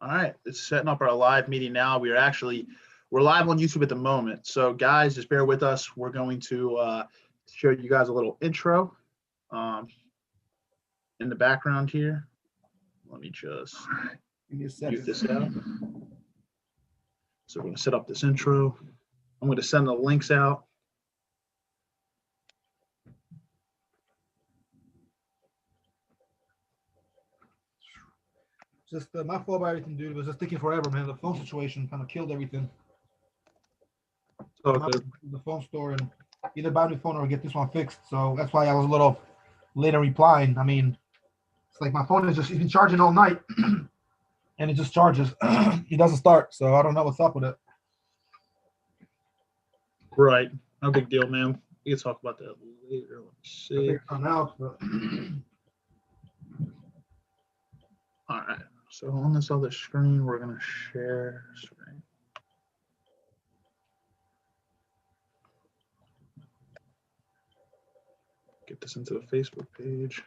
All right, it's setting up our live meeting now. We're live on YouTube at the moment. So guys, just bear with us. We're going to show you guys a little intro in the background here. Let me just mute this out. So we're going to set up this intro. I'm going to send the links out. Just my fault by everything, dude. It was just taking forever, man. The phone situation kind of killed everything. Oh, the phone store and either buy a new phone or get this one fixed. So that's why I was a little late in replying. I mean, it's like my phone it's been charging all night and it just charges. It doesn't start. So I don't know what's up with it. Right. No big deal, man. We can talk about that later. Let me see. Out, but... All right. So on this other screen, we're going to share screen. Get this into the Facebook page.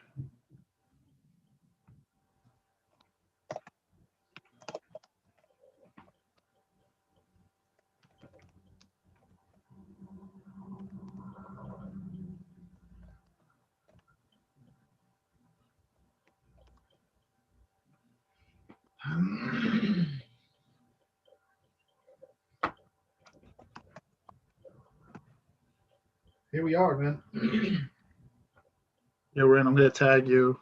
Here we are, man. Yeah, we're in. I'm going to tag you.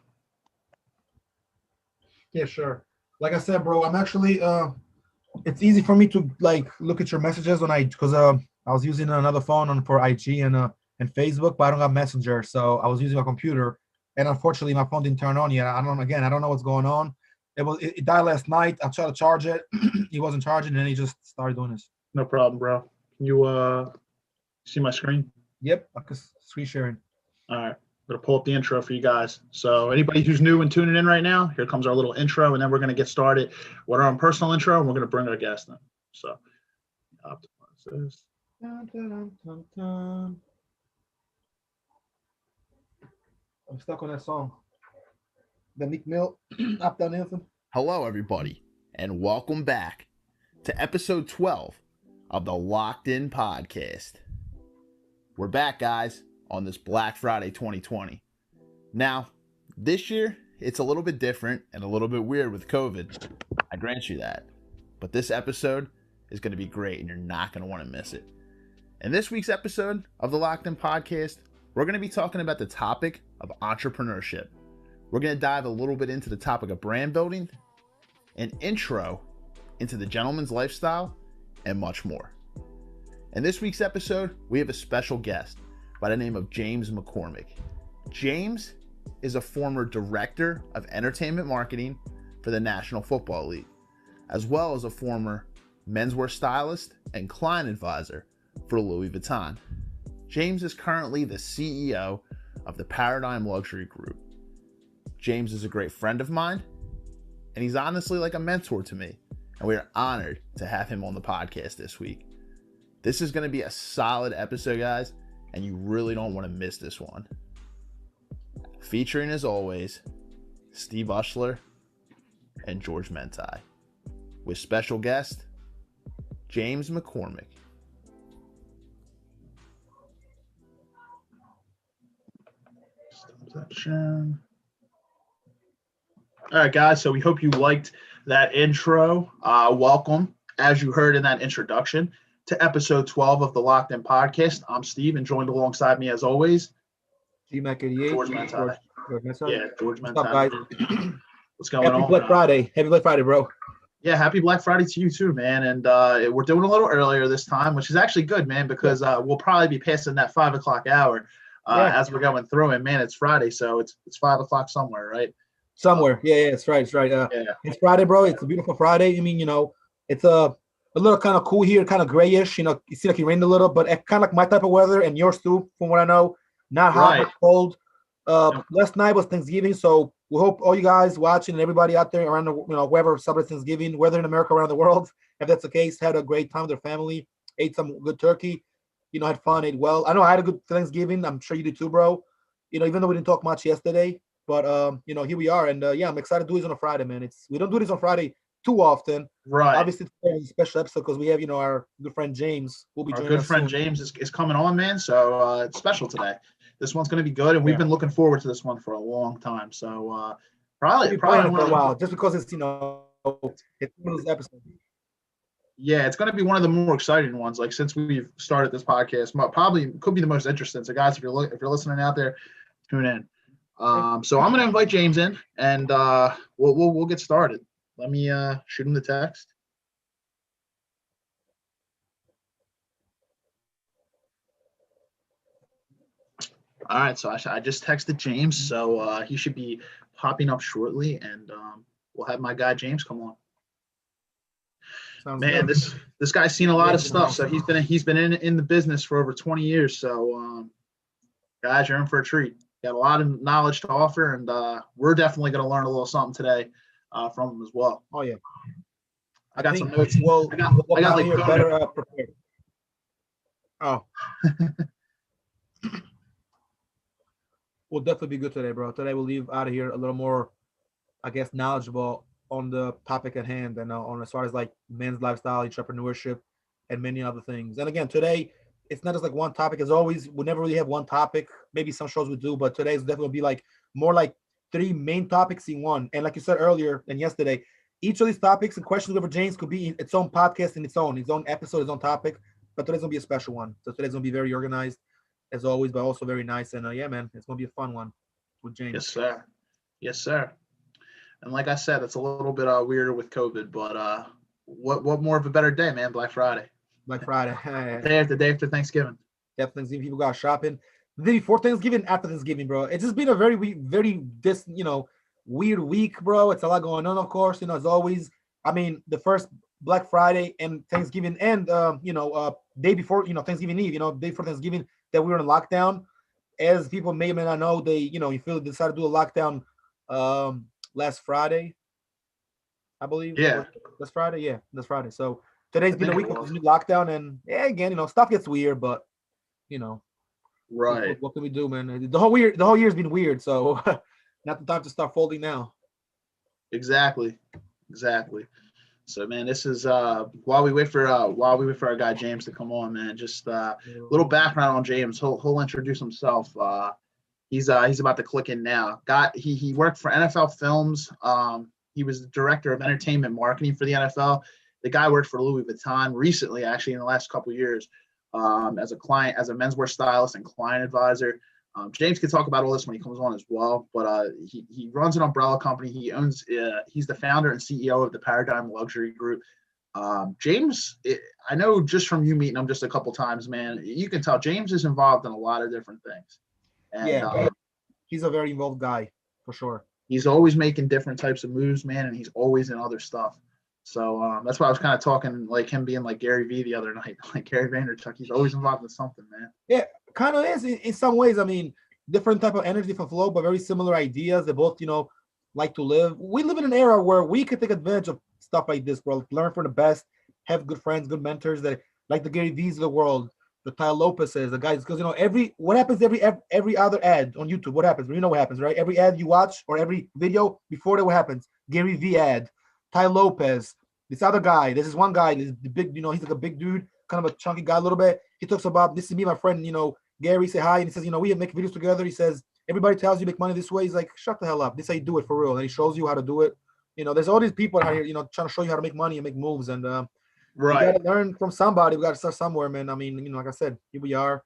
Yeah, sure. Like I said, bro, I'm actually it's easy for me to like look at your messages when I was using another phone for IG and Facebook, but I don't have Messenger, so I was using a computer, and unfortunately my phone didn't turn on yet. I don't know what's going on. It died last night. I tried to charge it. He wasn't charging, and then he just started doing this. No problem, bro. Can you see my screen? Yep, I can screen sharing. All right. I'm going to pull up the intro for you guys. So anybody who's new and tuning in right now, here comes our little intro, and then we're going to get started with our own personal intro, and we're going to bring our guest in. So optimize this. Dun, dun, dun, dun. I'm stuck on that song. The Meek Mill, Up Down Anthem. Hello, everybody, and welcome back to episode 12 of the Locked In Podcast. We're back, guys, on this Black Friday 2020. Now, this year, it's a little bit different and a little bit weird with COVID. I grant you that. But this episode is going to be great, and you're not going to want to miss it. In this week's episode of the Locked In Podcast, we're going to be talking about the topic of entrepreneurship. We're going to dive a little bit into the topic of brand building, an intro into the gentleman's lifestyle, and much more. In this week's episode, we have a special guest by the name of James McCormick. James is a former director of entertainment marketing for the National Football League, as well as a former menswear stylist and client advisor for Louis Vuitton. James is currently the CEO of the Paradigm Luxury Group. James is a great friend of mine, and he's honestly like a mentor to me, and we are honored to have him on the podcast this week. This is going to be a solid episode, guys, and you really don't want to miss this one. Featuring, as always, Steve Ushler and George Mentai, with special guest, James McCormick. All right, guys, so we hope you liked that intro. Welcome, as you heard in that introduction, to episode 12 of the Locked In Podcast. I'm Steve, and joined alongside me, as always, G-Mac88. George Mentai. Yeah, George Mentai. What's up, guys? What's going on? Happy Black Friday. Happy Black Friday, bro. Yeah, happy Black Friday to you too, man. And we're doing a little earlier this time, which is actually good, man, because we'll probably be passing that 5 o'clock hour as we're going through. And man, it's Friday, so it's 5 o'clock somewhere, right? Somewhere. Yeah, it's right. It's right. It's Friday, bro. It's a beautiful Friday. I mean, it's a little kind of cool here, kind of grayish. You see like it rained a little, but kind of like my type of weather and yours too, from what I know. Not hot, not cold. Last night was Thanksgiving, so we hope all you guys watching and everybody out there around the, whoever celebrates Thanksgiving, whether in America or around the world, if that's the case, had a great time with their family, ate some good turkey, had fun, ate well. I know I had a good Thanksgiving. I'm sure you did too, bro. Even though we didn't talk much yesterday, but here we are, and I'm excited to do this on a Friday, man. We don't do this on Friday too often. Right. Obviously, it's a special episode because we have, our good friend James will be joining us. Our good friend soon. James is coming on, man. So it's special today. This one's going to be good, and we've been looking forward to this one for a long time. So probably for a while, just because it's it's one of those episodes. Yeah, it's going to be one of the more exciting ones. Like since we've started this podcast, probably could be the most interesting. So guys, if you're listening out there, tune in. So I'm going to invite James in, and we'll get started. Let me shoot him the text. All right, so I just texted James, so he should be popping up shortly, and we'll have my guy James come on. Sounds Man, good. this guy's seen a lot of stuff. So he's been in the business for over 20 years. So guys, you're in for a treat. Got a lot of knowledge to offer, and we're definitely going to learn a little something today from him as well. Oh yeah, I got some notes. I got like better prepared. Oh. We'll definitely be good today, bro. Today we'll leave out of here a little more, I guess, knowledgeable on the topic at hand and on as far as like men's lifestyle, entrepreneurship, and many other things. And again, today it's not just like one topic. As always, we never really have one topic. Maybe some shows we do, but today's definitely be like more like 3 main topics in one. And like you said earlier and yesterday, each of these topics and questions over James could be its own podcast in its own episode, its own topic. But today's gonna be a special one. So today's gonna be very organized, as always, but also very nice. And yeah, man, it's gonna be a fun one with James. Yes, sir. Yes, sir. And like I said, it's a little bit weirder with COVID, but what more of a better day, man? Black Friday. Black Friday. day after Thanksgiving. After Thanksgiving, people got shopping. The day before Thanksgiving, after Thanksgiving, bro. It's just been a very weird week, bro. It's a lot going on, of course. As always. I mean, the first Black Friday and Thanksgiving and day before, Thanksgiving Eve, day before Thanksgiving that we were in lockdown. As people may or may not know, they, you feel decided to do a lockdown last Friday, I believe. Yeah. That's Friday. Yeah, that's Friday. So today's been a week of lockdown, and yeah, again, stuff gets weird, but right. What can we do, man? The whole year's been weird, so not the time to start folding now. Exactly. So man, this is while we wait for our guy James to come on, man. Just a little background on James. He'll introduce himself. He's about to click in now. He worked for NFL Films. He was the director of entertainment marketing for the NFL. The guy worked for Louis Vuitton recently, actually in the last couple of years, as a menswear stylist and client advisor. James can talk about all this when he comes on as well, but he runs an umbrella company. He's the founder and CEO of the Paradigm Luxury Group. James, I know just from you meeting him just a couple times, man, you can tell James is involved in a lot of different things. And, he's a very involved guy for sure. He's always making different types of moves, man, and he's always in other stuff. So that's why I was kind of talking like him being like Gary Vee the other night, like Gary Vaynerchuk. He's always involved in something, man. Yeah, kind of is in some ways. I mean, different type of energy, different flow, but very similar ideas. They both, like to live. We live in an era where we could take advantage of stuff like this, bro. Learn from the best, have good friends, good mentors that like the Gary Vees of the world, the Ty Lopez's, the guys, because what happens every other ad on YouTube? What happens? What happens, right? Every ad you watch or every video before that, what happens? Gary Vee ad, Ty Lopez, this other guy. This is one guy. This the big, he's like a big dude, kind of a chunky guy a little bit. He talks about this is me, my friend, Gary, say hi, and he says, we make videos together. He says, everybody tells you make money this way. He's like, shut the hell up. This is how you do it for real. And he shows you how to do it. There's all these people out here, trying to show you how to make money and make moves. And right. We got to learn from somebody. We got to start somewhere, man. I mean, like I said, here we are.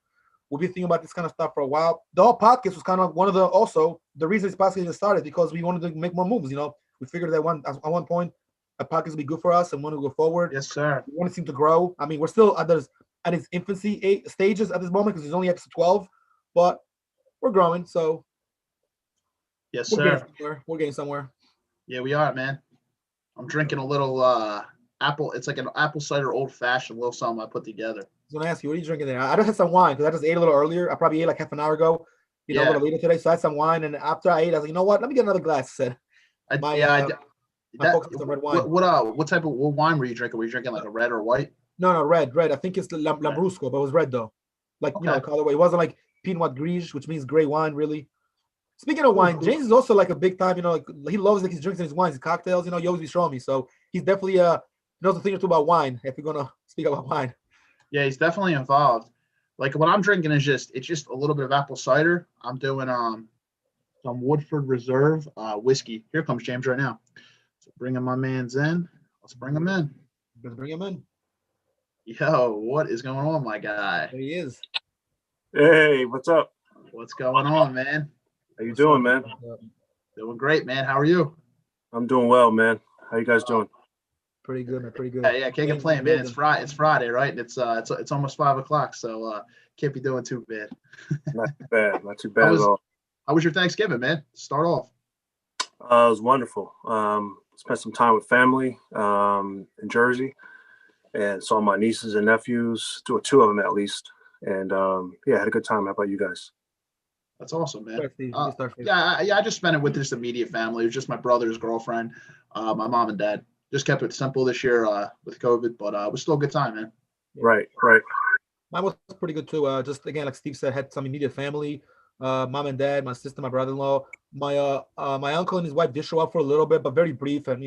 We'll be thinking about this kind of stuff for a while. The whole podcast was kind of one of the reasons this podcast started, because we wanted to make more moves. We figured that at one point a podcast would be good for us and want to go forward. Yes, sir. We want to seem to grow. I mean, we're still at its infancy stages at this moment because there's only episode 12, but we're growing. So yes, sir. We're getting somewhere. Yeah, we are, man. I'm drinking a little apple. It's like an apple cider old fashioned, little something I put together. I was gonna ask you, what are you drinking there? I just had some wine because I just ate a little earlier. I probably ate like half an hour ago. A little later today. So I had some wine, and after I ate, I was like, you know what? Let me get another glass. I said, some red wine. What type of wine were you drinking? Were you drinking like a red or white? No, red. I think it's the Lambrusco, but it was red though. Like colorway. It wasn't like Pinot Gris, which means gray wine, really. Speaking of wine, James is also like a big time. He loves like his drinks and his wines, his cocktails. He always be showing me. So he's definitely knows a thing or two about wine. If you're gonna speak about wine. Yeah, he's definitely involved. Like what I'm drinking is it's just a little bit of apple cider. I'm doing some Woodford Reserve whiskey. Here comes James right now. So bringing my man's in. Let's bring him in. Let's bring him in. Yo, what is going on, my guy? There he is. Hey, what's up? What's going on, man? How you doing, man? Doing great, man. How are you? I'm doing well, man. How you guys doing? Pretty good, man. Pretty good. Yeah, can't complain, man. It's Friday, right? And it's almost 5:00, so can't be doing too bad. Not too bad. Not too bad at all. How was your Thanksgiving, man? Start off. It was wonderful. Spent some time with family in Jersey, and saw my nieces and nephews, two of them at least, and yeah, had a good time. How about you guys? That's awesome, man. Yeah, I just spent it with just immediate family. It was just my brother's girlfriend, my mom and dad. Just kept it simple this year with COVID, but it was still a good time, man. Right. Mine was pretty good too. Just again, like Steve said, had some immediate family, mom and dad, my sister, my brother-in-law, my uncle and his wife did show up for a little bit, but very brief, and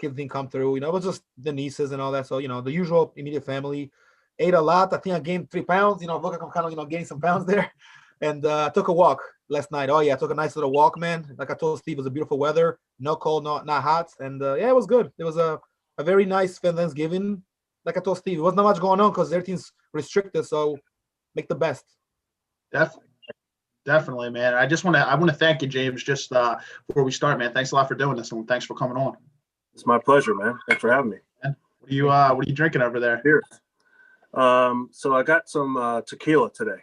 kids didn't come through. It was just the nieces and all that. So the usual immediate family. Ate a lot. I think I gained 3 pounds. Look like I'm kind of gaining some pounds there. And I took a walk last night. Oh yeah, I took a nice little walk, man. Like I told Steve, it was a beautiful weather, no cold, not hot, and yeah, it was good. It was a very nice Thanksgiving. Like I told Steve, it wasn't not much going on because everything's restricted, so make the best. Definitely, man. I want to thank you, James. Just before we start, man, thanks a lot for doing this, and thanks for coming on. It's my pleasure, man. Thanks for having me. What are you drinking over there? Here. So I got some tequila today.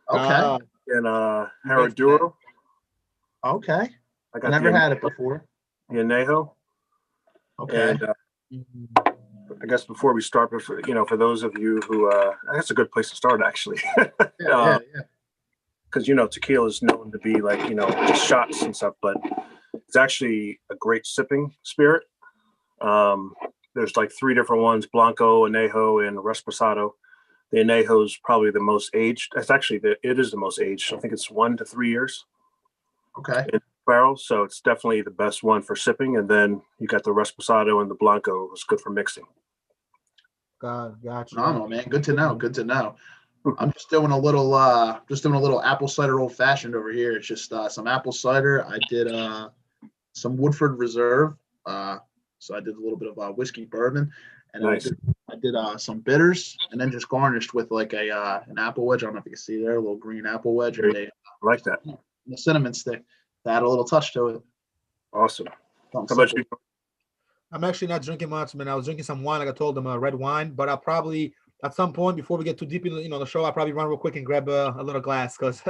Okay. And Herradura. Okay. I never had it before. The Añejo. Okay. And I guess before we start, for those of you who, that's a good place to start, actually. Yeah. Because tequila is known to be like just shots and stuff, but it's actually a great sipping spirit. There's like 3 different ones: Blanco, Añejo, and Reposado. The Añejo is probably the most aged. It is the most aged. I think it's 1 to 3 years. Okay. In barrel, so it's definitely the best one for sipping. And then you got the Reposado and the Blanco. It's good for mixing. Gotcha. Phenomenal, man. Good to know. I'm just doing a little apple cider old fashioned over here. It's just some apple cider. I did some Woodford Reserve. So I did a little bit of whiskey bourbon, and nice. I did some bitters, and then just garnished with like an apple wedge. I don't know if you can see there, a little green apple wedge, and I like that. The cinnamon stick. That had a little touch to it. Awesome. How about you? I'm actually not drinking much, man. I was drinking some wine, like I told them, red wine. But I'll probably at some point before we get too deep in the show, I'll probably run real quick and grab a little glass because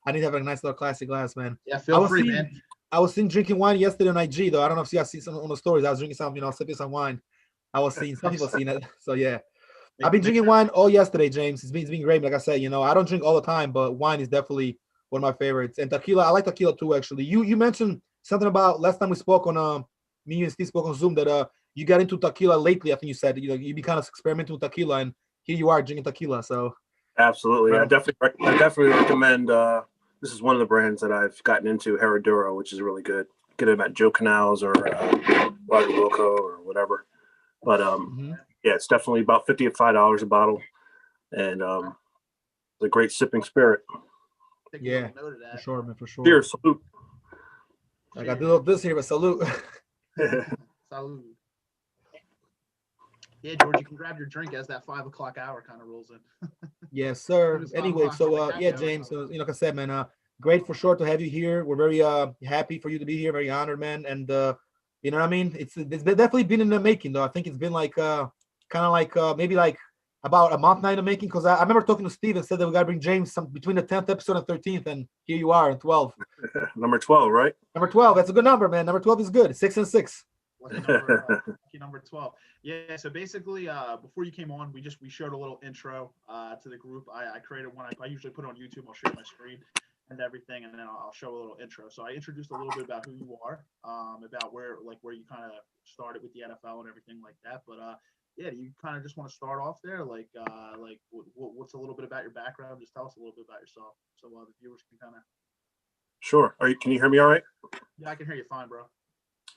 I need to have a nice little classy glass, man. Yeah, feel free, man. I was seeing drinking wine yesterday on IG though. I don't know if you guys see some on the stories. I was drinking some, sipping some wine. I was seeing some people seeing it. So yeah. I've been drinking wine all yesterday, James. It's been great. Like I said, I don't drink all the time, but wine is definitely one of my favorites. And tequila, I like tequila too, actually. You mentioned something about last time we spoke on me and Steve spoke on Zoom that you got into tequila lately. I think you said you be kind of experimenting with tequila, and here you are drinking tequila. So absolutely, I definitely recommend. This is one of the brands that I've gotten into, Herradura, which is really good. Get it at Joe Canals or Lago Loco or whatever. But yeah, it's definitely about $55 a bottle, and it's a great sipping spirit. Yeah, for sure, man, for sure. Cheers, salute. I got to do this here, but salute. Salute. Yeah, George, you can grab your drink as that 5:00 hour kind of rolls in. Yes, sir. Anyway, so yeah, James, like I said, man, great for sure to have you here. We're very happy for you to be here, very honored, man. And you know what I mean? It's definitely been in the making, though. I think it's been like kind of like maybe like about a month now in the making, because I remember talking to Steve and said that we gotta bring James between the 10th episode and 13th, and here you are in 12. Number 12, right? Number 12. That's a good number, man. Number 12 is good. 6 and 6. Number 12. Yeah, so basically before you came on, we showed a little intro to the group. I created one. I usually put it on YouTube. I'll share my screen and everything, and then I'll show a little intro. So I introduced a little bit about who you are, about where you kind of started with the NFL and everything like that. But yeah, do you kind of just want to start off there, like what's a little bit about your background? Just tell us a little bit about yourself, so the viewers can kind of. Sure. Can you hear me all right? Yeah, I can hear you fine, bro.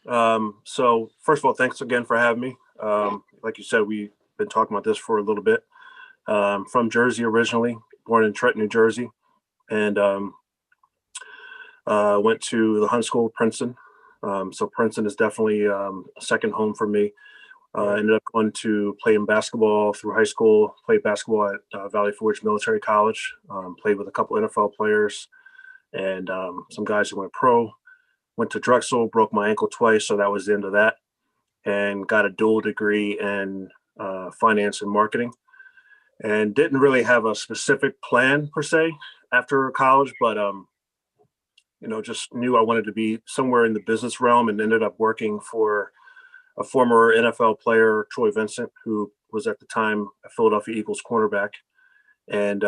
So first of all, thanks again for having me. Like you said, we've been talking about this for a little bit. From Jersey originally, born in Trenton, New Jersey, and went to the Hunt School of Princeton. So Princeton is definitely a second home for me. Ended up going to play in basketball through high school, played basketball at Valley Forge Military College, played with a couple NFL players and some guys who went pro. Went to Drexel, broke my ankle twice, so that was the end of that, and got a dual degree in finance and marketing. And didn't really have a specific plan per se after college, but just knew I wanted to be somewhere in the business realm, and ended up working for a former NFL player, Troy Vincent, who was at the time a Philadelphia Eagles cornerback. And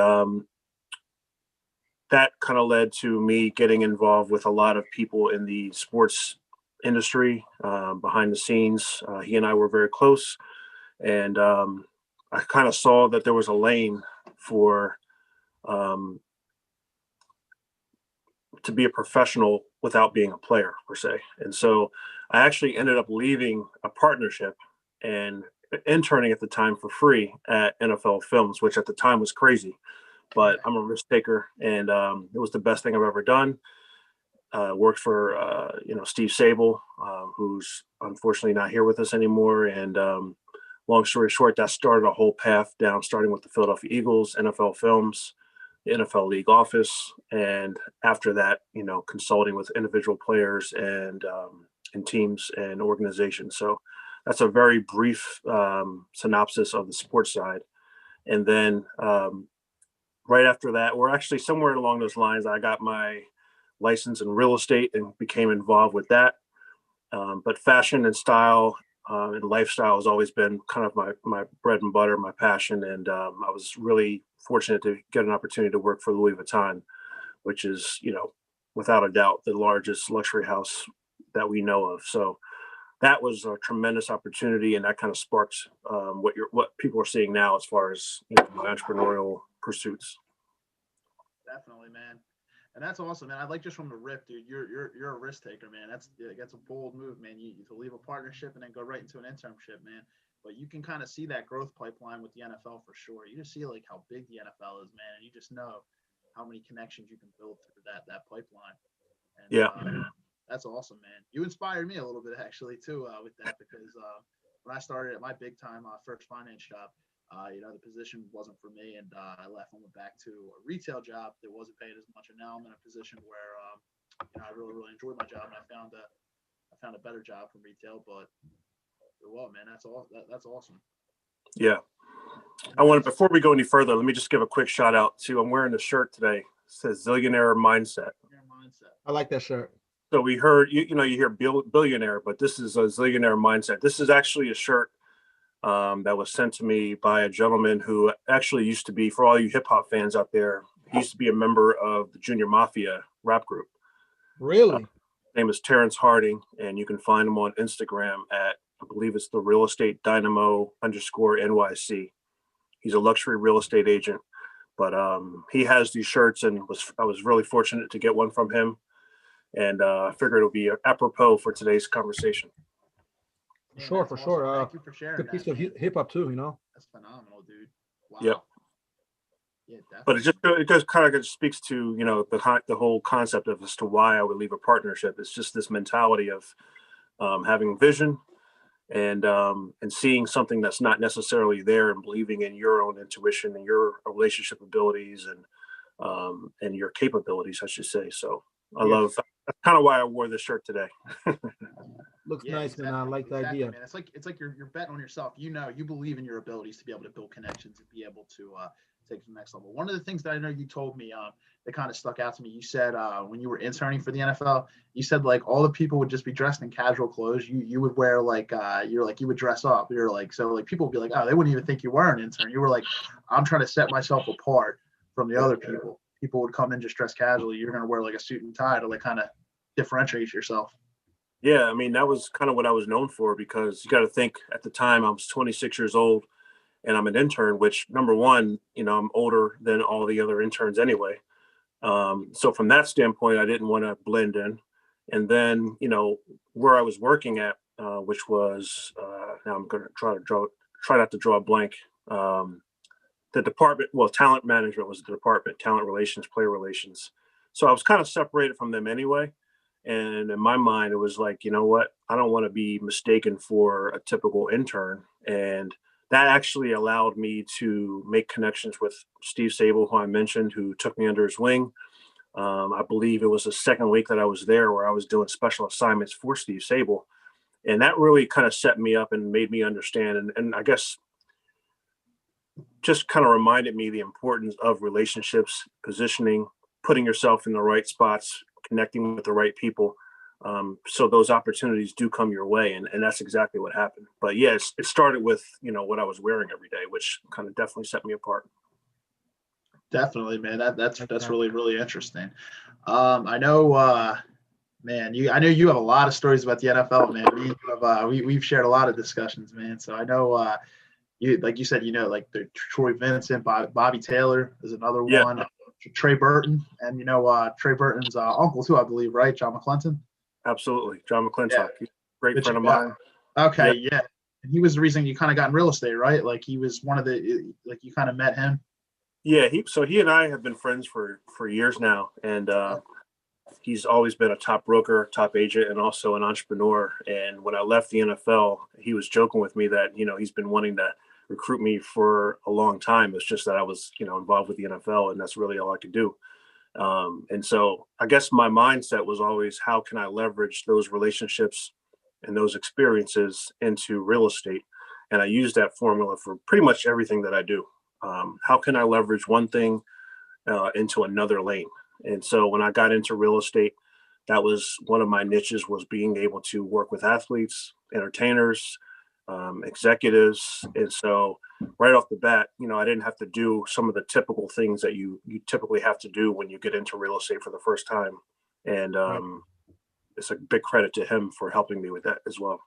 that kind of led to me getting involved with a lot of people in the sports industry behind the scenes. He and I were very close. And I kind of saw that there was a lane for to be a professional without being a player per se. And so I actually ended up leaving a partnership and interning at the time for free at NFL Films, which at the time was crazy, but I'm a risk taker, and it was the best thing I've ever done. Worked for, Steve Sable, who's unfortunately not here with us anymore. And long story short, that started a whole path down, starting with the Philadelphia Eagles, NFL Films, the NFL League office. And after that, consulting with individual players and teams and organizations. So that's a very brief synopsis of the sports side. And then right after that, we're actually somewhere along those lines, I got my license in real estate and became involved with that. But fashion and style and lifestyle has always been kind of my bread and butter, my passion. And I was really fortunate to get an opportunity to work for Louis Vuitton, which is, without a doubt, the largest luxury house that we know of. So that was a tremendous opportunity, and that kind of sparked what people are seeing now as far as my entrepreneurial pursuits. Definitely, man. And that's awesome, man. I like just from the rip, dude. You're a risk taker, man. That's a bold move, man. You to leave a partnership and then go right into an internship, man. But you can kind of see that growth pipeline with the NFL for sure. You just see like how big the NFL is, man, and you just know how many connections you can build through that pipeline. And, yeah, that's awesome, man. You inspired me a little bit actually too with that, because when I started at my big time first finance job, the position wasn't for me, and I left and went back to a retail job that wasn't paid as much. And now I'm in a position where I really, really enjoyed my job, and I found a better job from retail. But well, man, that's awesome. Yeah. Before we go any further, let me just give a quick shout out to, I'm wearing a shirt today. It says Zillionaire Mindset. I like that shirt. So we heard, you hear billionaire, but this is a Zillionaire Mindset. This is actually a shirt that was sent to me by a gentleman who actually used to be, for all you hip hop fans out there, he used to be a member of the Junior Mafia rap group. Really? His name is Terence Harding, and you can find him on Instagram at, I believe it's the Real Estate Dynamo _NYC. He's a luxury real estate agent, but he has these shirts, and I was really fortunate to get one from him, and I figured it would be apropos for today's conversation. Yeah, for awesome. sure. Thank you for sharing. Good piece of hip hop too, That's phenomenal, dude. Wow. Yep. Yeah, definitely. But it just kind of speaks to the whole concept of as to why I would leave a partnership. It's just this mentality of having vision and seeing something that's not necessarily there, and believing in your own intuition and your relationship abilities and your capabilities, I should say. So that's kind of why I wore this shirt today. Looks nice, man. I like the idea. Man. It's like you're betting on yourself. You believe in your abilities to be able to build connections and be able to take it to the next level. One of the things that I know you told me that kind of stuck out to me, you said when you were interning for the NFL, you said like all the people would just be dressed in casual clothes. You would wear like you would dress up. You're like, so like people would be like, oh, they wouldn't even think you were an intern. You were like, I'm trying to set myself apart from the other people. People would come in just dressed casually. You're going to wear like a suit and tie to like kind of differentiate yourself. Yeah, I mean, that was kind of what I was known for, because you got to think, at the time I was 26 years old and I'm an intern, which, number one, I'm older than all the other interns anyway. So from that standpoint, I didn't want to blend in. And then, where I was working at, which was, now I'm going to try not to draw a blank. The department, talent management was the department, talent relations, player relations. So I was kind of separated from them anyway. And in my mind, it was like, you know what? I don't want to be mistaken for a typical intern. And that actually allowed me to make connections with Steve Sable, who I mentioned, who took me under his wing. I believe it was the second week that I was there where I was doing special assignments for Steve Sable. And that really kind of set me up and made me understand. And I guess just kind of reminded me the importance of relationships, positioning, putting yourself in the right spots, connecting with the right people. So those opportunities do come your way. And that's exactly what happened. But yes, it started with, what I was wearing every day, which kind of definitely set me apart. Definitely, man. That's really, really interesting. I know, man, I know you have a lot of stories about the NFL, man. We've shared a lot of discussions, man. So I know, you, like you said, like the Troy Vincent, Bobby Taylor is another one, Trey Burton, and Trey Burton's uncle too, I believe, right? John McClinton. Absolutely, John McClintock, great friend of mine. Okay, yeah. And he was the reason you kind of got in real estate, right? Like he was one of the, like you kind of met him. Yeah, he and I have been friends for years now, and he's always been a top broker, top agent, and also an entrepreneur. And when I left the NFL, he was joking with me that he's been wanting to recruit me for a long time. It's just that I was involved with the NFL, and that's really all I could do. And so I guess my mindset was always, how can I leverage those relationships and those experiences into real estate? And I use that formula for pretty much everything that I do. How can I leverage one thing into another lane? And so when I got into real estate, that was one of my niches, was being able to work with athletes, entertainers, executives. And so right off the bat, I didn't have to do some of the typical things that you typically have to do when you get into real estate for the first time. And it's a big credit to him for helping me with that as well.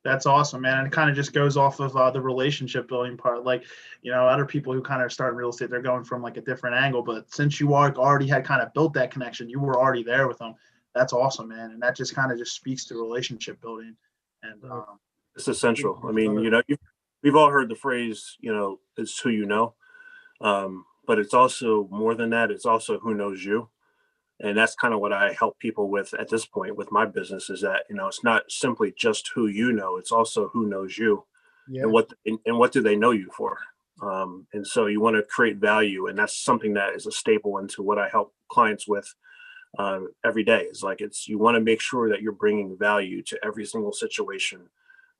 That's awesome, man. And it kind of just goes off of the relationship building part. Like, other people who kind of start in real estate, they're going from like a different angle. But since you already had kind of built that connection, you were already there with them. That's awesome, man. And that just kind of just speaks to relationship building. And it's essential. I mean, we've all heard the phrase, it's who you know. But it's also more than that. It's also who knows you. And that's kind of what I help people with at this point with my business, is that, it's not simply just who you know, it's also who knows you, and what do they know you for? And so you want to create value. And that's something that is a staple into what I help clients with every day. Is like, you want to make sure that you're bringing value to every single situation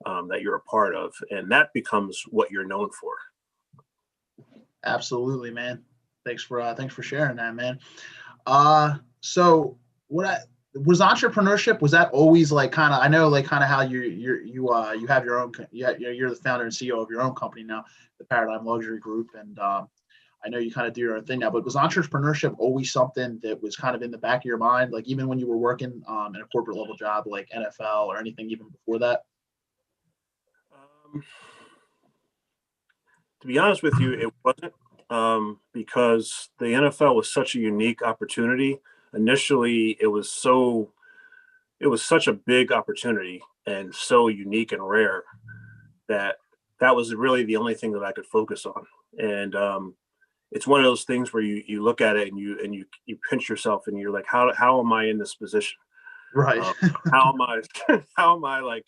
that you're a part of. And that becomes what you're known for. Absolutely, man. Thanks for sharing that, man. So was entrepreneurship, was that always like kind of, I know like kind of how you have your own, you're the founder and CEO of your own company now, the Paradigm Luxury Group. And I know you kind of do your own thing now, but was entrepreneurship always something that was kind of in the back of your mind? Like even when you were working in a corporate level job, like NFL or anything, even before that? To be honest with you, it wasn't, because the NFL was such a unique opportunity. Initially, it was such a big opportunity and so unique and rare that was really the only thing that I could focus on. And it's one of those things where you look at it and you pinch yourself and you're like, how am I in this position? Right. How am I like,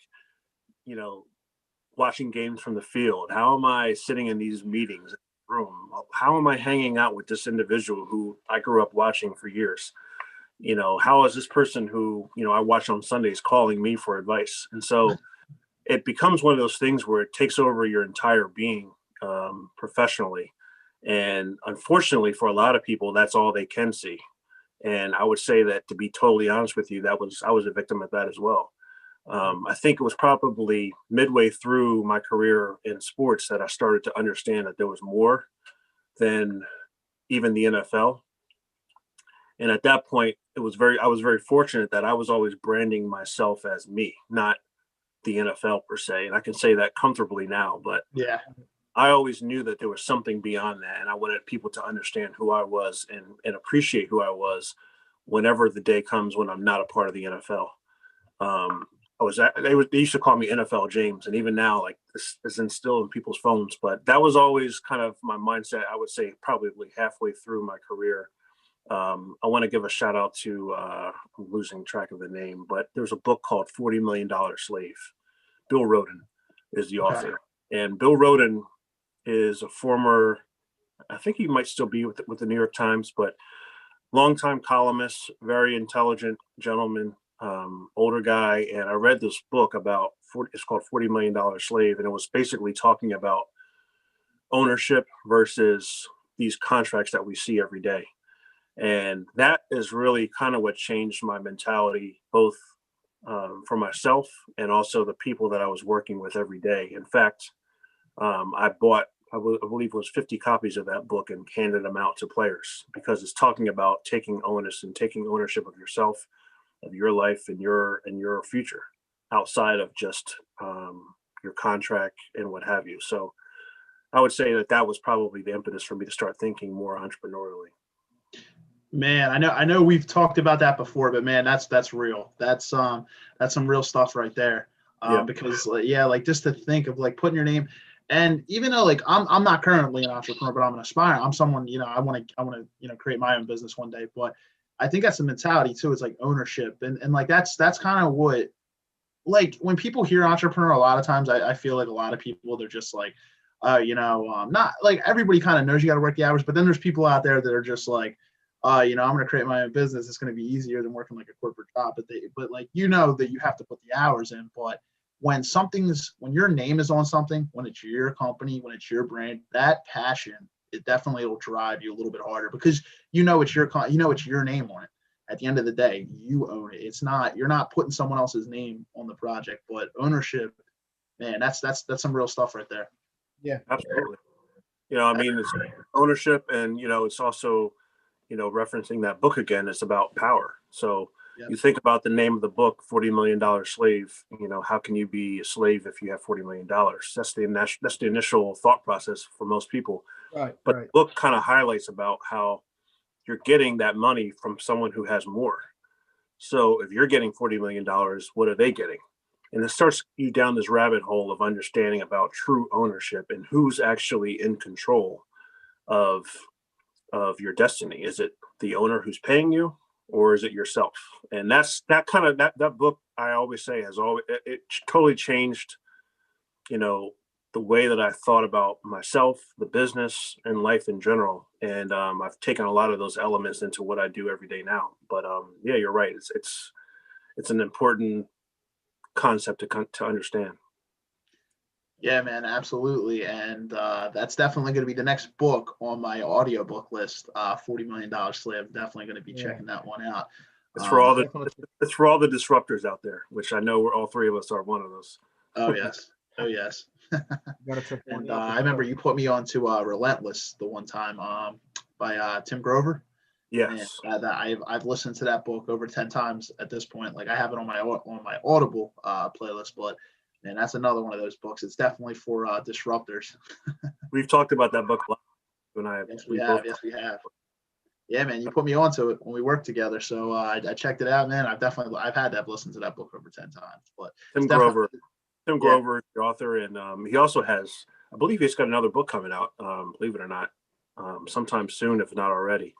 watching games from the field? How am I sitting in these meetings in the room? How am I hanging out with this individual who I grew up watching for years? How is this person who, I watch on Sundays calling me for advice? And so it becomes one of those things where it takes over your entire being professionally. And unfortunately for a lot of people, that's all they can see. And I would say that, to be totally honest with you, I was a victim of that as well. I think it was probably midway through my career in sports that I started to understand that there was more than even the NFL. And at that point, I was very fortunate that I was always branding myself as me, not the NFL per se. And I can say that comfortably now, but yeah, I always knew that there was something beyond that. And I wanted people to understand who I was and appreciate who I was whenever the day comes when I'm not a part of the NFL. They used to call me NFL James, and even now, like, this is instilled in people's phones. But that was always kind of my mindset. I would say probably halfway through my career. I want to give a shout out to I'm losing track of the name, but there's a book called $40 Million Slave. Bill Rhoden is the author, and Bill Rhoden is a former, I think he might still be with the New York Times, but longtime columnist, very intelligent gentleman, older guy. And I read this book it's called $40 Million Slave. And it was basically talking about ownership versus these contracts that we see every day. And that is really kind of what changed my mentality, both for myself and also the people that I was working with every day. In fact, I bought, I believe it was 50 copies of that book and handed them out to players, because it's talking about taking onus and taking ownership of yourself, of your life and your future outside of just your contract and what have you. So I would say that was probably the impetus for me to start thinking more entrepreneurially. Man, I know we've talked about that before, but man, that's real. That's some real stuff right there. Because like just to think of like putting your name, and even though like I'm not currently an entrepreneur, but I'm an aspirant. I'm someone, I want to create my own business one day. But I think that's the mentality too. It's like ownership, and like that's kind of what, like, when people hear entrepreneur, a lot of times I feel like a lot of people, they're just like, not like, everybody kind of knows you got to work the hours, but then there's people out there that are just like, I'm going to create my own business. It's going to be easier than working like a corporate job, but like, that you have to put the hours in. But when your name is on something, when it's your company, when it's your brand, that passion, it definitely will drive you a little bit harder, because it's your name on it. At the end of the day, you own it. You're not putting someone else's name on the project, but ownership, man, that's some real stuff right there. Yeah, absolutely. It's ownership, and it's also, referencing that book again, it's about power. So you think about the name of the book, $40 Million Slave. How can you be a slave if you have $40 million? That's the initial thought process for most people. Right. But the book kind of highlights about how you're getting that money from someone who has more. So if you're getting $40 million, what are they getting? And it starts you down this rabbit hole of understanding about true ownership and who's actually in control of your destiny. Is it the owner who's paying you, or is it yourself? And that book, I always say, it totally changed, the way that I thought about myself, the business, and life in general. And I've taken a lot of those elements into what I do every day now. But you're right. It's an important concept to understand. Yeah, man, absolutely. And that's definitely going to be the next book on my audiobook list. $40 Million Slave. Definitely going to be checking that one out. It's for all the disruptors out there, which I know all three of us are one of those. Oh yes. And I remember you put me on to Relentless the one time by Tim Grover. Yes. And I've listened to that book over 10 times at this point. Like, I have it on my Audible playlist, but man, that's another one of those books. It's definitely for disruptors. We've talked about that book a lot. Yes, we have. Yeah, man, you put me onto it when we worked together, so I checked it out, man. I've had to have listened to that book over 10 times. But Tim Grover, the author, and he also has, I believe he's got another book coming out, believe it or not, sometime soon, if not already.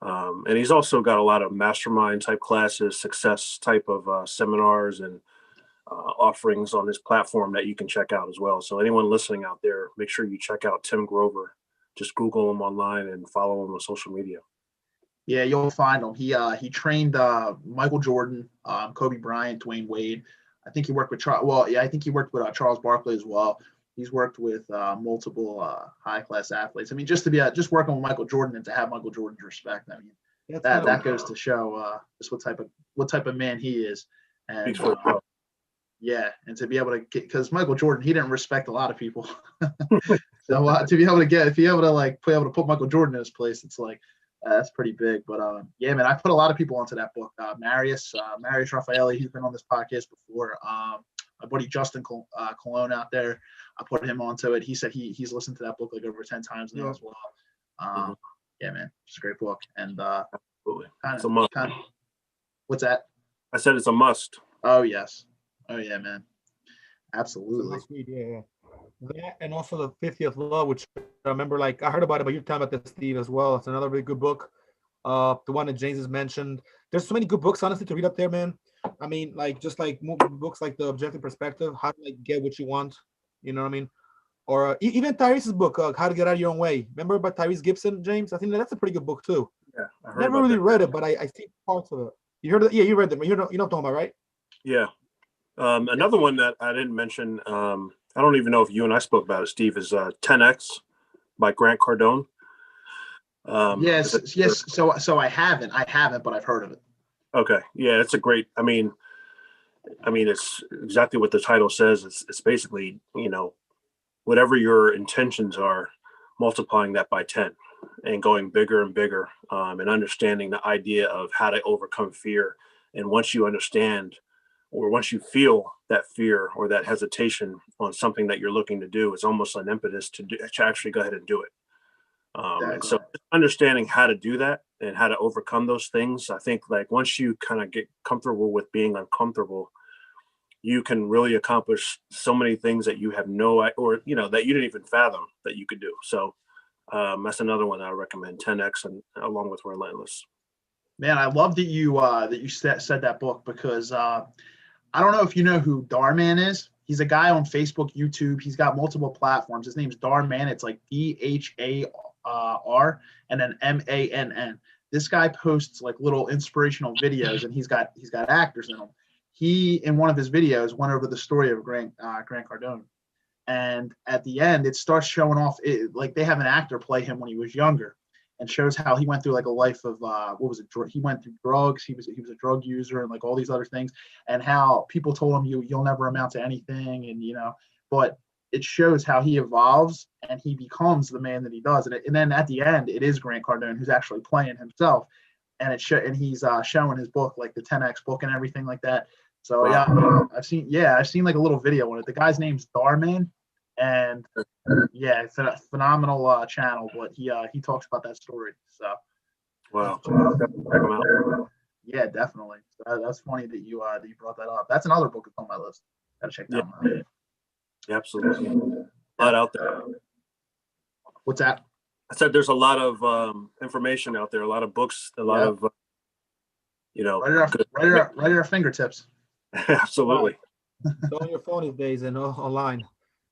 And he's also got a lot of mastermind type classes, success type of seminars and offerings on this platform that you can check out as well. So anyone listening out there, make sure you check out Tim Grover. Just Google him online and follow him on social media. Yeah, you'll find him. He trained Michael Jordan, Kobe Bryant, Dwayne Wade. I think he worked with Charles Barkley as well. He's worked with multiple high class athletes. I mean, just working with Michael Jordan and to have Michael Jordan's respect. I mean, that goes to show just what type of man he is. And and to be able to get, because Michael Jordan, he didn't respect a lot of people. So to be able to put Michael Jordan in his place, it's like, that's pretty big. But yeah, man, I put a lot of people onto that book. Marius Raffaelli, he's been on this podcast before. My buddy Justin Colon out there, I put him onto it. He said he's listened to that book like over 10 times now as well. Yeah, man, it's a great book. And Absolutely. Kinda, It's a must. What's that? I said it's a must. Oh yes. Oh yeah, man. Absolutely. Yeah. That and also the 50th Law, which I remember, like I heard about it, but you're talking about this, Steve, as well. It's another really good book. The one that James has mentioned. There's so many good books, honestly, to read up there, man. I mean, like just like books like The Objective Perspective, how to like get what you want. You know what I mean? Or even Tyrese's book, How to Get Out of Your Own Way. Remember by Tyrese Gibson, James? I think that's a pretty good book too. Yeah, I heard Never really read it, but I see parts of it. You heard it? Yeah, you read them. You know what I'm talking about, right? Yeah. Another one that I didn't mention, I don't even know if you and I spoke about it, Steve, is 10X by Grant Cardone. Yes. So I haven't, but I've heard of it. Okay. Yeah, it's a great, I mean, it's exactly what the title says. It's basically, whatever your intentions are, multiplying that by 10 and going bigger and bigger, and understanding the idea of how to overcome fear. And once you understand, or once you feel that fear or that hesitation on something that you're looking to do, it's almost an impetus to actually go ahead and do it. And so understanding how to do that and how to overcome those things, I think like once you kind of get comfortable with being uncomfortable, you can really accomplish so many things that you have that you didn't even fathom that you could do. So that's another one I recommend, 10X, and along with Relentless. Man, I love that you said that book, because I don't know if you know who Darman is. He's a guy on Facebook, YouTube. He's got multiple platforms. His name's Darman. It's like DHAR and then MANN. This guy posts like little inspirational videos, and he's got actors in them. He, in one of his videos, went over the story of Grant Cardone, and at the end, it starts showing off like they have an actor play him when he was younger, and shows how he went through like a life of he went through drugs. He was a drug user and like all these other things, and how people told him you'll never amount to anything, and but it shows how he evolves and he becomes the man that he does, and then at the end, it is Grant Cardone who's actually playing himself, and he's showing his book, like the 10X book and everything like that. So wow. I've seen like a little video on it. The guy's name's Darman, and yeah, it's a phenomenal channel. But he talks about that story. So wow, check him out. Yeah, definitely. So that's funny that you brought that up. That's another book that's on my list. Gotta check that one out. Yeah, absolutely. A lot out there. What's that? I said there's a lot of information out there, a lot of books, a lot of right at our fingertips. Absolutely. It's on your phone these days and online.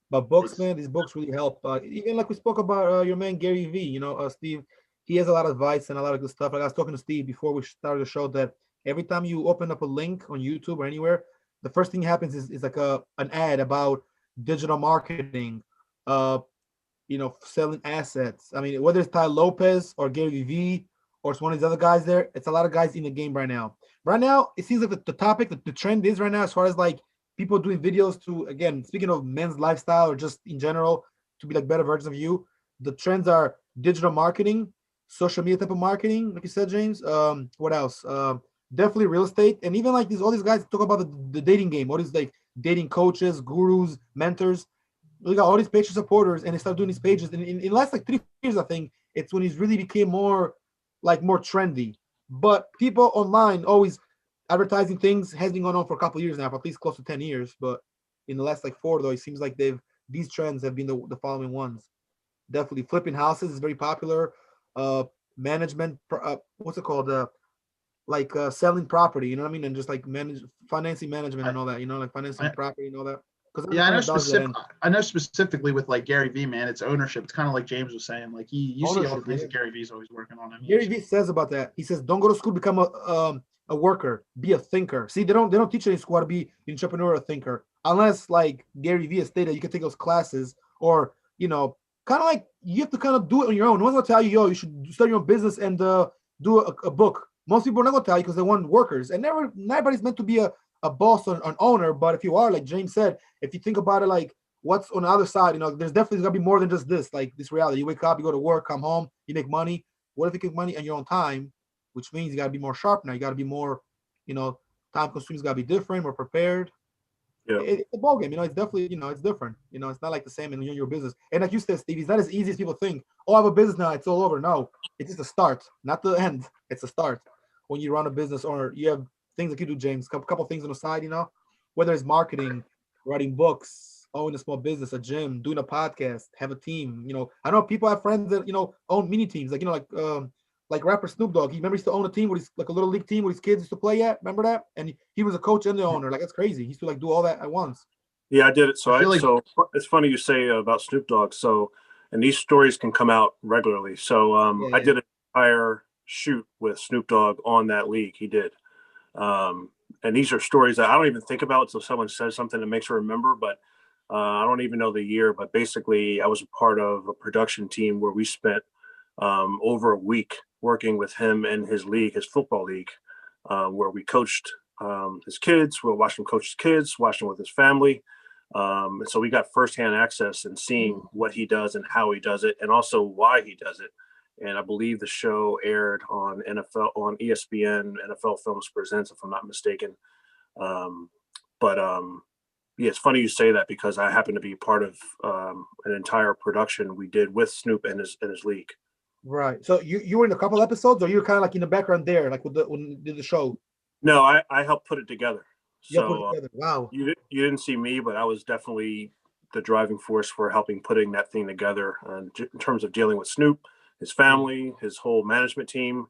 But books, man, these books really help. Even like we spoke about your man Gary Vee, Steve, he has a lot of advice and a lot of good stuff. Like I was talking to Steve before we started the show, that every time you open up a link on YouTube or anywhere, the first thing happens is like an ad about digital marketing, selling assets. I mean, whether it's Ty Lopez or Gary Vee or it's one of these other guys there, it's a lot of guys in the game right now. Right now, it seems like the topic, the trend is right now, as far as like people doing videos to, again, speaking of men's lifestyle or just in general, to be like better versions of you, the trends are digital marketing, social media type of marketing, like you said, James. What else? Definitely real estate. And even like all these guys talk about the dating game, all these like dating coaches, gurus, mentors. We got all these page supporters, and they start doing these pages. And in the last like 3 years, I think it's when he's really became more trendy. But people online always advertising things has been going on for a couple of years now, for at least close to 10 years. But in the last like 4, though, it seems like these trends have been the following ones. Definitely flipping houses is very popular. Management, what's it called? Selling property, you know what I mean? And just like financing management and all that, like financing property and all that. Yeah, I know specifically with like Gary Vee, man, it's ownership. It's kind of like James was saying. Like you see all the things that Gary Vee's always working on. Gary Vee says about that. He says, "Don't go to school, become a worker, be a thinker." See, they don't teach you in school how to be an entrepreneur or a thinker, unless like Gary Vee has stated, you can take those classes, or kind of like you have to kind of do it on your own. No one's gonna tell you, yo, you should start your own business and do a book. Most people are not gonna tell you because they want workers, and nobody's meant to be a boss or an owner. But if you are, like James said, if you think about it, like what's on the other side, there's definitely gonna be more than just this, like this reality. You wake up, you go to work, come home, you make money. What if you make money on your own time, which means you gotta be more sharp now. You gotta be more, time consuming, gotta be different, more prepared. Yeah. It's a ball game, it's definitely, it's different. It's not like the same in your business. And like you said, Steve, it's not as easy as people think. Oh, I have a business now, it's all over. No, it's just the start, not the end. it's a start. When you run a business or you have things that you do, James, couple things on the side, whether it's marketing, writing books, owning a small business, a gym, doing a podcast, have a team. I know people have friends that own mini teams, like rapper Snoop Dogg. He used to own a team with his like a little league team with his kids used to play at. Remember that? And he was a coach and the owner. Like that's crazy. He used to like do all that at once. Yeah, I did it. So it's funny you say about Snoop Dogg. So, and these stories can come out regularly. So I did an entire shoot with Snoop Dogg on that league. He did. And these are stories that I don't even think about until someone says something that makes me remember. But I don't even know the year. But basically, I was a part of a production team where we spent over a week working with him and his league, his football league, where we coached his kids. We watched him coach his kids, watched him with his family. And so we got firsthand access and seeing what he does and how he does it, and also why he does it. And I believe the show aired on ESPN, NFL Films Presents, if I'm not mistaken. Yeah, it's funny you say that because I happen to be part of an entire production we did with Snoop and his league. Right. So you were in a couple episodes, or you were kind of like in the background there, like when you did the show? No, I helped put it together. So wow. You didn't see me, but I was definitely the driving force for helping putting that thing together in terms of dealing with Snoop, his family, his whole management team.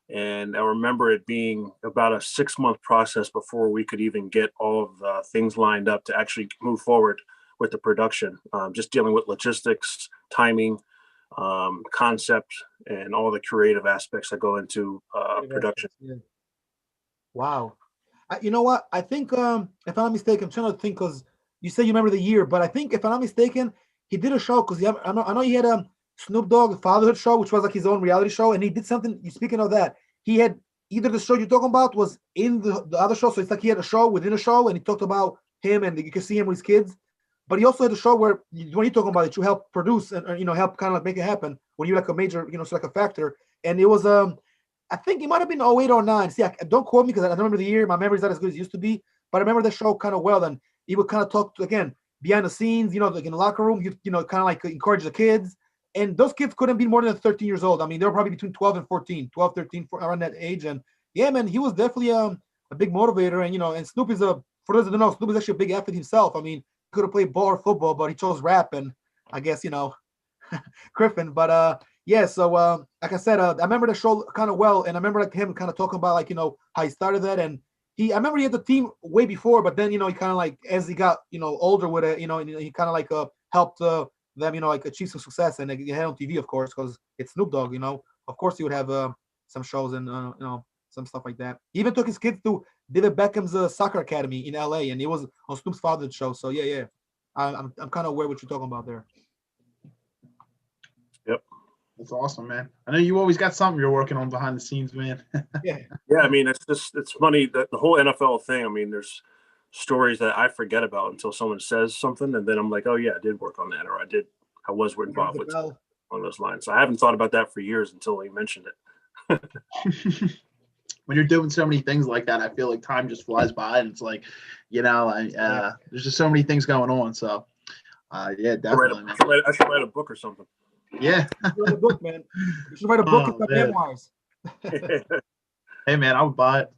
And I remember it being about a 6-month process before we could even get all of the things lined up to actually move forward with the production. Just dealing with logistics, timing, concept, and all the creative aspects that go into production. Yeah. Wow. You know what? I think, if I'm not mistaken, I'm trying to think because you said you remember the year, but I think if I'm not mistaken, he did a show because I know he had a Snoop Dogg fatherhood show, which was like his own reality show, and he did something. Speaking of that, he had either the show you're talking about was in the other show, so it's like he had a show within a show, and he talked about him, and you can see him with his kids. But he also had a show where when you're talking about it, you help produce and help kind of like make it happen when you're like a major, so like a factor. And it was I think it might have been 08 or 09. See, don't quote me because I don't remember the year. My memory's not as good as it used to be. But I remember the show kind of well. And he would kind of talk again behind the scenes, like in the locker room. You kind of like encourage the kids. And those kids couldn't be more than 13 years old. I mean, they were probably between 12 and 14, 12, 13, around that age. And yeah, man, he was definitely a big motivator. And and Snoop is for those that don't know, Snoop is actually a big athlete himself. I mean, he could have played ball or football, but he chose rap. And I guess Griffin. But yeah, so like I said, I remember the show kind of well, and I remember like him kind of talking about like how he started that, and I remember he had the team way before, but then he kind of like as he got older with it, and he kind of like helped them like achieve some success, and he had on TV of course because it's Snoop Dogg, of course he would have some shows and some stuff like that. He even took his kids to David Beckham's soccer academy in LA, and it was on Snoop's father's show. So yeah, I'm kind of aware what you're talking about there. Yep. That's awesome, man. I know you always got something you're working on behind the scenes, man. Yeah. I mean, it's funny that the whole NFL thing. I mean, there's stories that I forget about until someone says something, and then I'm like, oh yeah, I did work on that, or I was involved with on those lines. So I haven't thought about that for years until he mentioned it. When you're doing so many things like that, I feel like time just flies by, and it's like, there's just so many things going on. So, yeah, definitely. I should write a book or something. Yeah. You should write a book, man. You should write a book and some memoirs. Hey, man, I would buy it.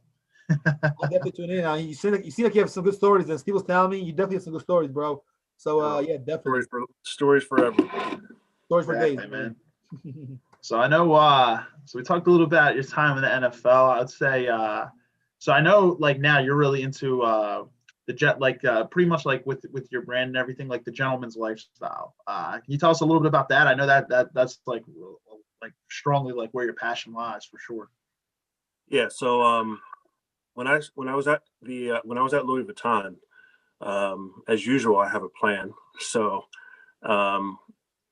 I'll definitely tune in. You seem like you have some good stories, and Steve was telling me you definitely have some good stories, bro. So, yeah, definitely. Stories forever. Stories for days, man. So I know, so we talked a little about your time in the NFL. I'd say, so I know like now you're really into pretty much like with your brand and everything, like the gentleman's lifestyle. Can you tell us a little bit about that? I know that's like strongly like where your passion lies for sure. Yeah. So when I was at Louis Vuitton, as usual, I have a plan. So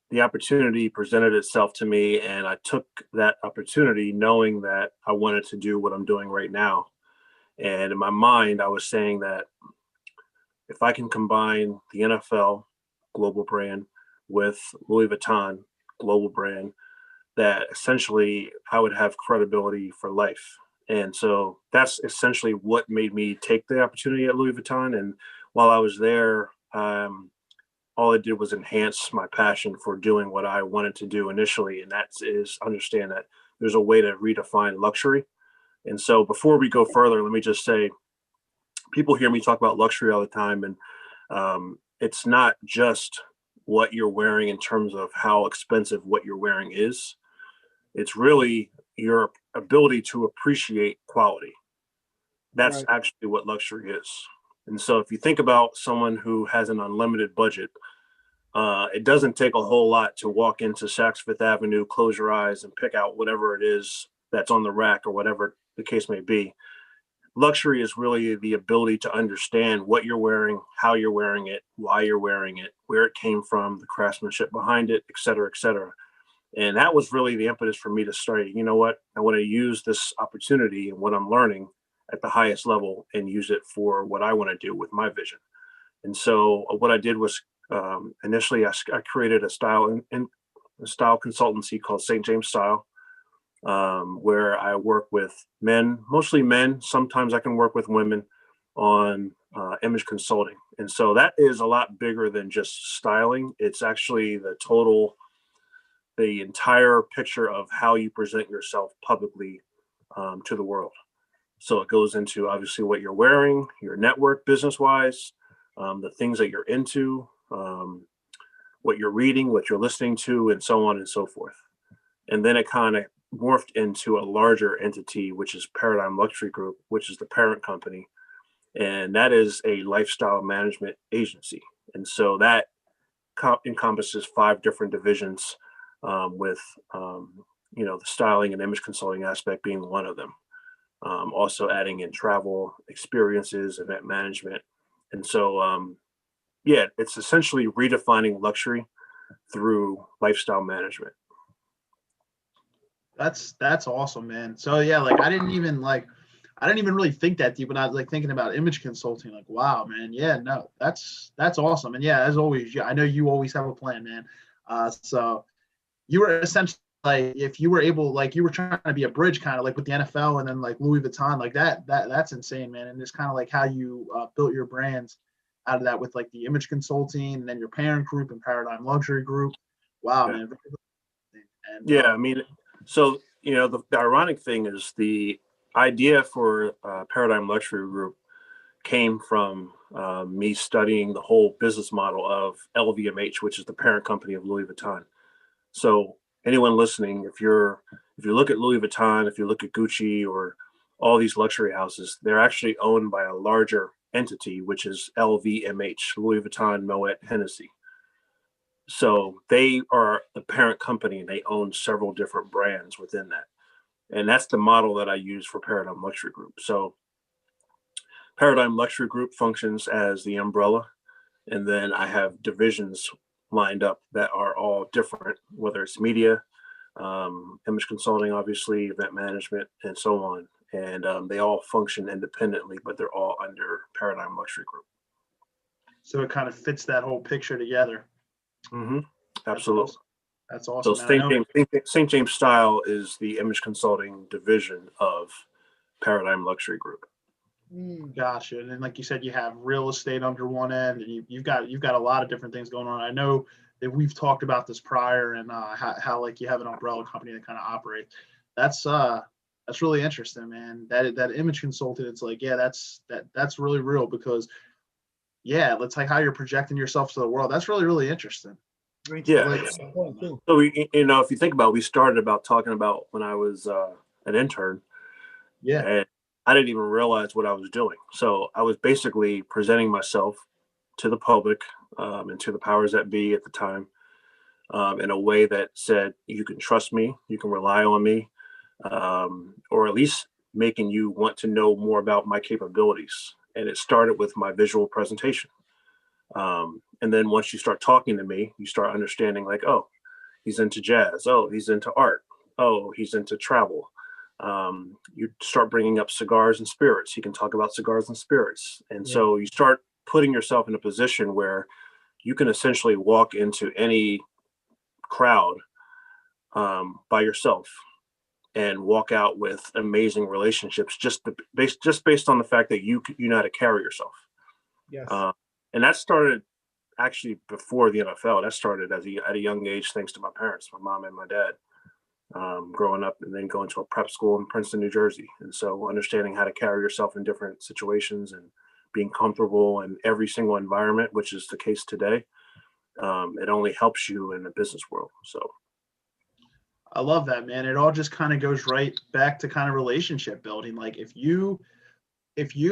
the opportunity presented itself to me, and I took that opportunity knowing that I wanted to do what I'm doing right now. And in my mind, I was saying that if I can combine the NFL global brand with Louis Vuitton global brand, that essentially I would have credibility for life. And so that's essentially what made me take the opportunity at Louis Vuitton. And while I was there, all it did was enhance my passion for doing what I wanted to do initially. And that is understand that there's a way to redefine luxury. And so before we go further, let me just say, people hear me talk about luxury all the time, and it's not just what you're wearing in terms of how expensive what you're wearing is. It's really your ability to appreciate quality. That's actually what luxury is. And so if you think about someone who has an unlimited budget, it doesn't take a whole lot to walk into Saks Fifth Avenue, close your eyes, and pick out whatever it is that's on the rack or whatever the case may be. Luxury is really the ability to understand what you're wearing, how you're wearing it, why you're wearing it, where it came from, the craftsmanship behind it, et cetera, et cetera. And that was really the impetus for me to start, you know what, I want to use this opportunity and what I'm learning at the highest level and use it for what I want to do with my vision. And so what I did was initially I created a style consultancy called St. James Style, where I work with men, mostly men. Sometimes I can work with women on image consulting. And so that is a lot bigger than just styling. It's actually the entire picture of how you present yourself publicly to the world. So it goes into obviously what you're wearing, your network business-wise, the things that you're into, what you're reading, what you're listening to, and so on and so forth. And then it kind of morphed into a larger entity, which is Paradigm Luxury Group, which is the parent company. And that is a lifestyle management agency. And so that encompasses 5 different divisions, with, the styling and image consulting aspect being one of them. Also adding in travel, experiences, event management. And so, it's essentially redefining luxury through lifestyle management. That's awesome, man. So yeah, like I didn't even really think that deep when I was like thinking about image consulting. Like, wow, man. Yeah, no, that's awesome. And yeah, as always, I know you always have a plan, man. So you were essentially like, if you were able, like you were trying to be a bridge kind of like with the NFL and then like Louis Vuitton, like that's insane, man. And it's kind of like how you built your brands out of that with like the image consulting and then your parent group and Paradigm Luxury Group. Wow, man. And I mean, so, the ironic thing is the idea for Paradigm Luxury Group came from me studying the whole business model of LVMH, which is the parent company of Louis Vuitton. So anyone listening, if you look at Louis Vuitton, if you look at Gucci or all these luxury houses, they're actually owned by a larger entity, which is LVMH, Louis Vuitton Moet Hennessy. So they are the parent company and they own several different brands within that. And that's the model that I use for Paradigm Luxury Group. So Paradigm Luxury Group functions as the umbrella. And then I have divisions lined up that are all different, whether it's media, image consulting, obviously, event management, and so on. And they all function independently, but they're all under Paradigm Luxury Group. So it kind of fits that whole picture together. Mm-hmm. Absolutely. That's awesome. So St. James Style is the image consulting division of Paradigm Luxury Group. Gotcha. And then, like you said, you have real estate under one end, and you've got a lot of different things going on. I know that we've talked about this prior, and how like you have an umbrella company that kind of operates. That's really interesting, man. That image consultant, it's like, yeah, that's really real because, yeah, it's like how you're projecting yourself to the world. That's really, really interesting. Yeah. So if you think about it, we started about talking about when I was an intern. Yeah. And I didn't even realize what I was doing. So I was basically presenting myself to the public and to the powers that be at the time in a way that said, you can trust me, you can rely on me, or at least making you want to know more about my capabilities. And it started with my visual presentation. And then once you start talking to me, you start understanding like, oh, he's into jazz. Oh, he's into art. Oh, he's into travel. You start bringing up cigars and spirits. He can talk about cigars and spirits. And so you start putting yourself in a position where you can essentially walk into any crowd by yourself and walk out with amazing relationships just based on the fact that you know how to carry yourself. Yes. And that started actually before the NFL. That started at a young age, thanks to my parents, my mom and my dad. growing up and then going to a prep school in Princeton, New Jersey. And so understanding how to carry yourself in different situations and being comfortable in every single environment, which is the case today, it only helps you in the business world. So I love that, man. It all just kind of goes right back to kind of relationship building. Like if you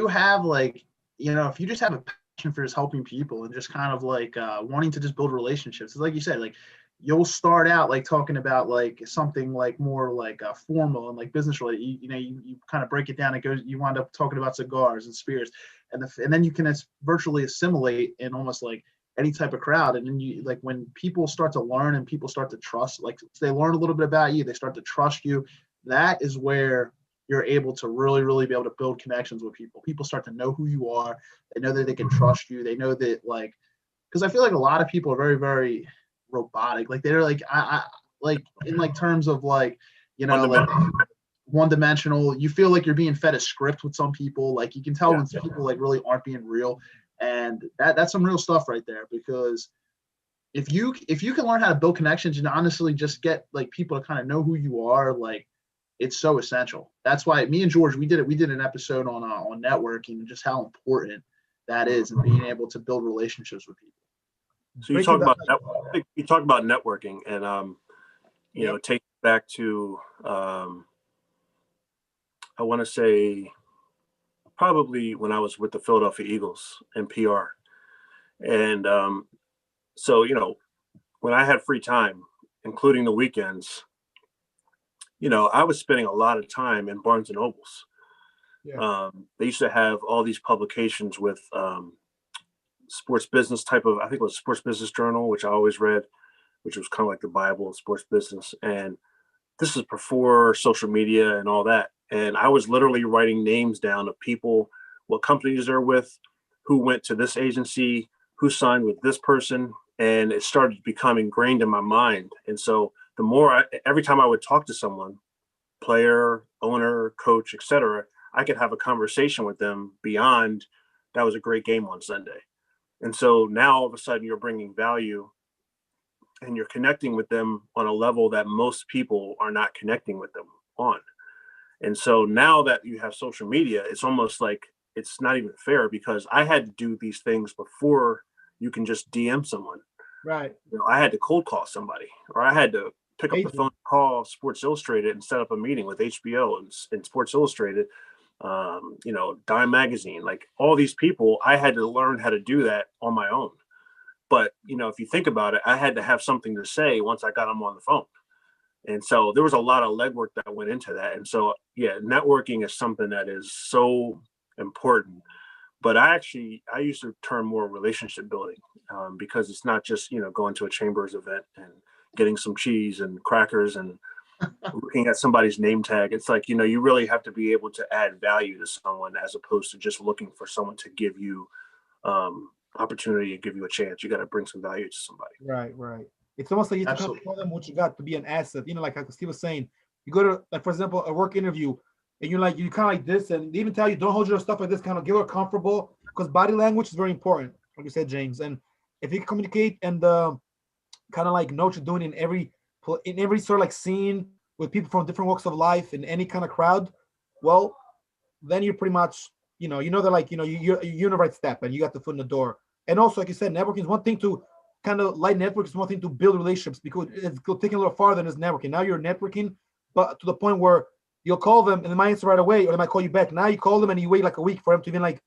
have like, if you just have a passion for just helping people and just kind of like wanting to just build relationships, it's like you said, like you'll start out like talking about like something like more like formal and like business related. You kind of break it down. It goes, you wind up talking about cigars and spirits, and then you can virtually assimilate in almost like any type of crowd. And then you like when people start to learn and people start to trust, like they learn a little bit about you, they start to trust you. That is where you're able to really, really be able to build connections with people. People start to know who you are. They know that they can trust you. They know that like, because I feel like a lot of people are very, very robotic. Like they're like, I like in like terms of like, like one-dimensional. You feel like you're being fed a script with some people. Like you can tell when some people like really aren't being real. And that's some real stuff right there, because if you can learn how to build connections and honestly just get like people to kind of know who you are, like it's so essential. That's why me and George, we did an episode on networking and just how important that is and being able to build relationships with people. So you talk about networking and take it back to I want to say probably when I was with the Philadelphia Eagles in PR. And so, when I had free time, including the weekends, I was spending a lot of time in Barnes and Nobles. Yeah. They used to have all these publications with sports business type of, I think it was Sports Business Journal, which I always read, which was kind of like the Bible of sports business. And this is before social media and all that. And I was literally writing names down of people, what companies they're with, who went to this agency, who signed with this person. And it started becoming ingrained in my mind. And so the more every time I would talk to someone, player, owner, coach, etc., I could have a conversation with them beyond that was a great game on Sunday. And so now all of a sudden you're bringing value and you're connecting with them on a level that most people are not connecting with them on. And so now that you have social media, it's almost like it's not even fair, because I had to do these things before you can just DM someone. Right. I had to cold call somebody, or I had to pick up the phone, call Sports Illustrated and set up a meeting with HBO and Sports Illustrated, Dime Magazine, like all these people. I had to learn how to do that on my own. But, if you think about it, I had to have something to say once I got them on the phone. And so there was a lot of legwork that went into that. And so, networking is something that is so important. But I use the term more relationship building, because it's not just, going to a Chambers event and getting some cheese and crackers and looking at somebody's name tag. It's like, you really have to be able to add value to someone as opposed to just looking for someone to give you opportunity and give you a chance. You got to bring some value to somebody. Right. It's almost like you have to come tell them what you got to be an asset. Like Steve was saying, you go to, like, for example, a work interview, and you kind of like this, and they even tell you don't hold your stuff like this, kind of get her comfortable, because body language is very important, like you said, James. And if you can communicate and kind of like know what you're doing in every sort of like scene with people from different walks of life in any kind of crowd, well, then you're pretty much, that like, you're in the right step and you got the foot in the door. And also, like you said, networking is one thing to kind of light network is one thing to build relationships, because it's taking a little farther than just networking. Now you're networking, but to the point where you'll call them and they might answer right away, or they might call you back. Now you call them and you wait like a week for them to even like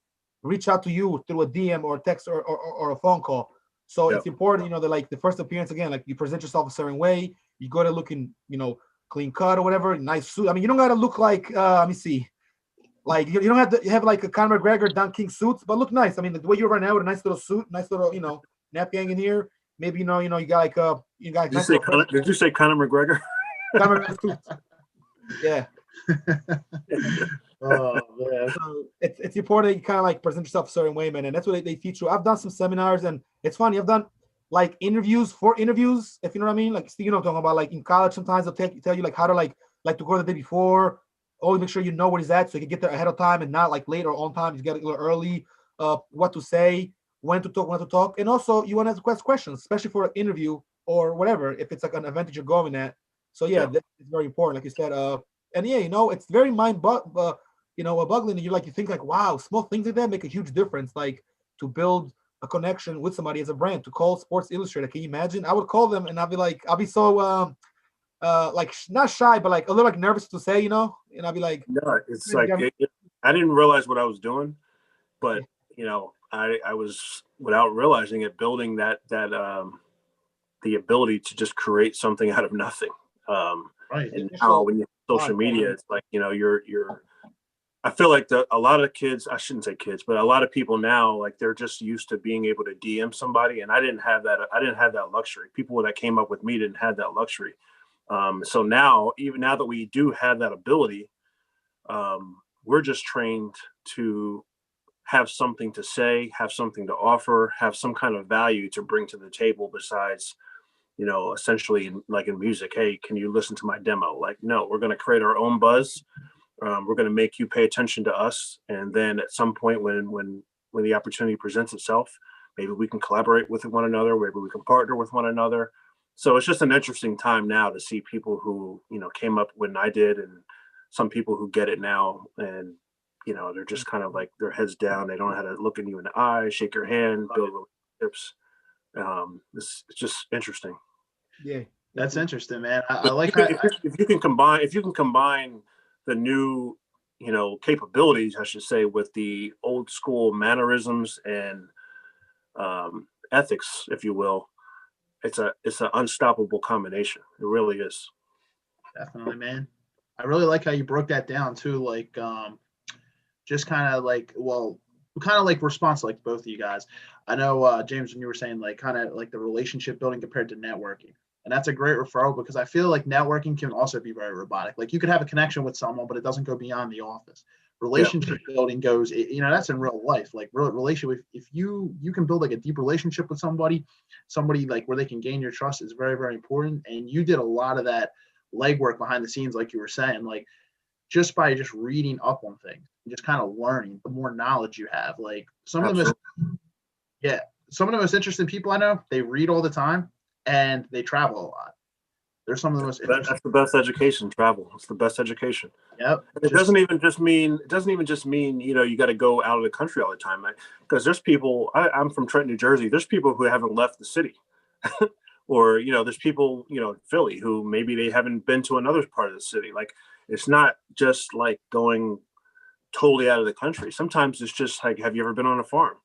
reach out to you through a DM or a text or a phone call. So It's important, that like the first appearance, again, like you present yourself a certain way, you go to looking, clean cut or whatever, nice suit. I mean, you don't got to look like, let me see. Like you don't have to have like a Conor McGregor, Don King suits, but look nice. I mean, the way you're right now with a nice little suit, nice little, nap gang in here. Maybe you got like Did you say Conor McGregor? Conor McGregor. Yeah. Oh man. So it's important you kind of like present yourself a certain way, man, and that's what they teach you. I've done some seminars, and it's funny. I've done like interviews, if you know what I mean. Like I'm talking about, like in college, sometimes they'll tell you like how to like to go the day before. Always make sure you know where he's at, so you can get there ahead of time and not like late or on time. You get a little early. What to say, when to talk, and also you want to ask questions, especially for an interview or whatever. If it's like an event that you're going at, So yeah, that's very important, like you said. And yeah, it's very boggling. You think like, wow, small things like that make a huge difference. Like to build a connection with somebody as a brand, to call Sports Illustrated. Can you imagine? I would call them and I'll be so like not shy, but like a little like nervous to say, and I'll be like, no, it's like I didn't realize what I was doing, but I was, without realizing it, building that the ability to just create something out of nothing. Right. And now when you have social media, it's like, I feel like a lot of kids, I shouldn't say kids, but a lot of people now, like they're just used to being able to DM somebody. And I didn't have that luxury. People that came up with me didn't have that luxury. So now, even now that we do have that ability, we're just trained to have something to say, have something to offer, have some kind of value to bring to the table besides, essentially like in music, hey, can you listen to my demo? Like, no, we're going to create our own buzz. We're going to make you pay attention to us. And then at some point when the opportunity presents itself, maybe we can collaborate with one another, maybe we can partner with one another. So it's just an interesting time now to see people who, came up when I did, and some people who get it now, and, they're just kind of like their heads down. They don't know how to look at you in the eye, shake your hand, build relationships. It's just interesting. Yeah, that's interesting, man. I like that. If you can combine the new, capabilities, I should say, with the old school mannerisms and ethics, if you will, it's an unstoppable combination. It really is. Definitely, man. I really like how you broke that down too. Like, just kind of like, response, like both of you guys. I know, James, when you were saying like kind of like the relationship building compared to networking. And that's a great referral, because I feel like networking can also be very robotic. Like you could have a connection with someone, but it doesn't go beyond the office. Relationship building goes, that's in real life. Like relationship, if you can build like a deep relationship with somebody like where they can gain your trust, is very, very important. And you did a lot of that legwork behind the scenes, like you were saying, like just by just reading up on things, just kind of learning. The more knowledge you have, like some of the most interesting people I know, they read all the time and they travel a lot. They're some of the most interesting. That's the best education. Travel. It's the best education. Yep. It doesn't even just mean you got to go out of the country all the time. Because there's people. I'm from Trenton, New Jersey. There's people who haven't left the city, or there's people in Philly who maybe they haven't been to another part of the city. Like it's not just like going totally out of the country. Sometimes it's just like, have you ever been on a farm?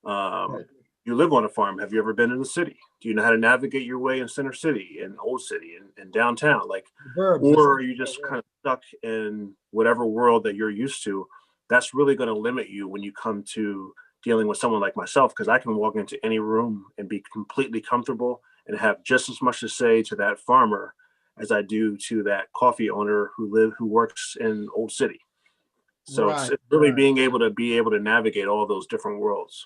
Right. You live on a farm. Have you ever been in the city? Do you know how to navigate your way in Center City and Old City and downtown? Like, or are you just kind of stuck in whatever world that you're used to? That's really going to limit you when you come to dealing with someone like myself, because I can walk into any room and be completely comfortable and have just as much to say to that farmer as I do to that coffee owner who works in Old City. So it's really being able to navigate all those different worlds.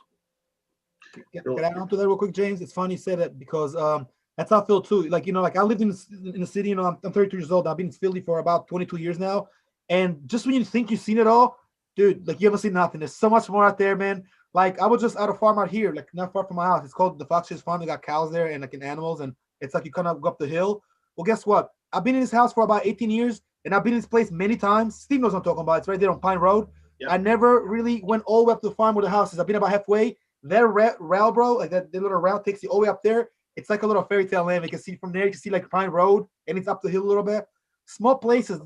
Can I add on to that real quick, James? It's funny you say that, because that's how I feel too. Like, like I lived in the city, I'm 32 years old. I've been in Philly for about 22 years now. And just when you think you've seen it all, dude, like you haven't seen nothing. There's so much more out there, man. Like I was just at a farm out here, like not far from my house. It's called the Fox Chase Farm. They got cows there and like animals. And it's like you kind of go up the hill. Well, guess what? I've been in this house for about 18 years and I've been in this place many times. Steve knows what I'm talking about. It's right there on Pine Road. Yep. I never really went all the way up to the farm where the house is. I've been about halfway. That rail, bro, like that little route takes you all the way up there. It's like a little fairy tale land. You can see from there. You can see like Pine Road, and it's up the hill a little bit. Small places,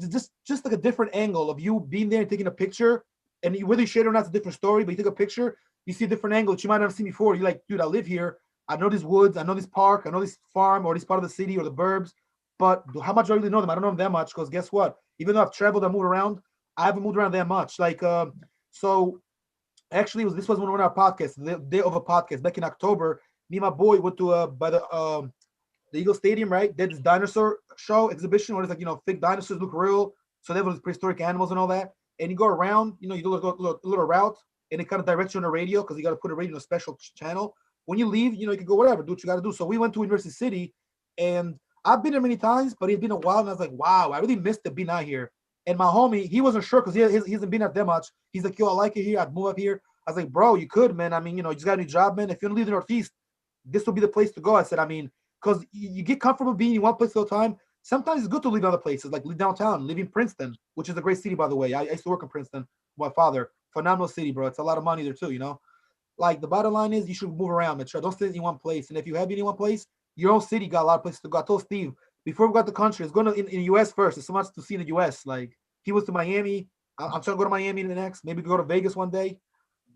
just like a different angle of you being there and taking a picture. And whether you share it or not, it's a different story. But you take a picture, you see a different angle that you might not have seen before. You're like, dude, I live here. I know these woods. I know this park. I know this farm or this part of the city or the burbs. But how much do I really know them? I don't know them that much, because guess what? Even though I've traveled and moved around, I haven't moved around that much. Like, so. Actually, this was one of our podcasts, the day of a podcast back in October. Me and my boy went to by the Eagle Stadium, right? They had this dinosaur show exhibition where it's like, fake dinosaurs look real. So they have those prehistoric animals and all that. And you go around, you do a little route, and it kind of directs you on the radio, because you got to put a radio on a special channel. When you leave, you can go whatever, do what you got to do. So we went to University City, and I've been there many times, but it's been a while, and I was like, wow, I really missed it being out here. And my homie, he wasn't sure, because he hasn't been out that much. He's like, yo, I like it here. I'd move up here. I was like, bro, you could, man. I mean, you just got a new job, man. If you want to leave the Northeast, this will be the place to go. I said, I mean, because you get comfortable being in one place all the time. sometimes it's good to live other places, like live downtown, live in Princeton, which is a great city, by the way. I used to work in Princeton with my father. Phenomenal city, bro. It's a lot of money there too, you know? Like, the bottom line is you should move around, man. Don't stay in one place. And if you have any one place, your own city got a lot of places to go. I told Steve, before we got the country, it's going to in the U.S. first. There's so much to see in the U.S. Like, he was to Miami. I'm trying to go to Miami next. Maybe go to Vegas one day.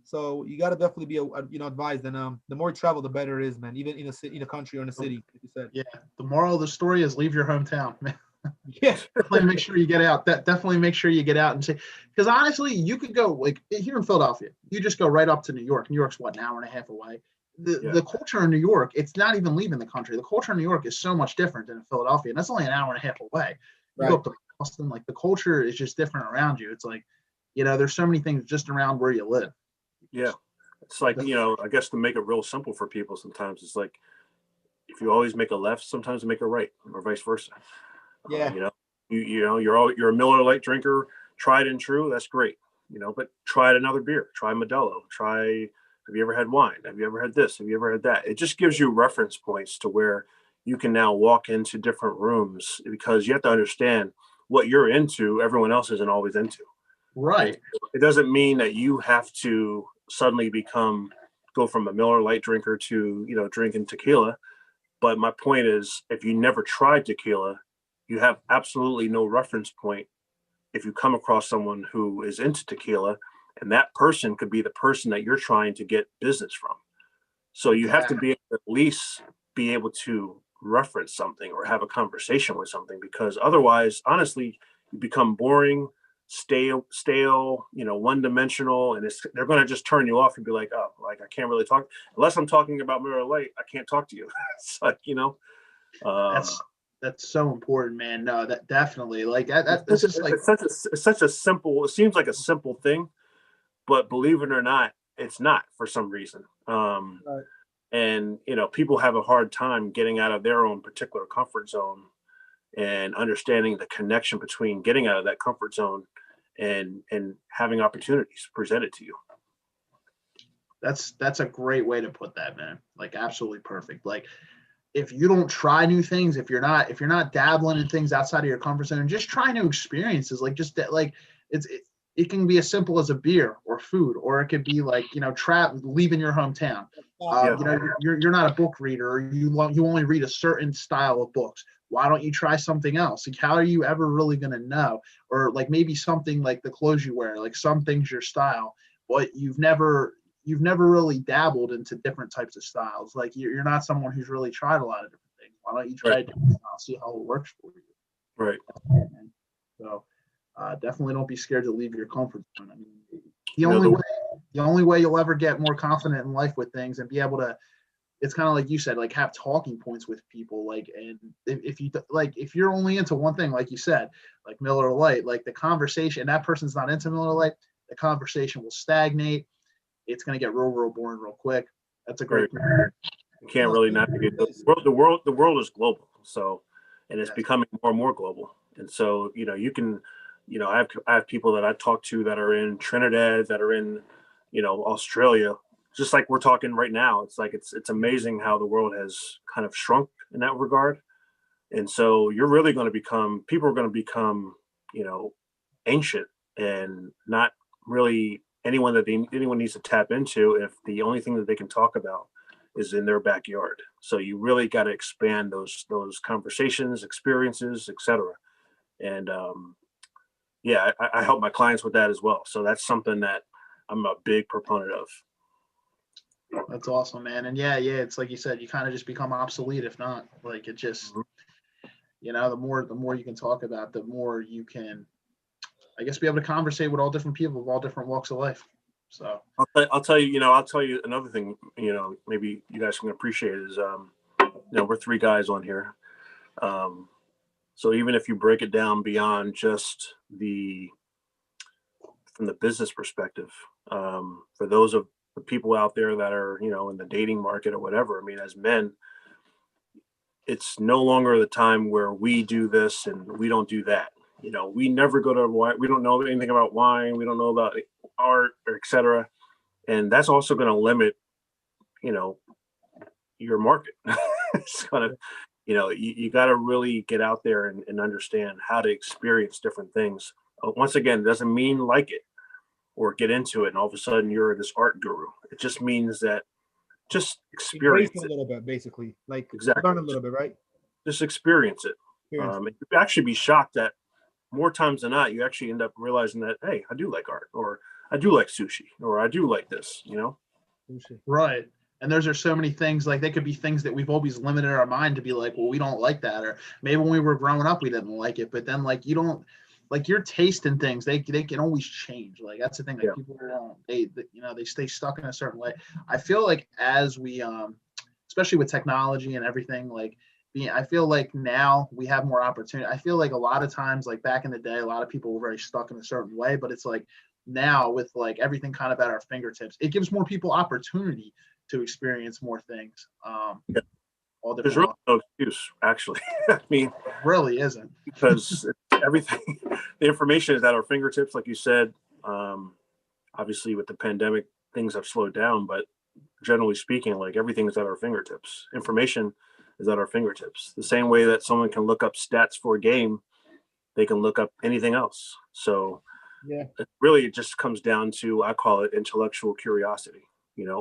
So you got to definitely be, advised. And the more you travel, the better it is, man. Even in a country or in a city, like you said. Yeah. The moral of the story is leave your hometown, man. Yeah. Definitely make sure you get out. Definitely make sure you get out and see. Because honestly, you could go like here in Philadelphia. You just go right up to New York. New York's what, an hour and a half away. The culture in New York, it's not even leaving the country. The culture in New York is so much different than in Philadelphia, and that's only an hour and a half away. You go up to Boston, like the culture is just different around you. It's like, there's so many things just around where you live. Yeah. It's like, I guess to make it real simple for people sometimes, it's like if you always make a left, sometimes make a right, or vice versa. Yeah. You're a Miller Lite drinker, tried and true, that's great. But try another beer, try Modelo, have you ever had wine? Have you ever had this? Have you ever had that? It just gives you reference points to where you can now walk into different rooms, because you have to understand what you're into, everyone else isn't always into. Right. It doesn't mean that you have to suddenly go from a Miller Lite drinker to, drinking tequila. But my point is, if you never tried tequila, you have absolutely no reference point if you come across someone who is into tequila, and that person could be the person that you're trying to get business from. So you have to be at least be able to reference something or have a conversation with something, because otherwise, honestly, you become boring, stale, one-dimensional, and they're going to just turn you off and be like, oh, like I can't really talk unless I'm talking about Miller Lite. I can't talk to you. It's like, that's so important, man. No, that definitely it's such a simple. It seems like a simple thing, but believe it or not, it's not for some reason. Right. And people have a hard time getting out of their own particular comfort zone and understanding the connection between getting out of that comfort zone and having opportunities presented to you. That's a great way to put that, man. Like, absolutely perfect. Like, if you don't try new things, if you're not dabbling in things outside of your comfort zone, just try new experiences. Like, it can be as simple as a beer or food, or it could be like, leaving your hometown. You're not a book reader, or you only read a certain style of books. Why don't you try something else? Like, how are you ever really going to know? Or like maybe something like the clothes you wear, like some things your style, but you've never really dabbled into different types of styles. Like, you're not someone who's really tried a lot of different things. Why don't you try a different style, see how it works for you? Right. So definitely don't be scared to leave your comfort zone. I mean, the only way you'll ever get more confident in life with things and be able to, it's kind of like you said, like have talking points with people. Like, and if you're only into one thing, like you said, like Miller Lite, like the conversation, that person's not into Miller Lite, the conversation will stagnate. It's going to get real boring real quick. That's a great thing. You can't really navigate the world is global. So, and it's becoming more and more global. And so, you can, I have people that I talk to that are in Trinidad, that are in, Australia, just like we're talking right now. It's like, it's amazing how the world has kind of shrunk in that regard. And so people are going to become, ancient and not really anyone needs to tap into if the only thing that they can talk about is in their backyard. So you really got to expand those conversations, experiences, etc. And I help my clients with that as well. So that's something that I'm a big proponent of. That's awesome, man. And yeah, it's like you said, you kind of just become obsolete if not. Like, it just, the more you can talk about, the more you can, I guess, be able to conversate with all different people of all different walks of life. So I'll tell you another thing, maybe you guys can appreciate is, we're three guys on here. So even if you break it down beyond just from the business perspective, for those of the people out there that are, in the dating market or whatever, I mean, as men, it's no longer the time where we do this and we don't do that. We never go to wine. We don't know anything about wine. We don't know about art or et cetera. And that's also going to limit, your market. It's going to, you got to really get out there and understand how to experience different things. Once again, it doesn't mean like it or get into it and all of a sudden you're this art guru. It just means that just experience it a little bit, basically. Like exactly. Learn a little bit, right? Just experience it. You'd actually be shocked that more times than not, you actually end up realizing that, hey, I do like art, or I do like sushi, or I do like this, Right. And those are so many things, like they could be things that we've always limited our mind to be like, well, we don't like that. Or maybe when we were growing up, we didn't like it. But then like, you don't like your taste in things, they can always change. Like that's the thing, like people don't, they stay stuck in a certain way. I feel like as we, especially with technology and everything, like I feel like now we have more opportunity. I feel like a lot of times, like back in the day, a lot of people were very stuck in a certain way, but it's like now with like everything kind of at our fingertips, it gives more people opportunity to experience more things. There's really no excuse, actually. I mean, it really isn't, because everything, the information is at our fingertips, like you said. Obviously, with the pandemic, things have slowed down, but generally speaking, like everything is at our fingertips. Information is at our fingertips. The same way that someone can look up stats for a game, they can look up anything else. So, it just comes down to, I call it intellectual curiosity.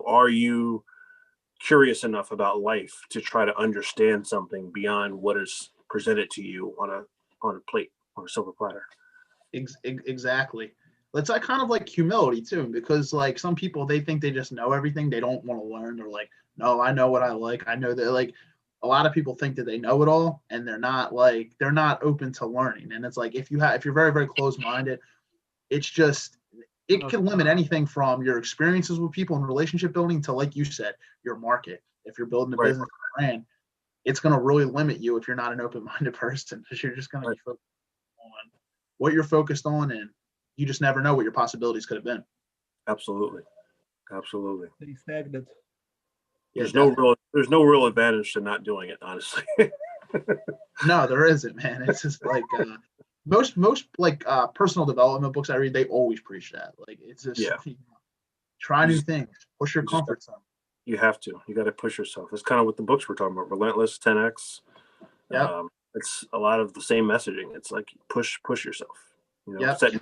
Are you curious enough about life to try to understand something beyond what is presented to you on a plate or a silver platter? Exactly. It's like kind of like humility too, because like some people, they think they just know everything. They don't want to learn. They're like, no, I know what I like. I know that, like, a lot of people think that they know it all, and they're not open to learning. And it's like if you're very, very close-minded, it's just, it can limit anything from your experiences with people and relationship building to, like you said, your market. If you're building a business brand, it's going to really limit you if you're not an open-minded person, because you're just going to be focused on what you're focused on, and you just never know what your possibilities could have been. Absolutely. Pretty stagnant. There's no real advantage to not doing it, honestly. No, there isn't, man. It's just like most like personal development books I read, they always preach that. Like it's just try new things, push your comfort zone. You have to. You got to push yourself. It's kind of what the books we're talking about. Relentless, 10x. Yeah. It's a lot of the same messaging. It's like push yourself. Set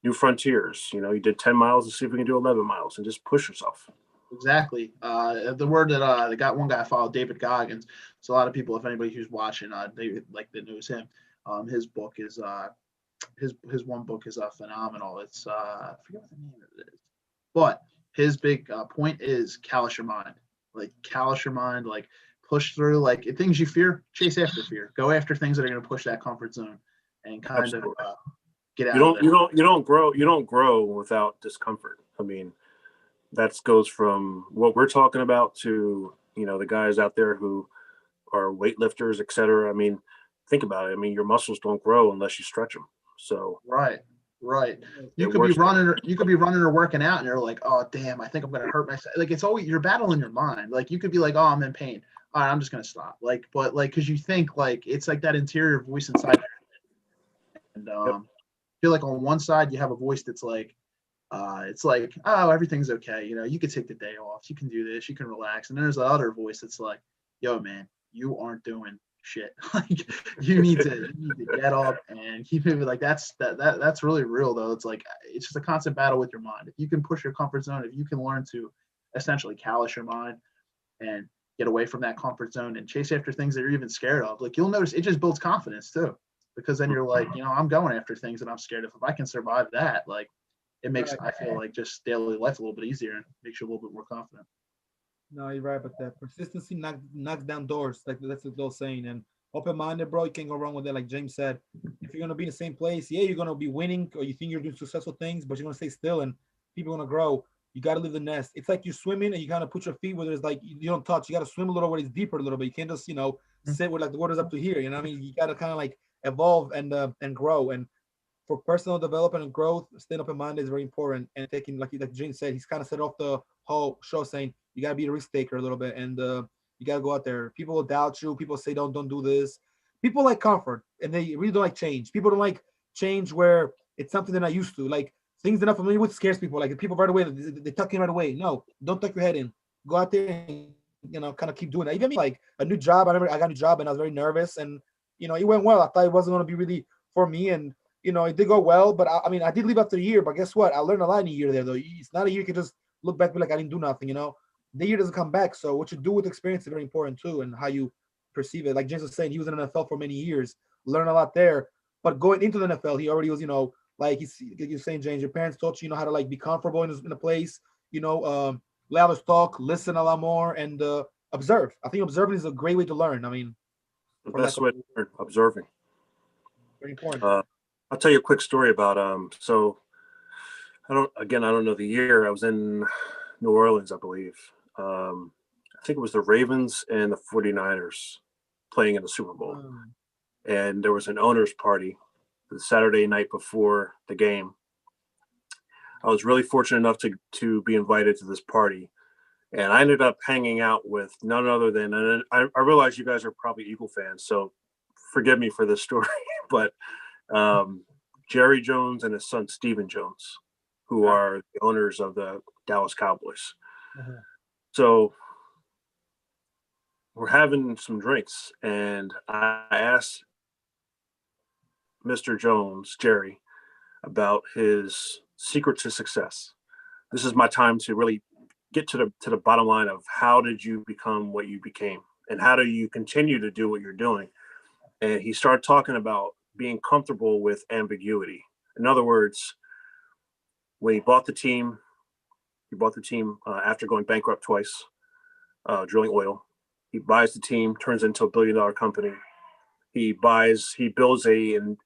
new frontiers. You did 10 miles, and see if we can do 11 miles, and just push yourself. Exactly. The word that they got one guy I followed, David Goggins. So a lot of people, if anybody who's watching, they like that knows him. His book is his one book is phenomenal. It's I forget what the name of it is, but his big point is callous your mind. Like callous your mind. Like push through. Like things you fear, chase after fear. Go after things that are going to push that comfort zone, and kind of get out. You don't grow without discomfort. I mean, that goes from what we're talking about to, the guys out there who are weightlifters, et cetera. I mean, think about it. I mean, your muscles don't grow unless you stretch them. So right. You could be running or working out, and you're like, oh damn, I think I'm gonna hurt myself. Like it's always, you're battling your mind. Like you could be like, oh, I'm in pain. All right, I'm just gonna stop. Like, but like, because you think like it's like that interior voice inside you. And I feel like on one side you have a voice that's like, it's like, oh, everything's okay. You can take the day off. You can do this. You can relax. And then there's the other voice that's like, yo, man, you aren't doing shit. Like you need to get up and keep moving. Like that's really real though. It's like, it's just a constant battle with your mind. If you can push your comfort zone, if you can learn to essentially callous your mind and get away from that comfort zone and chase after things that you're even scared of, like you'll notice it just builds confidence too. Because then you're like, I'm going after things that I'm scared of. If I can survive that, like, it makes, I feel like, just daily life a little bit easier and makes you a little bit more confident. No, you're right about that. Persistency knocks down doors. Like that's what they're saying. And open-minded, bro, you can't go wrong with that. Like James said, if you're gonna be in the same place, you're gonna be winning, or you think you're doing successful things, but you're gonna stay still, and people are gonna grow. You gotta leave the nest. It's like you're swimming, and you gotta put your feet where there's like you don't touch. You gotta swim a little where it's deeper a little bit. You can't just sit where like the water's up to here. You know what I mean? You gotta kind of like evolve and grow. And for personal development and growth, staying open-minded is very important. And taking, like James said, he's kind of set off the whole show saying you got to be a risk taker a little bit, and you got to go out there. People will doubt you. People say don't do this. People like comfort, and they really don't like change. People don't like change where it's something they're not used to. Like things they're not familiar with scares people. Like people right away, they tuck in right away. No, don't tuck your head in. Go out there and kind of keep doing that. Even me, like a new job. I got a new job and I was very nervous, and it went well. I thought it wasn't going to be really for me, and it did go well. But I mean, I did leave after a year. But guess what? I learned a lot in a year there, though. It's not a year you can just look back and be like, I didn't do nothing. The year doesn't come back. So what you do with experience is very important too, and how you perceive it. Like James was saying, he was in the NFL for many years, learned a lot there. But going into the NFL, he already was, like you're saying, James, your parents taught you, how to like be comfortable in a place, let others talk, listen a lot more, and observe. I think observing is a great way to learn. I mean, the best way to learn, observing. Very important. I'll tell you a quick story about so I don't know the year. I was in New Orleans, I believe. I think it was the Ravens and the 49ers playing in the Super Bowl. And there was an owner's party the Saturday night before the game. I was really fortunate enough to be invited to this party. And I ended up hanging out with none other than, and I realize you guys are probably Eagle fans, so forgive me for this story, but Jerry Jones and his son, Stephen Jones, who are the owners of the Dallas Cowboys. So we're having some drinks, and I asked Mr. Jones, Jerry, about his secret to success. This is my time to really get to the bottom line of how did you become what you became, and how do you continue to do what you're doing. And he started talking about being comfortable with ambiguity. In other words, when he bought the team after going bankrupt twice, drilling oil. He buys the team, turns into a $1 billion company. He builds an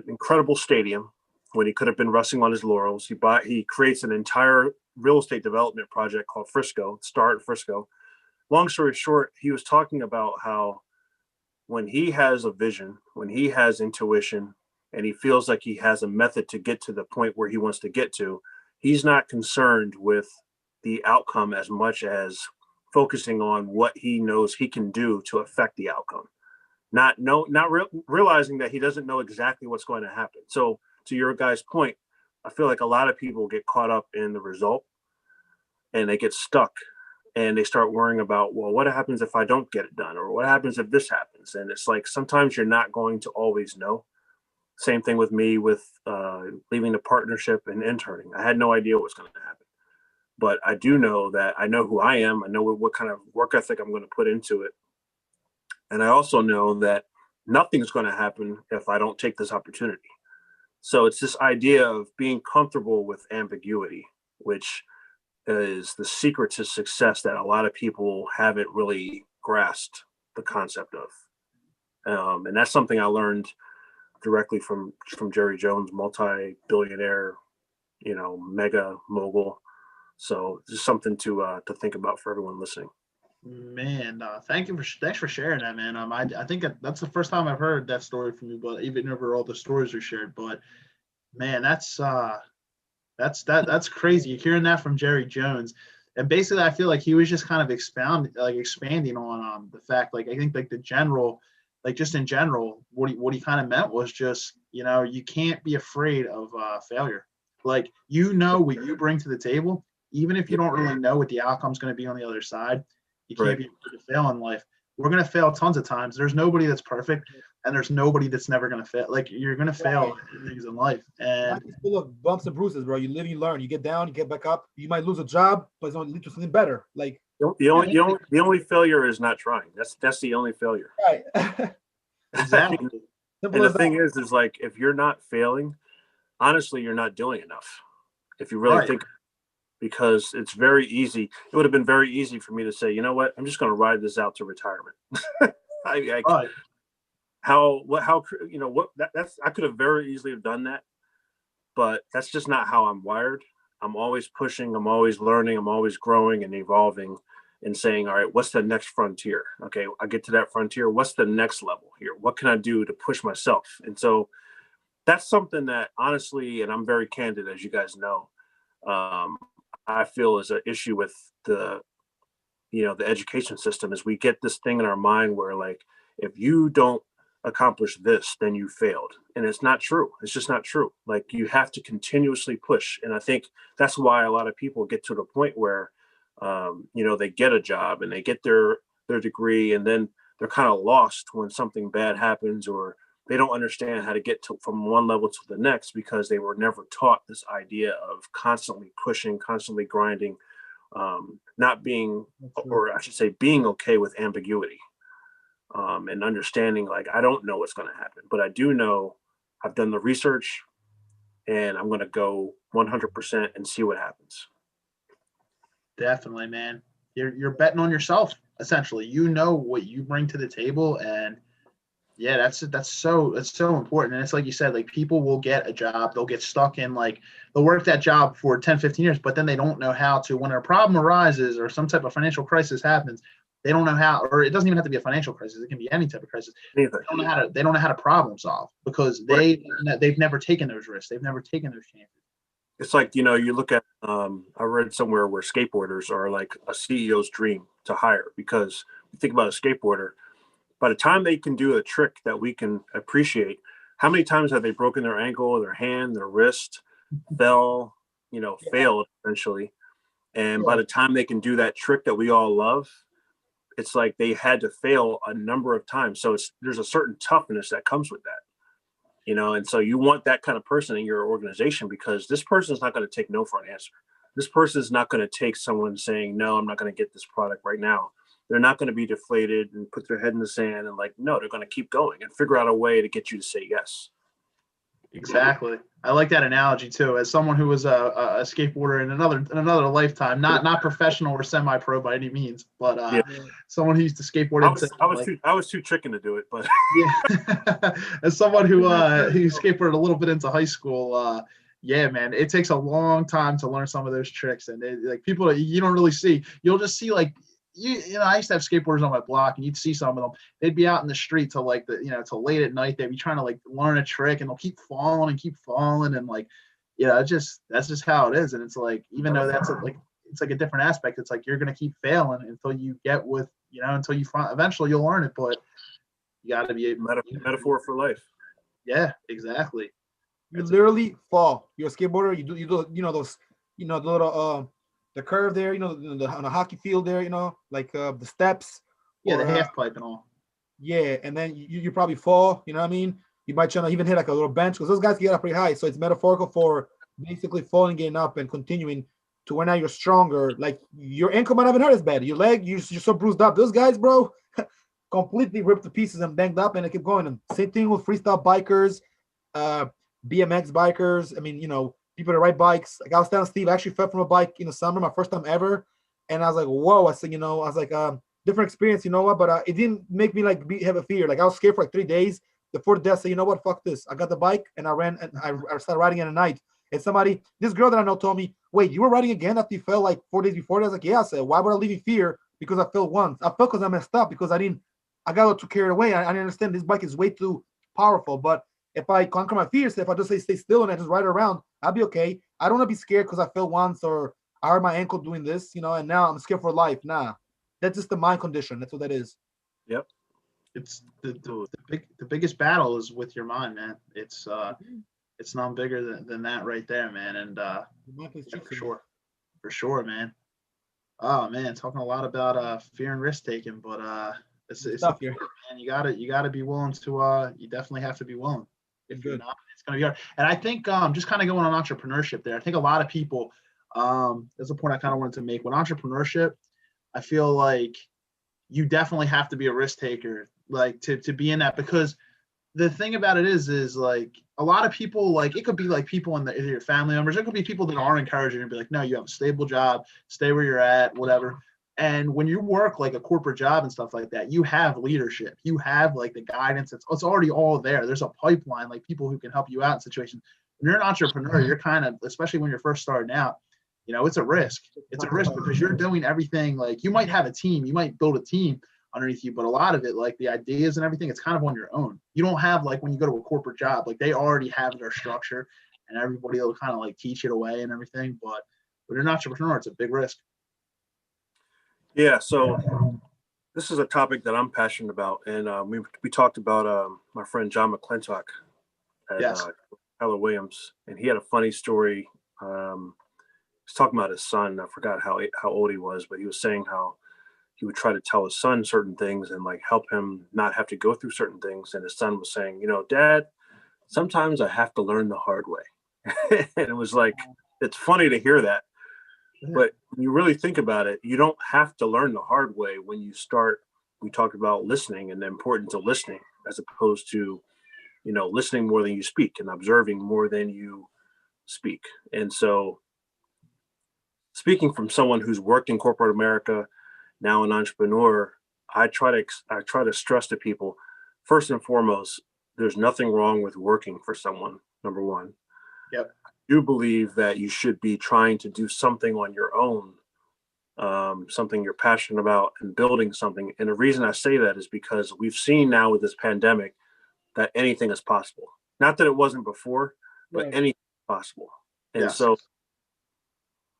incredible stadium when he could have been resting on his laurels. He creates an entire real estate development project called Frisco. Long story short, he was talking about how when he has a vision, when he has intuition, and he feels like he has a method to get to the point where he wants to get to, he's not concerned with the outcome as much as focusing on what he knows he can do to affect the outcome. Realizing that he doesn't know exactly what's going to happen. So to your guys' point, I feel like a lot of people get caught up in the result and they get stuck and they start worrying about, well, what happens if I don't get it done? Or what happens if this happens? And it's like, sometimes you're not going to always know. Same thing with me with leaving the partnership and interning. I had no idea what was going to happen, but I do know that I know who I am. I know what kind of work ethic I'm going to put into it. And I also know that nothing's going to happen if I don't take this opportunity. So it's this idea of being comfortable with ambiguity, which is the secret to success that a lot of people haven't really grasped the concept of. And that's something I learned directly from Jerry Jones, multi-billionaire, mega mogul. So just something to think about for everyone listening. Man, thanks for sharing that, man. I think that's the first time I've heard that story from you, but even over all the stories are shared. But man, that's crazy. Hearing that from Jerry Jones, and basically, I feel like he was just kind of expanding on the fact, like I think like the general, like just in general, what he kind of meant was just you can't be afraid of failure. Like what you bring to the table, even if you don't really know what the outcome's going to be on the other side. You can't be afraid to fail in life. We're going to fail tons of times. There's nobody that's perfect, and there's nobody that's never going to fail. Like you're going to fail in things in life, and it's full of bumps and bruises, bro. You live, you learn. You get down, you get back up. You might lose a job, but it's going to lead to something better. Like the only failure is not trying. That's the only failure. Right. Exactly. And the thing is like if you're not failing, honestly, you're not doing enough. If you really think. Because it's very easy. It would have been very easy for me to say, you know what, I'm just going to ride this out to retirement. I could have very easily have done that, but that's just not how I'm wired. I'm always pushing. I'm always learning. I'm always growing and evolving and saying, all right, what's the next frontier? Okay, I get to that frontier. What's the next level here? What can I do to push myself? And so that's something that honestly, and I'm very candid, as you guys know, I feel is an issue with the education system is we get this thing in our mind where like, if you don't accomplish this, then you failed. And it's not true. It's just not true. Like you have to continuously push. And I think that's why a lot of people get to the point where they get a job and they get their degree, and then they're kind of lost when something bad happens, or they don't understand how to get from one level to the next because they were never taught this idea of constantly pushing, constantly grinding, not being, or I should say, being okay with ambiguity, and understanding, like, I don't know what's going to happen, but I do know I've done the research and I'm going to go 100% and see what happens. Definitely, man. You're betting on yourself, essentially. You know what you bring to the table, and yeah, that's so important. And it's like you said, like, people will get a job, they'll get stuck in, like, they'll work that job for 10, 15 years, but then they don't know how to, when a problem arises or some type of financial crisis happens, they don't know how, or it doesn't even have to be a financial crisis, it can be any type of crisis. They don't know how to problem solve because they've never taken those risks, they've never taken those chances. It's like, you look at, I read somewhere where skateboarders are like a CEO's dream to hire, because you think about a skateboarder, by the time they can do a trick that we can appreciate, how many times have they broken their ankle, their hand, their wrist, failed essentially. And by the time they can do that trick that we all love, it's like they had to fail a number of times. So there's a certain toughness that comes with that. And so you want that kind of person in your organization, because this person is not going to take no for an answer. This person is not going to take someone saying, no, I'm not going to get this product right now. They're not going to be deflated and put their head in the sand and like, no, they're going to keep going and figure out a way to get you to say yes. Exactly. I like that analogy too. As someone who was a skateboarder in another lifetime, not professional or semi-pro by any means, but someone who used to skateboard. I was too chicken to do it, but yeah. As someone who skateboarded a little bit into high school, yeah, man, it takes a long time to learn some of those tricks, and like people that you don't really see. You'll just see, like, I used to have skateboarders on my block, and you'd see some of them. They'd be out in the street till like till late at night. They'd be trying to like learn a trick, and they'll keep falling, and like, that's just how it is. And it's like, even though it's like a different aspect, it's like you're gonna keep failing until you get with until you eventually you'll learn it. But you got to be metaphor for life. Yeah, exactly. You literally fall. You're a skateboarder. You do those the little the curve there, on the hockey field there, like the steps. Yeah, the half pipe and all. Yeah, and then you probably fall, you know what I mean? You might try to even hit like a little bench, because those guys get up pretty high. So it's metaphorical for basically falling, getting up, and continuing to where now you're stronger. Like, your ankle might not even hurt as bad. Your leg, you're so bruised up. Those guys, bro, completely ripped to pieces and banged up, and they keep going. And same thing with freestyle bikers, BMX bikers. I mean, people that ride bikes. Like, I was telling Steve, I actually fell from a bike in the summer, my first time ever, and I was like, whoa. I said, I was like, different experience, what? But it didn't make me like have a fear. Like, I was scared for like 3 days. The fourth day, I said, you know what? Fuck this. I got the bike and I ran, and I started riding in the night. And this girl that I know told me, wait, you were riding again after you fell like 4 days before? I was like, yeah. I said, why would I live in fear? Because I fell once. I fell because I messed up, because I got a little too carried away. I didn't understand this bike is way too powerful. But if I conquer my fears, if I just stay still and I just ride around, I'll be okay. I don't want to be scared because I fell once, or I hurt my ankle doing this, and now I'm scared for life. Nah, that's just the mind condition. That's what that is. Yep. It's the biggest battle is with your mind, man. It's none bigger than that right there, man. And for sure, man. Oh man, talking a lot about fear and risk taking, but it's tough here, man. You gotta be willing to. You definitely have to be willing. If you're not, it's gonna be hard. And I think just kind of going on entrepreneurship there. I think a lot of people. That's a point I kind of wanted to make. With entrepreneurship, I feel like you definitely have to be a risk taker, like to be in that, because the thing about it is like a lot of people, like, it could be like people in your family members, it could be people that aren't encouraging you, and be like, no, you have a stable job, stay where you're at, whatever. And when you work like a corporate job and stuff like that, you have leadership, you have like the guidance, it's already all there. There's a pipeline, like people who can help you out in situations. When you're an entrepreneur, you're kind of, especially when you're first starting out, it's a risk. It's a risk because you're doing everything. Like, you might have a team, you might build a team underneath you, but a lot of it, like the ideas and everything, it's kind of on your own. You don't have, like, when you go to a corporate job, like, they already have their structure and everybody will kind of like teach it away and everything. But when you're an entrepreneur, it's a big risk. Yeah. So this is a topic that I'm passionate about. And we talked about my friend John McClintock at Keller Williams, and he had a funny story. he's talking about his son. I forgot how old he was, but he was saying how he would try to tell his son certain things and like help him not have to go through certain things. And his son was saying, you know, Dad, sometimes I have to learn the hard way. And it was like, it's funny to hear that. But when you really think about it, you don't have to learn the hard way when you start. We talked about listening and the importance of listening as opposed to, you know, listening more than you speak and observing more than you speak. And so speaking from someone who's worked in corporate America, now an entrepreneur, I try to stress to people, first and foremost, there's nothing wrong with working for someone, number one. Yep. I do believe that you should be trying to do something on your own, something you're passionate about and building something. And the reason I say that is because we've seen now with this pandemic that anything is possible. Not that it wasn't before, but anything is possible. And so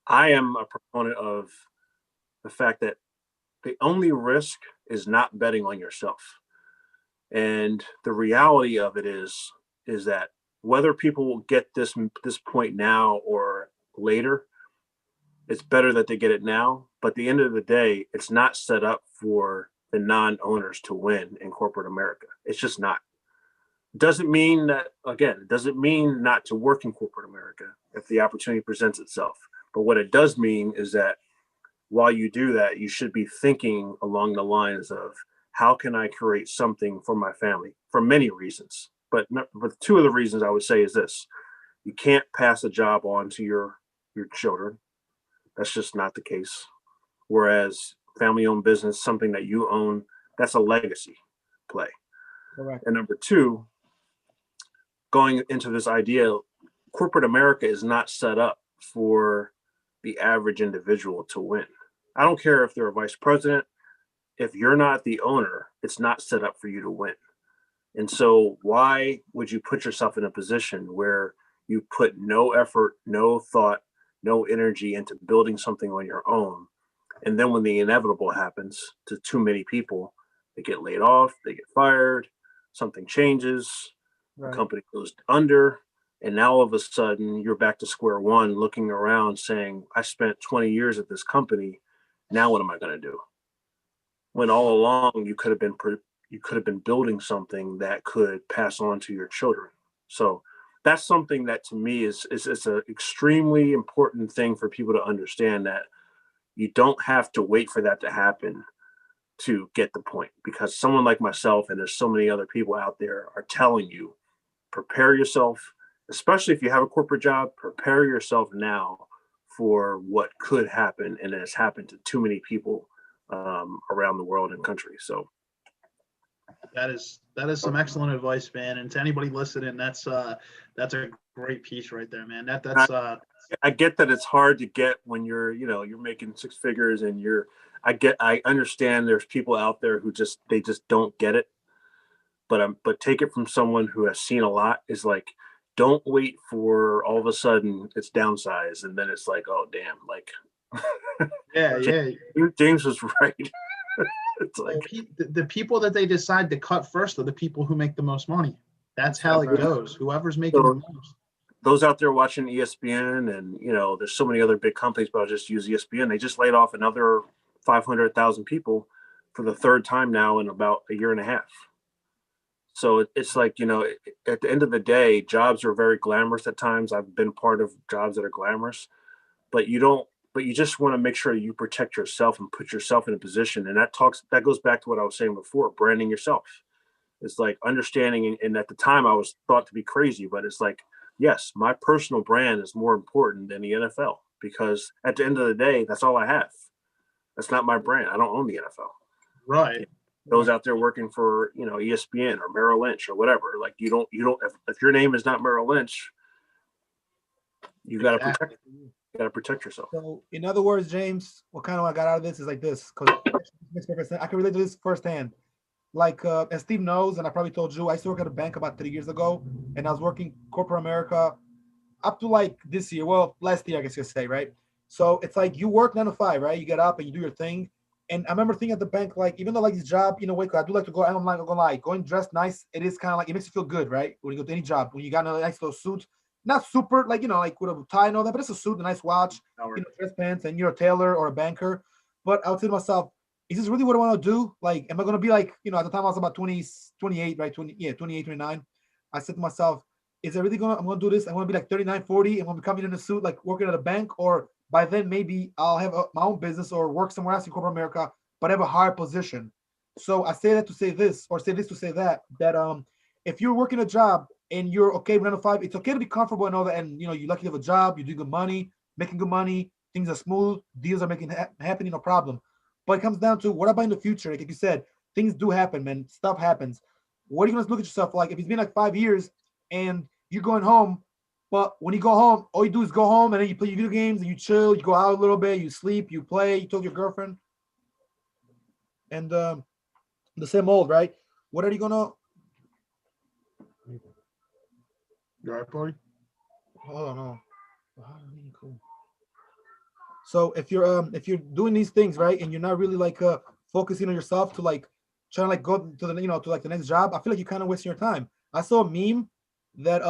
I am a proponent of the fact that the only risk is not betting on yourself. And the reality of it is that whether people will get this point now or later, it's better that they get it now. But at the end of the day, it's not set up for the non-owners to win in corporate America. It's just not. Doesn't mean that, again, it doesn't mean not to work in corporate America if the opportunity presents itself. But what it does mean is that while you do that, you should be thinking along the lines of, how can I create something for my family, for many reasons. But two of the reasons I would say is this: you can't pass a job on to your children. That's just not the case. Whereas family-owned business, something that you own, that's a legacy play. Correct. And number two, going into this idea, corporate America is not set up for the average individual to win. I don't care if they're a vice president. If you're not the owner, it's not set up for you to win. And so why would you put yourself in a position where you put no effort, no thought, no energy into building something on your own? And then when the inevitable happens to too many people, they get laid off, they get fired, something changes, the company goes under, and now all of a sudden you're back to square one, looking around saying, I spent 20 years at this company. Now what am I going to do? When all along you could have been building something that could pass on to your children. So that's something that to me is an extremely important thing for people to understand, that you don't have to wait for that to happen to get the point, because someone like myself, and there's so many other people out there, are telling you, prepare yourself, especially if you have a corporate job, prepare yourself now for what could happen, and it has happened to too many people around the world and country. So that is some excellent advice, man. And to anybody listening, that's a great piece right there, man. I get that it's hard to get when you're making six figures, and I understand there's people out there who just don't get it. But take it from someone who has seen a lot, is like, don't wait for all of a sudden it's downsized and then it's like, oh damn, like James was right. It's like the people that they decide to cut first are the people who make the most money. That's how it goes. Whoever's making the most. Those out there watching ESPN, and there's so many other big companies, but I'll just use ESPN. They just laid off another 500,000 people for the third time now in about a year and a half. So it's like, at the end of the day, jobs are very glamorous at times. I've been part of jobs that are glamorous, but you just want to make sure you protect yourself and put yourself in a position. And that goes back to what I was saying before, branding yourself. It's like understanding, and at the time I was thought to be crazy, but it's like, yes, my personal brand is more important than the NFL, because at the end of the day, that's all I have. That's not my brand. I don't own the NFL. Right. Those out there working for, ESPN or Merrill Lynch or whatever, like you don't, if your name is not Merrill Lynch, you got to protect yourself. So in other words, James, what I got out of this is like this, because I can relate to this firsthand. Like, as Steve knows, and I probably told you, I used to work at a bank about 3 years ago, and I was working corporate America up to like this year. Well, last year, I guess you could say, right? So it's like you work 9 to 5, right? You get up and you do your thing. And I remember thinking at the bank, like, even though like this job, I do like to go, I'm not gonna lie, going dressed nice, it is kind of like, it makes you feel good, right? When you go to any job, when you got a nice little suit, not super like, like with a tie and all that, but it's a suit, a nice watch, dress pants, and you're a tailor or a banker. But I would say to myself, is this really what I want to do? Like, am I going to be like, at the time I was about 20, 28, right? 28, 29. I said to myself, is it really I'm going to do this? I'm going to be like 39, 40, and I'm going to be coming in a suit, like working at a bank, or by then maybe I'll have my own business or work somewhere else in corporate America, but have a higher position. So I say that to say this, or say this to say that if you're working a job and you're okay with 9 to 5, it's okay to be comfortable and all that. And, you're lucky to have a job, you do good money, making good money, things are smooth, deals are making happening, no problem. But it comes down to what about in the future? Like you said, things do happen, man. Stuff happens. What are you going to look at yourself like? If it's been like 5 years and you're going home, but when you go home, all you do is go home and then you play your video games and you chill, you go out a little bit, you sleep, you play, you told your girlfriend. And the same old, right? What are you going to... You all right, buddy? Oh, no. Cool. So if you're doing these things, right, and you're not really like focusing on yourself to like trying to like go to the to like the next job, I feel like you're kind of wasting your time. I saw a meme that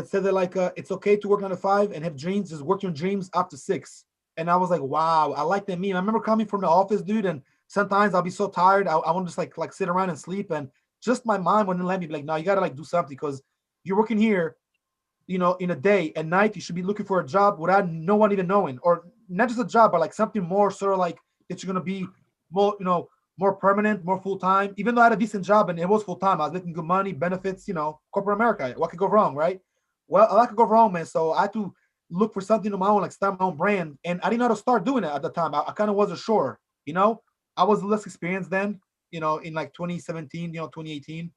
said that like it's okay to work 9 to 5 and have dreams, just work your dreams up to 6. And I was like, wow, I like that meme. I remember coming from the office, dude, and sometimes I'll be so tired, I want to just like sit around and sleep, and just my mind wouldn't let me be like, no, you gotta like do something because you're working here. In a day, at night, you should be looking for a job without no one even knowing, or not just a job, but like something more sort of like that you're going to be more, more permanent, more full-time. Even though I had a decent job and it was full-time, I was making good money, benefits, corporate America. What could go wrong, right? Well, a lot could go wrong, man. So I had to look for something of my own, like start my own brand. And I didn't know how to start doing it at the time. I kind of wasn't sure, I was less experienced then, in like 2017, 2018,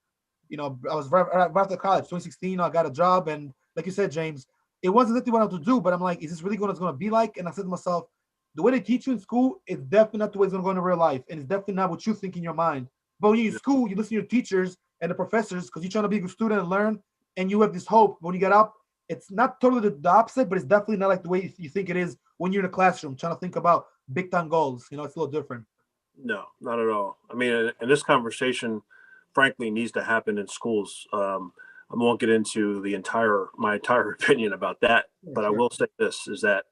I was right after college, 2016, I got a job. And like you said, James, it wasn't exactly what I had to do, but I'm like, is this really what it's going to be like? And I said to myself, the way they teach you in school, it's definitely not the way it's going to go in real life. And it's definitely not what you think in your mind. But when you're in school, you listen to your teachers and the professors because you're trying to be a good student and learn, and you have this hope. When you get up, it's not totally the opposite, but it's definitely not like the way you think it is when you're in a classroom trying to think about big time goals. It's a little different. No, not at all. I mean, and this conversation, frankly, needs to happen in schools. I won't get into my entire opinion about that, but sure. I will say this is that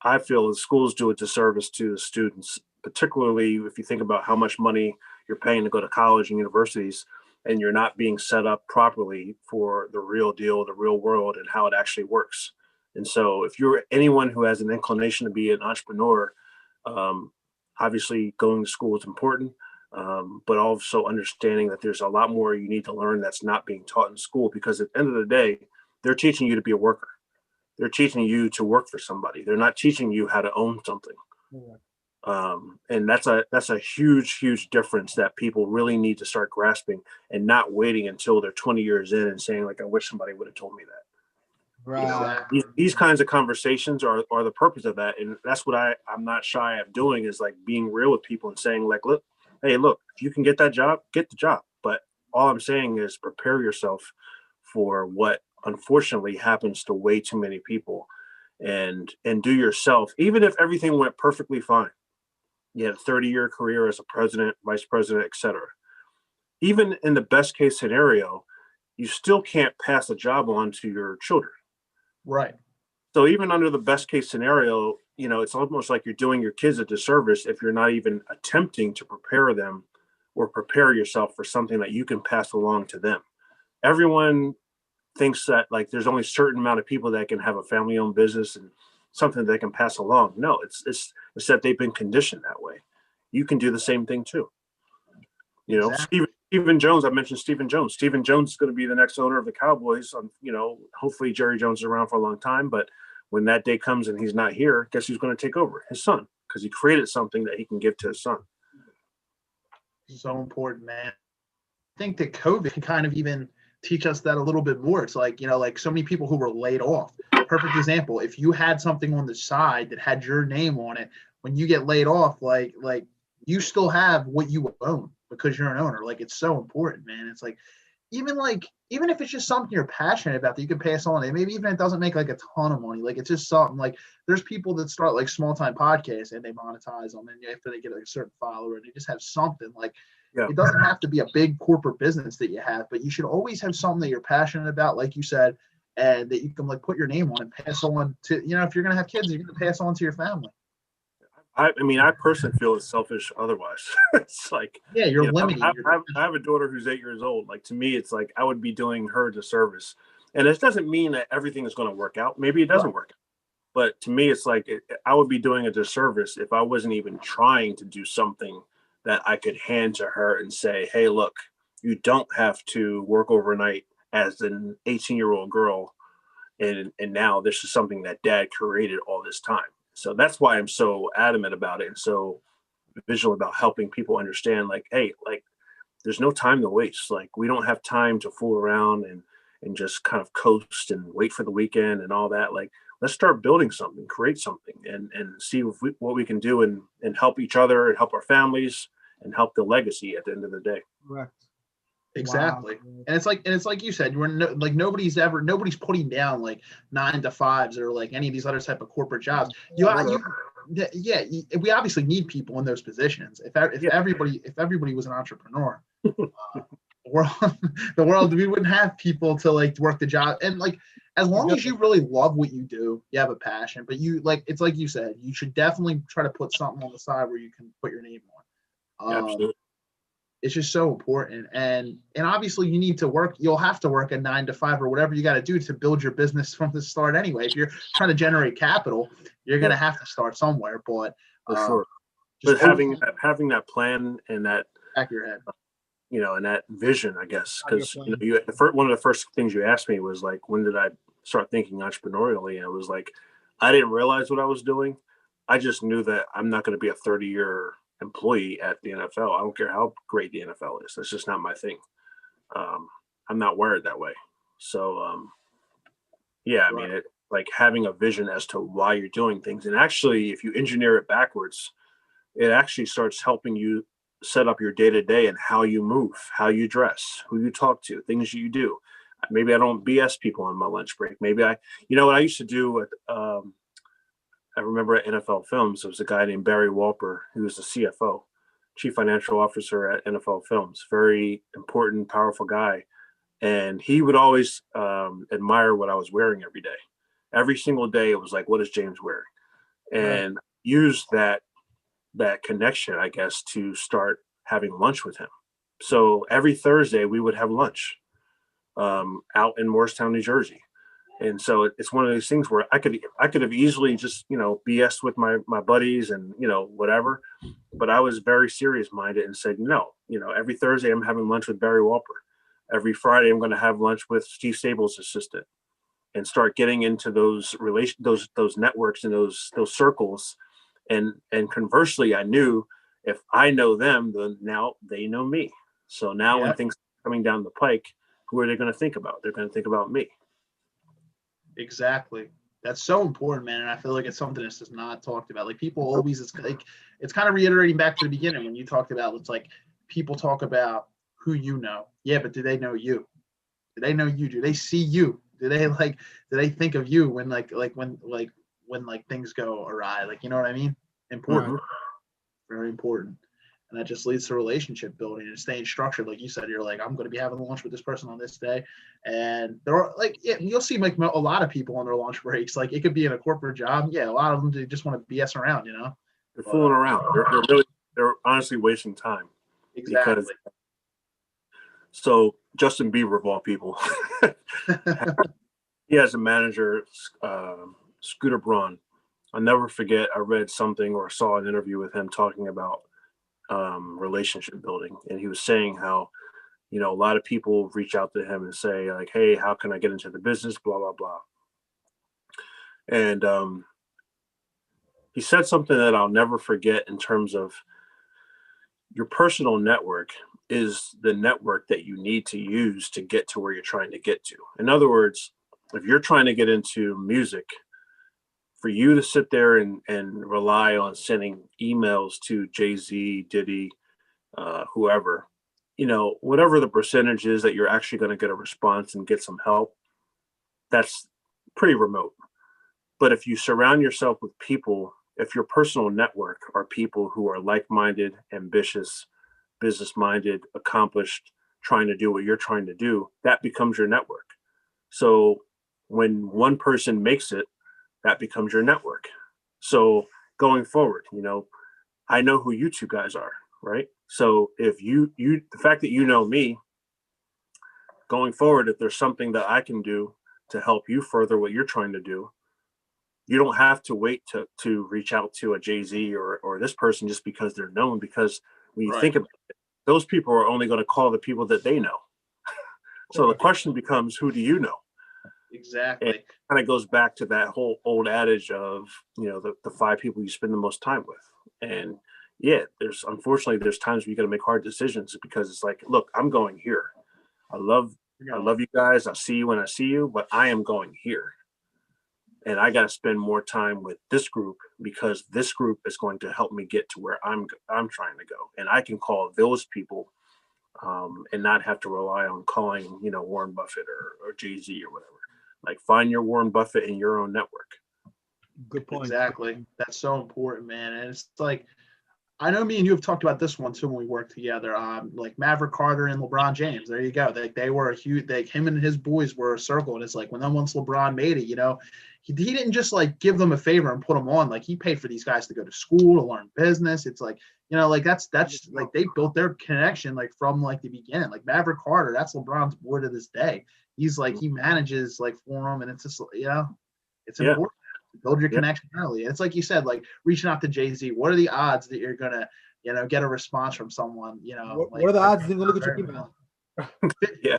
I feel the schools do a disservice to the students, particularly if you think about how much money you're paying to go to college and universities, and you're not being set up properly for the real deal, the real world, and how it actually works. And so if you're anyone who has an inclination to be an entrepreneur, obviously going to school is important. But also understanding that there's a lot more you need to learn that's not being taught in school, because at the end of the day, they're teaching you to be a worker. They're teaching you to work for somebody. They're not teaching you how to own something. Yeah. And that's a huge, huge difference that people really need to start grasping, and not waiting until they're 20 years in and saying like, I wish somebody would have told me that. Right. These kinds of conversations are the purpose of that. And that's what I'm not shy of doing, is like being real with people and saying like, look, if you can get that job, get the job. But all I'm saying is prepare yourself for what unfortunately happens to way too many people, and do yourself, even if everything went perfectly fine. You had a 30-year career as a president, vice president, etc. Even in the best case scenario, you still can't pass a job on to your children. Right. So even under the best case scenario, it's almost like you're doing your kids a disservice if you're not even attempting to prepare them or prepare yourself for something that you can pass along to them. Everyone thinks that like there's only a certain amount of people that can have a family-owned business and something they can pass along. No, it's that they've been conditioned that way. You can do the same thing too. Exactly. Stephen Jones, I mentioned Stephen Jones. Stephen Jones is going to be the next owner of the Cowboys. Hopefully Jerry Jones is around for a long time, but when that day comes and he's not here, guess who's going to take over? His son, because he created something that he can give to his son. So important, man. I think that COVID can kind of even teach us that a little bit more. It's like, like so many people who were laid off. Perfect example. If you had something on the side that had your name on it, when you get laid off, like you still have what you own because you're an owner. Like, it's so important, man. It's like, even if it's just something you're passionate about that you can pass on, and maybe even it doesn't make like a ton of money, like it's just something. Like, there's people that start like small time podcasts and they monetize them, and after they get like a certain follower, and they just have something like, yeah. It doesn't have to be a big corporate business that you have, but you should always have something that you're passionate about, like you said, and that you can like put your name on and pass on to, you know, if you're going to have kids, you're going to pass on to your family. I mean, I personally feel it's selfish otherwise. It's like, yeah, you're limiting. I have a daughter who's 8 years old. Like, to me, it's like I would be doing her a disservice. And it doesn't mean that everything is going to work out. Maybe it doesn't work out. But to me, it's like I would be doing a disservice if I wasn't even trying to do something that I could hand to her and say, hey, look, you don't have to work overnight as an 18-year-old girl. And now this is something that dad created all this time. So that's why I'm so adamant about it and so visual about helping people understand, like, hey, like, there's no time to waste. Like, we don't have time to fool around and just kind of coast and wait for the weekend and all that. Like, let's start building something, create something, and see what we can do and help each other and help our families and help the legacy at the end of the day. Correct. Exactly. Wow. And it's like you said, nobody's putting down like 9 to 5s or like any of these other type of corporate jobs. We obviously need people in those positions. If everybody was an entrepreneur, the world, we wouldn't have people to like work the job. And like, as long as you really love what you do, you have a passion, but it's like you said, you should definitely try to put something on the side where you can put your name on. Absolutely. It's just so important. And obviously you need to work, you'll have to work a 9 to 5 or whatever you got to do to build your business from the start anyway. If you're trying to generate capital, you're going to have to start somewhere, but for sure. But having that plan and that back of your head, you know, and that vision, I guess, because you know, one of the first things you asked me was like, when did I start thinking entrepreneurially? And it was like, I didn't realize what I was doing. I just knew that I'm not going to be a 30-year employee at the NFL. I don't care how great the NFL is. That's just not my thing. I'm not wired that way. So, I mean, it like having a vision as to why you're doing things. And actually, if you engineer it backwards, it actually starts helping you set up your day-to-day and how you move, how you dress, who you talk to, things you do. Maybe I don't BS people on my lunch break. Maybe you know what I used to do at, I remember at NFL Films, there was a guy named Barry Walper, who was the CFO, Chief Financial Officer at NFL Films, very important, powerful guy. And he would always admire what I was wearing every day. Every single day, it was like, what is James wearing? And use that connection, I guess, to start having lunch with him. So every Thursday we would have lunch out in Morristown, New Jersey. And so it's one of those things where I could have easily just, you know, BS with my buddies and, you know, whatever. But I was very serious minded and said, no, you know, every Thursday I'm having lunch with Barry Walper. Every Friday I'm going to have lunch with Steve Sable's assistant, and start getting into those those networks and those circles. And conversely, I knew if I know them, then now they know me. So now when things are coming down the pike, who are they going to think about? They're going to think about me. Exactly. That's so important, man. And I feel like it's something that's just not talked about. Like, people always, it's kind of reiterating back to the beginning when you talked about, it's like people talk about who you know. Yeah, but do they know you? Do they know you? Do they see you? Do they think of you when when things go awry? Like, you know what I mean? Important. Very important. And that just leads to relationship building and staying structured. Like you said, you're like, I'm going to be having lunch with this person on this day. And there are you'll see like a lot of people on their lunch breaks. Like, it could be in a corporate job. Yeah. A lot of them, they just want to BS around, you know? They're fooling around. They're honestly wasting time. Exactly. So Justin Bieber, of all people, he has a manager, Scooter Braun. I'll never forget, I read something or saw an interview with him talking about relationship building. And he was saying how, you know, a lot of people reach out to him and say like, hey, how can I get into the business? Blah, blah, blah. And he said something that I'll never forget in terms of your personal network is the network that you need to use to get to where you're trying to get to. In other words, if you're trying to get into music, for you to sit there and rely on sending emails to Jay-Z, Diddy, whoever, you know, whatever the percentage is that you're actually going to get a response and get some help, that's pretty remote. But if you surround yourself with people, if your personal network are people who are like-minded, ambitious, business-minded, accomplished, trying to do what you're trying to do, that becomes your network. So when one person makes it, that becomes your network. So going forward, I know who you two guys are, right? So if the fact that you know me, going forward, if there's something that I can do to help you further what you're trying to do, you don't have to wait to reach out to a Jay-Z or this person just because they're known, because when you think about it, those people are only going to call the people that they know. So the question becomes, who do you know? Exactly. It kind of goes back to that whole old adage of, the 5 people you spend the most time with. And unfortunately there's times where you got to make hard decisions, because it's like, look, I'm going here. I love you guys. I'll see you when I see you, but I am going here. And I got to spend more time with this group, because this group is going to help me get to where I'm trying to go. And I can call those people and not have to rely on calling, Warren Buffett or Jay-Z or whatever. Like, find your Warren Buffett in your own network. Good point. Exactly. That's so important, man. And it's like, I know me and you have talked about this one too when we worked together. Like Maverick Carter and LeBron James. There you go. They were a huge. Him and his boys were a circle. And it's like, when once LeBron made it, he didn't just like give them a favor and put them on. Like, he paid for these guys to go to school, to learn business. It's like, like that's like they built their connection like from like the beginning. Like Maverick Carter, that's LeBron's boy to this day. He's like, he manages like for him, and it's just it's important. Build your connection early. And it's like you said, like reaching out to Jay-Z. What are the odds that you're gonna, get a response from someone? What are the odds they're gonna look at your email? Yeah.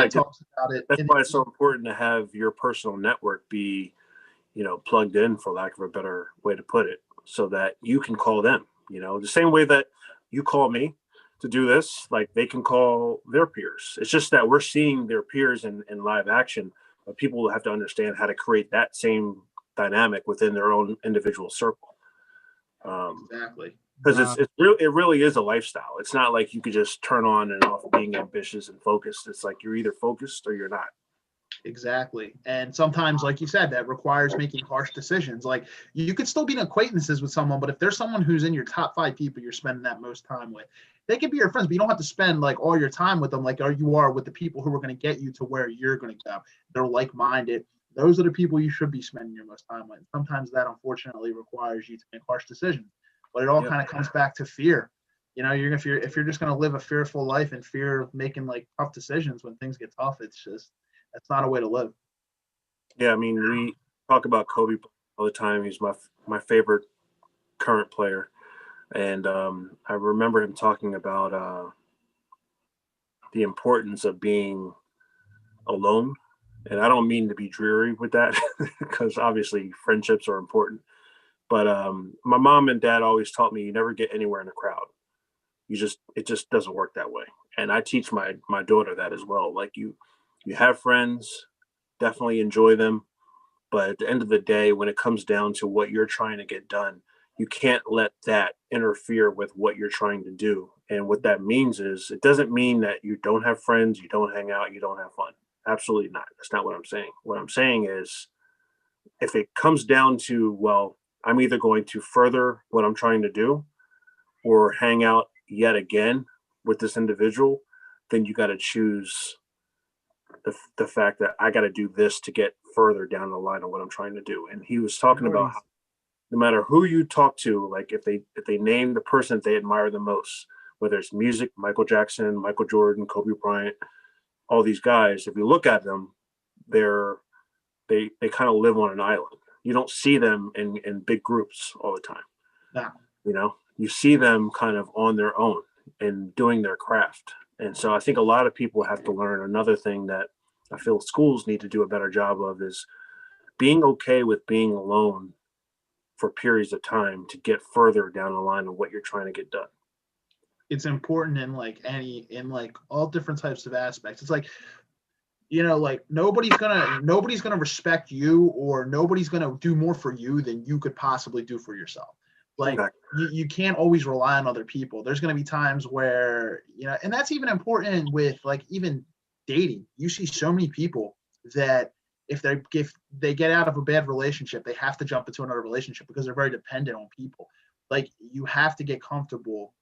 Talks about it. That's why it's so important to have your personal network be, plugged in, for lack of a better way to put it, so that you can call them. The same way that you call me to do this, like they can call their peers. It's just that we're seeing their peers in live action, but people have to understand how to create that same dynamic within their own individual circle. Exactly. Because it really is a lifestyle. It's not like you could just turn on and off being ambitious and focused. It's like you're either focused or you're not. Exactly. And sometimes, like you said, that requires making harsh decisions. Like, you could still be acquaintances with someone, but if there's someone who's in your top 5 people you're spending that most time with, they can be your friends, but you don't have to spend like all your time with them like you are with the people who are going to get you to where you're going to go. They're like-minded. Those are the people you should be spending your most time with. Sometimes that unfortunately requires you to make harsh decisions, but it all kind of comes back to fear. If you're just going to live a fearful life and fear of making like tough decisions when things get tough, that's not a way to live. Yeah, I mean, we talk about Kobe all the time. He's my favorite current player, and I remember him talking about the importance of being alone. And I don't mean to be dreary with that, because obviously friendships are important. But my mom and dad always taught me, you never get anywhere in a crowd. It just doesn't work that way. And I teach my daughter that as well. Like, you have friends, definitely enjoy them. But at the end of the day, when it comes down to what you're trying to get done, you can't let that interfere with what you're trying to do. And what that means is, it doesn't mean that you don't have friends, you don't hang out, you don't have fun. Absolutely not. That's not what I'm saying. What I'm saying is, if it comes down to, well, I'm either going to further what I'm trying to do or hang out yet again with this individual, then you got to choose the fact that I got to do this to get further down the line of what I'm trying to do. And he was talking about how, no matter who you talk to, like if they name the person that they admire the most, whether it's music, Michael Jackson, Michael Jordan, Kobe Bryant, all these guys, if you look at them, they kind of live on an island. You don't see them in big groups all the time. Yeah. You see them kind of on their own and doing their craft. And so I think a lot of people have to learn another thing that I feel schools need to do a better job of, is being okay with being alone for periods of time to get further down the line of what you're trying to get done. It's important in like all different types of aspects. It's like, like nobody's gonna respect you, or nobody's gonna do more for you than you could possibly do for yourself. Like, you can't always rely on other people. There's going to be times where, and that's even important with like even dating. You see so many people that if they get out of a bad relationship, they have to jump into another relationship because they're very dependent on people. Like, you have to get comfortable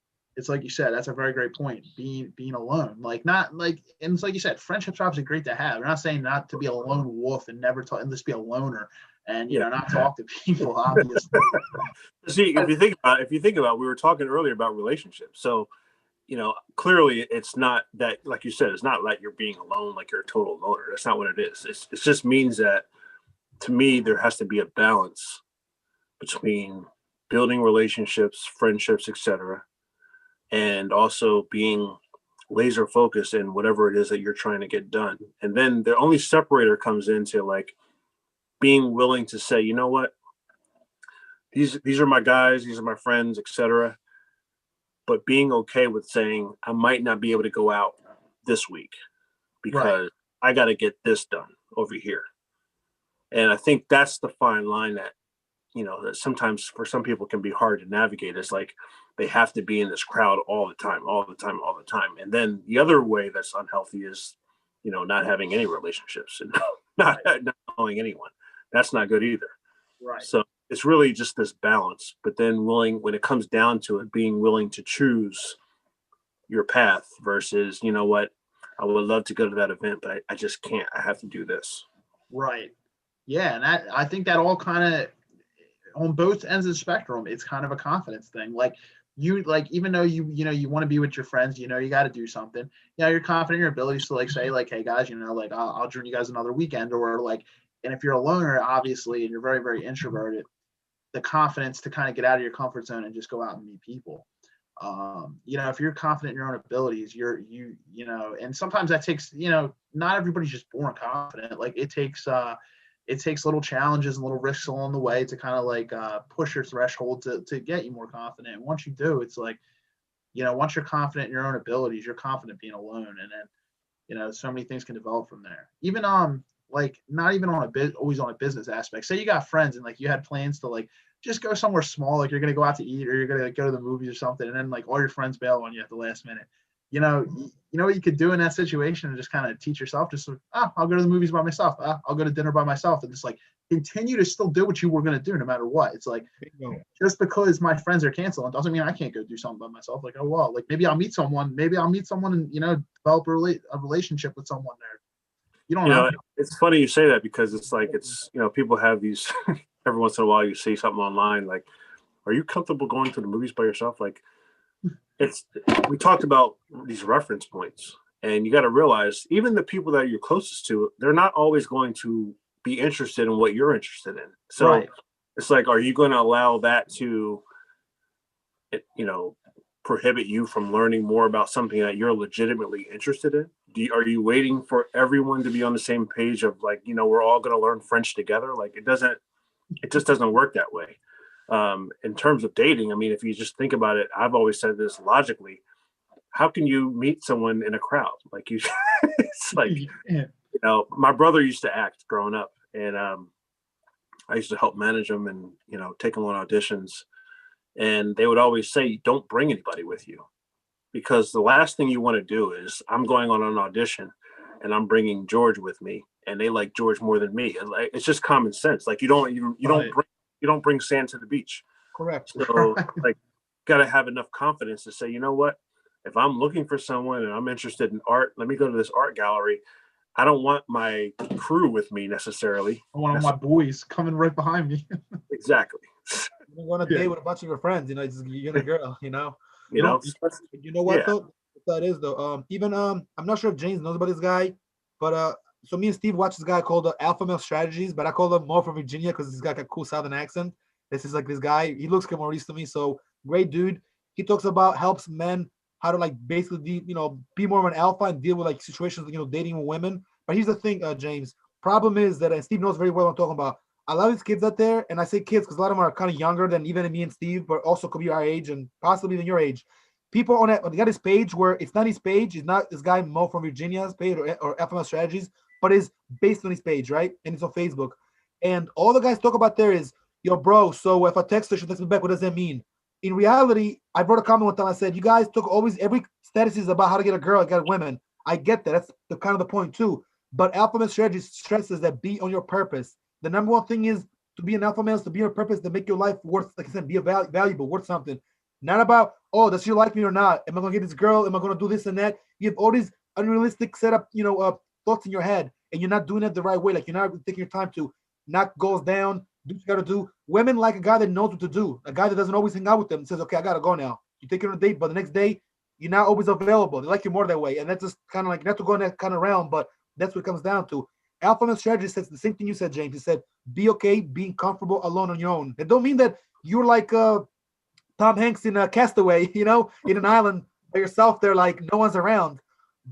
it's like you said, that's a very great point. Being alone, like not like, and it's like you said, friendships are obviously great to have. We're not saying not to be a lone wolf and never talk and just be a loner and not talk to people. Obviously. See, if you think about, we were talking earlier about relationships. So, clearly it's not that, like you said, it's not like you're being alone, like you're a total loner. That's not what it is. It just means that, to me, there has to be a balance between building relationships, friendships, etc., and also being laser focused in whatever it is that you're trying to get done. And then the only separator comes into like being willing to say, you know what, these are my guys, these are my friends, etc. But being okay with saying I might not be able to go out this week because I got to get this done over here. And I think that's the fine line that, that sometimes for some people can be hard to navigate. It's like they have to be in this crowd all the time. And then the other way that's unhealthy is, not having any relationships and not knowing anyone. That's not good either. Right. So it's really just this balance, but then when it comes down to it, being willing to choose your path versus, you know what, I would love to go to that event, but I just can't. I have to do this. Right. Yeah. And I think that all kind of, on both ends of the spectrum, it's kind of a confidence thing. Like even though you want to be with your friends, you got to do something. You're confident in your abilities to like say like, hey guys, like I'll join you guys another weekend, or like, and if you're a loner, obviously, and you're very, very introverted, the confidence to kind of get out of your comfort zone and just go out and meet people. If you're confident in your own abilities, and sometimes that takes, not everybody's just born confident. Like it takes little challenges and little risks along the way to kind of like push your threshold to get you more confident. And once you do, it's like, once you're confident in your own abilities, you're confident being alone. And then, so many things can develop from there. Even, like not even always on a business aspect. Say you got friends and like you had plans to like just go somewhere small, like you're gonna go out to eat or you're gonna like, go to the movies or something, and then like all your friends bail on you at the last minute. You know what you could do in that situation and just kind of teach yourself, just I'll go to the movies by myself. I'll go to dinner by myself, and just like continue to still do what you were gonna do no matter what. It's like just because my friends are canceling doesn't mean I can't go do something by myself. Like, oh well, like maybe I'll meet someone and develop a relationship with someone there. You don't know. It's funny you say that because it's like people have these every once in a while you see something online like, are you comfortable going to the movies by yourself? Like we talked about these reference points, and you got to realize even the people that you're closest to, they're not always going to be interested in what you're interested in. So It's like, are you going to allow that to prohibit you from learning more about something that you're legitimately interested in? Are you waiting for everyone to be on the same page of like, we're all going to learn French together? Like it just doesn't work that way. In terms of dating, I mean, if you just think about it, I've always said this logically, how can you meet someone in a crowd? Like it's like, my brother used to act growing up, and I used to help manage them and, take them on auditions. And they would always say, don't bring anybody with you, because the last thing you want to do is I'm going on an audition and I'm bringing George with me, and they like George more than me. And like, it's just common sense. Like you don't bring sand to the beach. Correct. So like, got to have enough confidence to say, you know what, if I'm looking for someone and I'm interested in art, let me go to this art gallery. I don't want my crew with me necessarily. I want all my boys coming right behind me. Exactly. You want to date with a bunch of your friends, just you and a girl, You know what though? That is though. Even I'm not sure if James knows about this guy, but so me and Steve watched this guy called Alpha Male Strategies, but I call him more from Virginia because he's got a cool Southern accent. This is like this guy. He looks Maurice to me, so great dude. He talks about helps men how to like basically be more of an alpha and deal with like situations dating with women. But here's the thing, James. Problem is that, and Steve knows very well what I'm talking about. A lot of these kids out there, and I say kids because a lot of them are kind of younger than even me and Steve, but also could be our age and possibly even your age. People on that, they got his page where it's not his page, it's not this guy Mo from Virginia's page or FML Strategies, but is based on his page, right? And it's on Facebook. And all the guys talk about there is, yo, bro, so if I text her, she texts me back, what does that mean? In reality, I wrote a comment one time, I said, you guys took every status is about how to get a girl, get women. I get that. That's the kind of the point too. But alpha male strategy stresses that be on your purpose. The number one thing is to be an alpha male is to be your purpose, to make your life worth, like I said, be valuable, worth something. Not about, oh, does she like me or not? Am I gonna get this girl? Am I gonna do this and that? You have all these unrealistic setup, thoughts in your head, and you're not doing it the right way. Like you're not taking your time to knock goals down, do what you gotta do. Women like a guy that knows what to do, a guy that doesn't always hang out with them and says, okay, I gotta go now. You take her on a date, but the next day you're not always available. They like you more that way. And that's just kind of like, not to go in that kind of realm, but that's what it comes down to. Alpha male strategy says the same thing you said, James. He said, be okay being comfortable alone on your own. It don't mean that you're like Tom Hanks in Castaway, in an island by yourself there, like no one's around.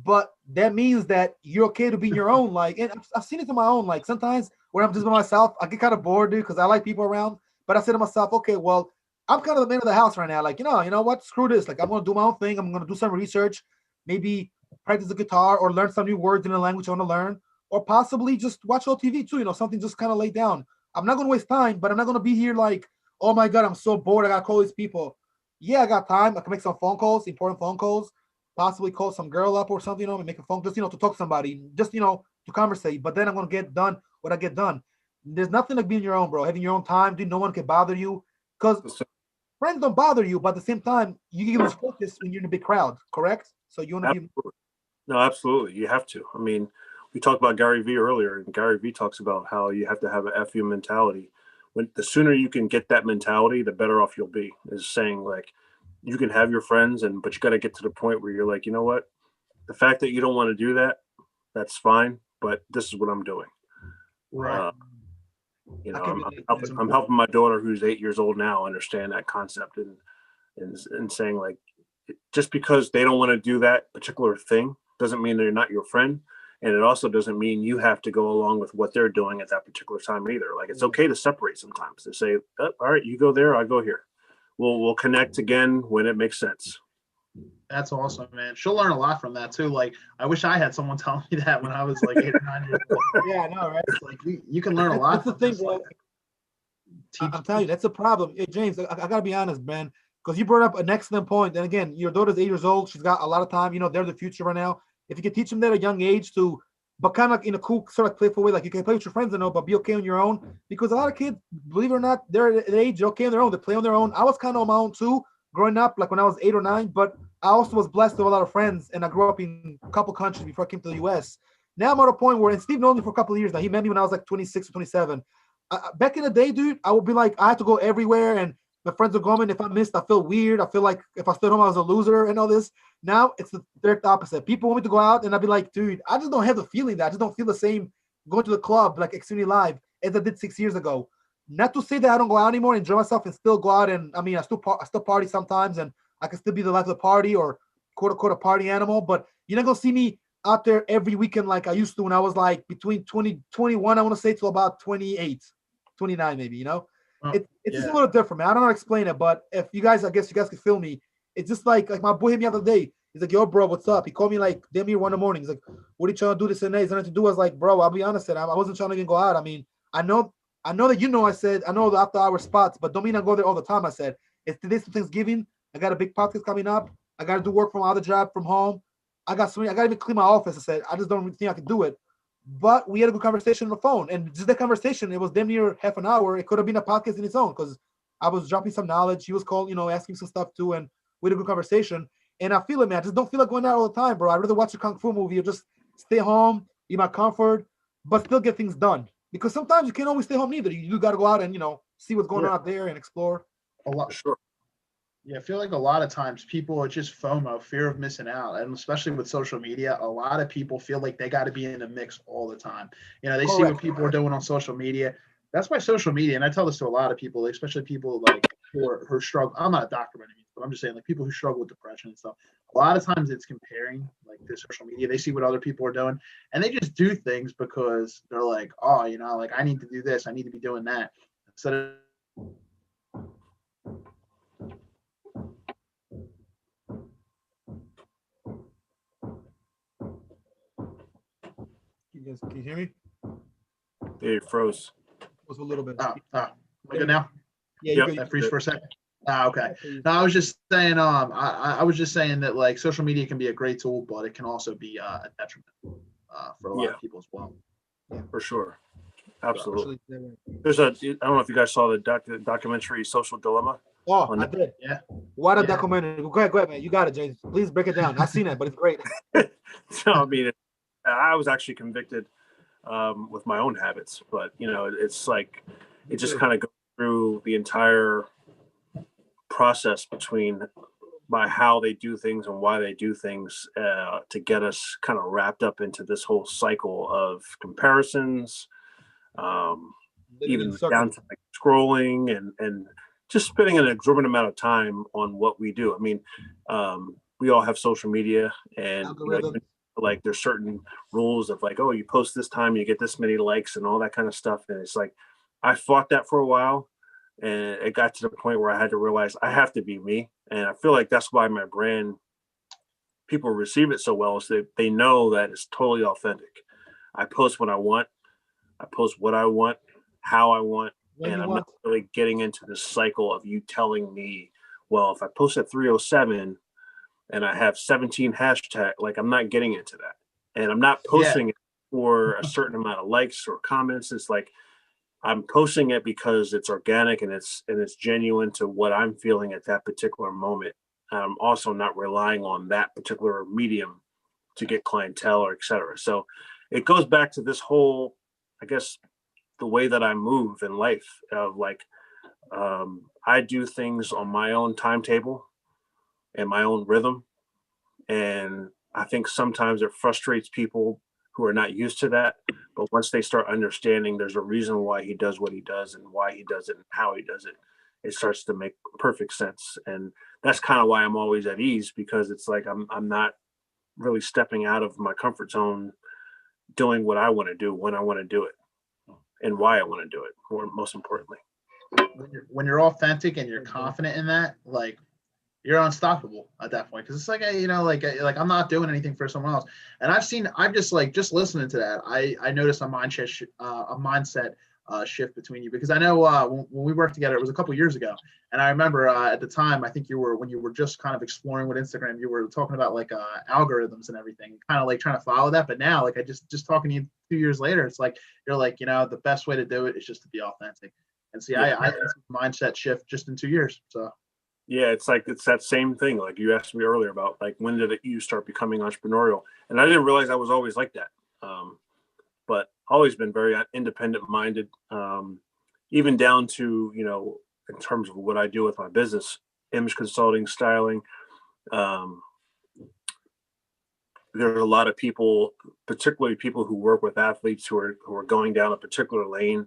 But that means that you're okay to be in your own. Like, and I've seen it in my own. Like sometimes when I'm just by myself, I get kind of bored, dude, because I like people around. But I say to myself, okay, well, I'm kind of the man of the house right now. Like, you know what? Screw this. Like, I'm gonna do my own thing. I'm gonna do some research, maybe practice the guitar or learn some new words in a language I want to learn, or possibly just watch old TV too. Something just kind of laid down. I'm not gonna waste time, but I'm not gonna be here like, oh my God, I'm so bored. I gotta call these people. Yeah, I got time. I can make some phone calls, important phone calls, possibly call some girl up or something, and make a phone just, to talk to somebody, just, to conversate. But then I'm gonna get done what I get done. There's nothing like being your own, bro. Having your own time, dude. No one can bother you because friends don't bother you, but at the same time, you lose focus when you're in a big crowd, correct? So you want to be. No, absolutely. You have to. I mean, we talked about Gary Vee earlier, and Gary Vee talks about how you have to have an FU mentality. When the sooner you can get that mentality, the better off you'll be. Is saying like, you can have your friends, but you got to get to the point where you're like, you know what? The fact that you don't want to do that, that's fine. But this is what I'm doing. Right. I'm helping my daughter, who's 8 years old now, understand that concept and saying like, just because they don't want to do that particular thing doesn't mean they're not your friend. And it also doesn't mean you have to go along with what they're doing at that particular time either. Like, it's okay to separate sometimes, to say, oh, all right, you go there, I go here. We'll connect again when it makes sense. That's awesome, man. She'll learn a lot from that too. Like, I wish I had someone telling me that when I was like 8 or 9 years old. Yeah, I know, right? It's like you can learn a lot. That's the thing, bro. I'm telling you, that's a problem. Hey, James, I gotta be honest, man, because you brought up an excellent point. And again, your daughter's 8 years old. She's got a lot of time. They're the future right now. If you can teach them that at a young age but kind of like in a cool, sort of playful way, like you can play with your friends and all, but be okay on your own. Because a lot of kids, believe it or not, they're at age, they're okay on their own. They play on their own. I was kind of on my own too, growing up, like when I was 8 or 9. But I also was blessed with a lot of friends, and I grew up in a couple countries before I came to the U.S. Now I'm at a point where, and Steve knows me for a couple of years now. He met me when I was like 26 or 27. Back in the day, dude, I would be like, I had to go everywhere, and my friends would go in. If I missed, I feel weird. I feel like if I stayed home, I was a loser and all this. Now it's the direct opposite. People want me to go out, and I'd be like, dude, I just don't have the feeling that. I just don't feel the same going to the club, like Xfinity Live, as I did 6 years ago. Not to say that I don't go out anymore, enjoy myself, and still go out. And I mean, I still party sometimes, and I can still be the life of the party or quote unquote a party animal. But you're not gonna see me out there every weekend like I used to when I was like between 21, I want to say, to about 28, 29 maybe. It's just a little different, man. I don't know how to explain it, but if you guys, I guess you guys can feel me. It's just like my boy hit me the other day. He's like, yo, bro, what's up? He called me like damn near 1 in the morning. He's like, what are you trying to do this and that? He's nothing to do. I was like, bro, I'll be honest, I wasn't trying to even go out. I mean, I know that I said I know the after hour spots, but don't mean I go there all the time. I said it's today's Thanksgiving. I got a big podcast coming up. I got to do work from my other job from home. I got to even clean my office. I said I just don't think I can do it. But we had a good conversation on the phone, and just that conversation, it was damn near half an hour. It could have been a podcast in its own because I was dropping some knowledge. He was calling, asking some stuff too, and we had a good conversation. And I feel it, man. I just don't feel like going out all the time, bro. I'd rather watch a kung fu movie or just stay home, eat my comfort, but still get things done. Because sometimes you can't always stay home either. You got to go out and, see what's going on out there and explore. A lot. Sure. Yeah, I feel like a lot of times people are just FOMO, fear of missing out. And especially with social media, a lot of people feel like they got to be in the mix all the time. They see what people are doing on social media. That's why social media, and I tell this to a lot of people, especially people like who struggle. I'm not a doctor by any means, but I'm just saying, like, people who struggle with depression and stuff. A lot of times it's comparing, like, the social media. They see what other people are doing, and they just do things because they're like, oh, like, I need to do this. I need to be doing that. Instead of Can you hear me? Yeah, you froze. It was a little bit. Good now? Yeah, yep. That freeze for a second. Okay. No, I was just saying. I was just saying that, like, social media can be a great tool, but it can also be a detriment for a lot of people as well. Yeah, for sure. Absolutely. There's I don't know if you guys saw the documentary Social Dilemma. Oh, I did. Yeah. What a documentary. Go ahead, man. You got it, James. Please break it down. I've seen it, but it's great. So, I mean, I was actually convicted with my own habits, but, you know, it's like, it just kind of goes through the entire process between by how they do things and why they do things to get us kind of wrapped up into this whole cycle of comparisons, even down to like scrolling and just spending an exorbitant amount of time on what we do. I mean, we all have social media, and you know, like there's certain rules of like, oh, you post this time, you get this many likes and all that kind of stuff. And it's like, I fought that for a while, and it got to the point where I had to realize I have to be me. And I feel like that's why my brand, people receive it so well, is that they know that it's totally authentic. I post what I want. I post what I want, how I want, and I'm not really getting into this cycle of you telling me, well, if I post at 3:07 and I have 17 hashtag, like I'm not getting into that. And I'm not posting it for a certain amount of likes or comments. It's like I'm posting it because it's organic and it's genuine to what I'm feeling at that particular moment. I'm also not relying on that particular medium to get clientele or et cetera. So it goes back to this whole, I guess, the way that I move in life of like, I do things on my own timetable and my own rhythm. And I think sometimes it frustrates people who are not used to that. But once they start understanding there's a reason why he does what he does and why he does it and how he does it, it starts to make perfect sense. And that's kind of why I'm always at ease, because it's like I'm not really stepping out of my comfort zone, doing what I want to do when I want to do it and why I want to do it, or most importantly. When you're authentic and you're confident in that, like, you're unstoppable at that point, because it's like, you know, like I'm not doing anything for someone else. And I'm just listening to that, I noticed a mindset shift between you, because I know when we worked together, it was a couple years ago, and I remember at the time, I think when you were just kind of exploring with Instagram, you were talking about like algorithms and everything, kind of like trying to follow that. But now, like, I just talking to you 2 years later, it's like you're like, you know, the best way to do it is just to be authentic. And see, I think mindset shift just in 2 years. So. Yeah, it's like, it's that same thing. Like you asked me earlier about like, when did you start becoming entrepreneurial? And I didn't realize I was always like that. But always been very independent minded, even down to, you know, in terms of what I do with my business, image consulting, styling. There are a lot of people, particularly people who work with athletes who are going down a particular lane.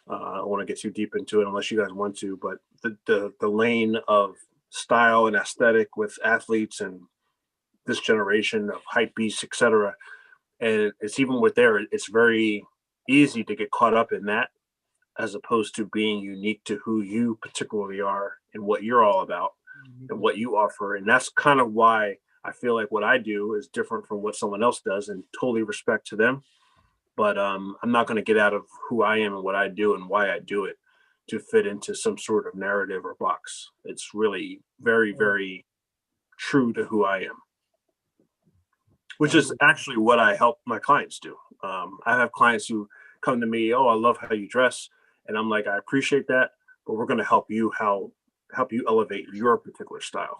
I don't want to get too deep into it unless you guys want to, but the lane of style and aesthetic with athletes and this generation of hype beasts, et cetera. And it's even with it's very easy to get caught up in that, as opposed to being unique to who you particularly are and what you're all about and what you offer. And that's kind of why I feel like what I do is different from what someone else does, and totally respect to them. But I'm not going to get out of who I am and what I do and why I do it to fit into some sort of narrative or box. It's really very, very true to who I am, which is actually what I help my clients do. I have clients who come to me, oh, I love how you dress. And I'm like, I appreciate that, but we're going to help you elevate your particular style.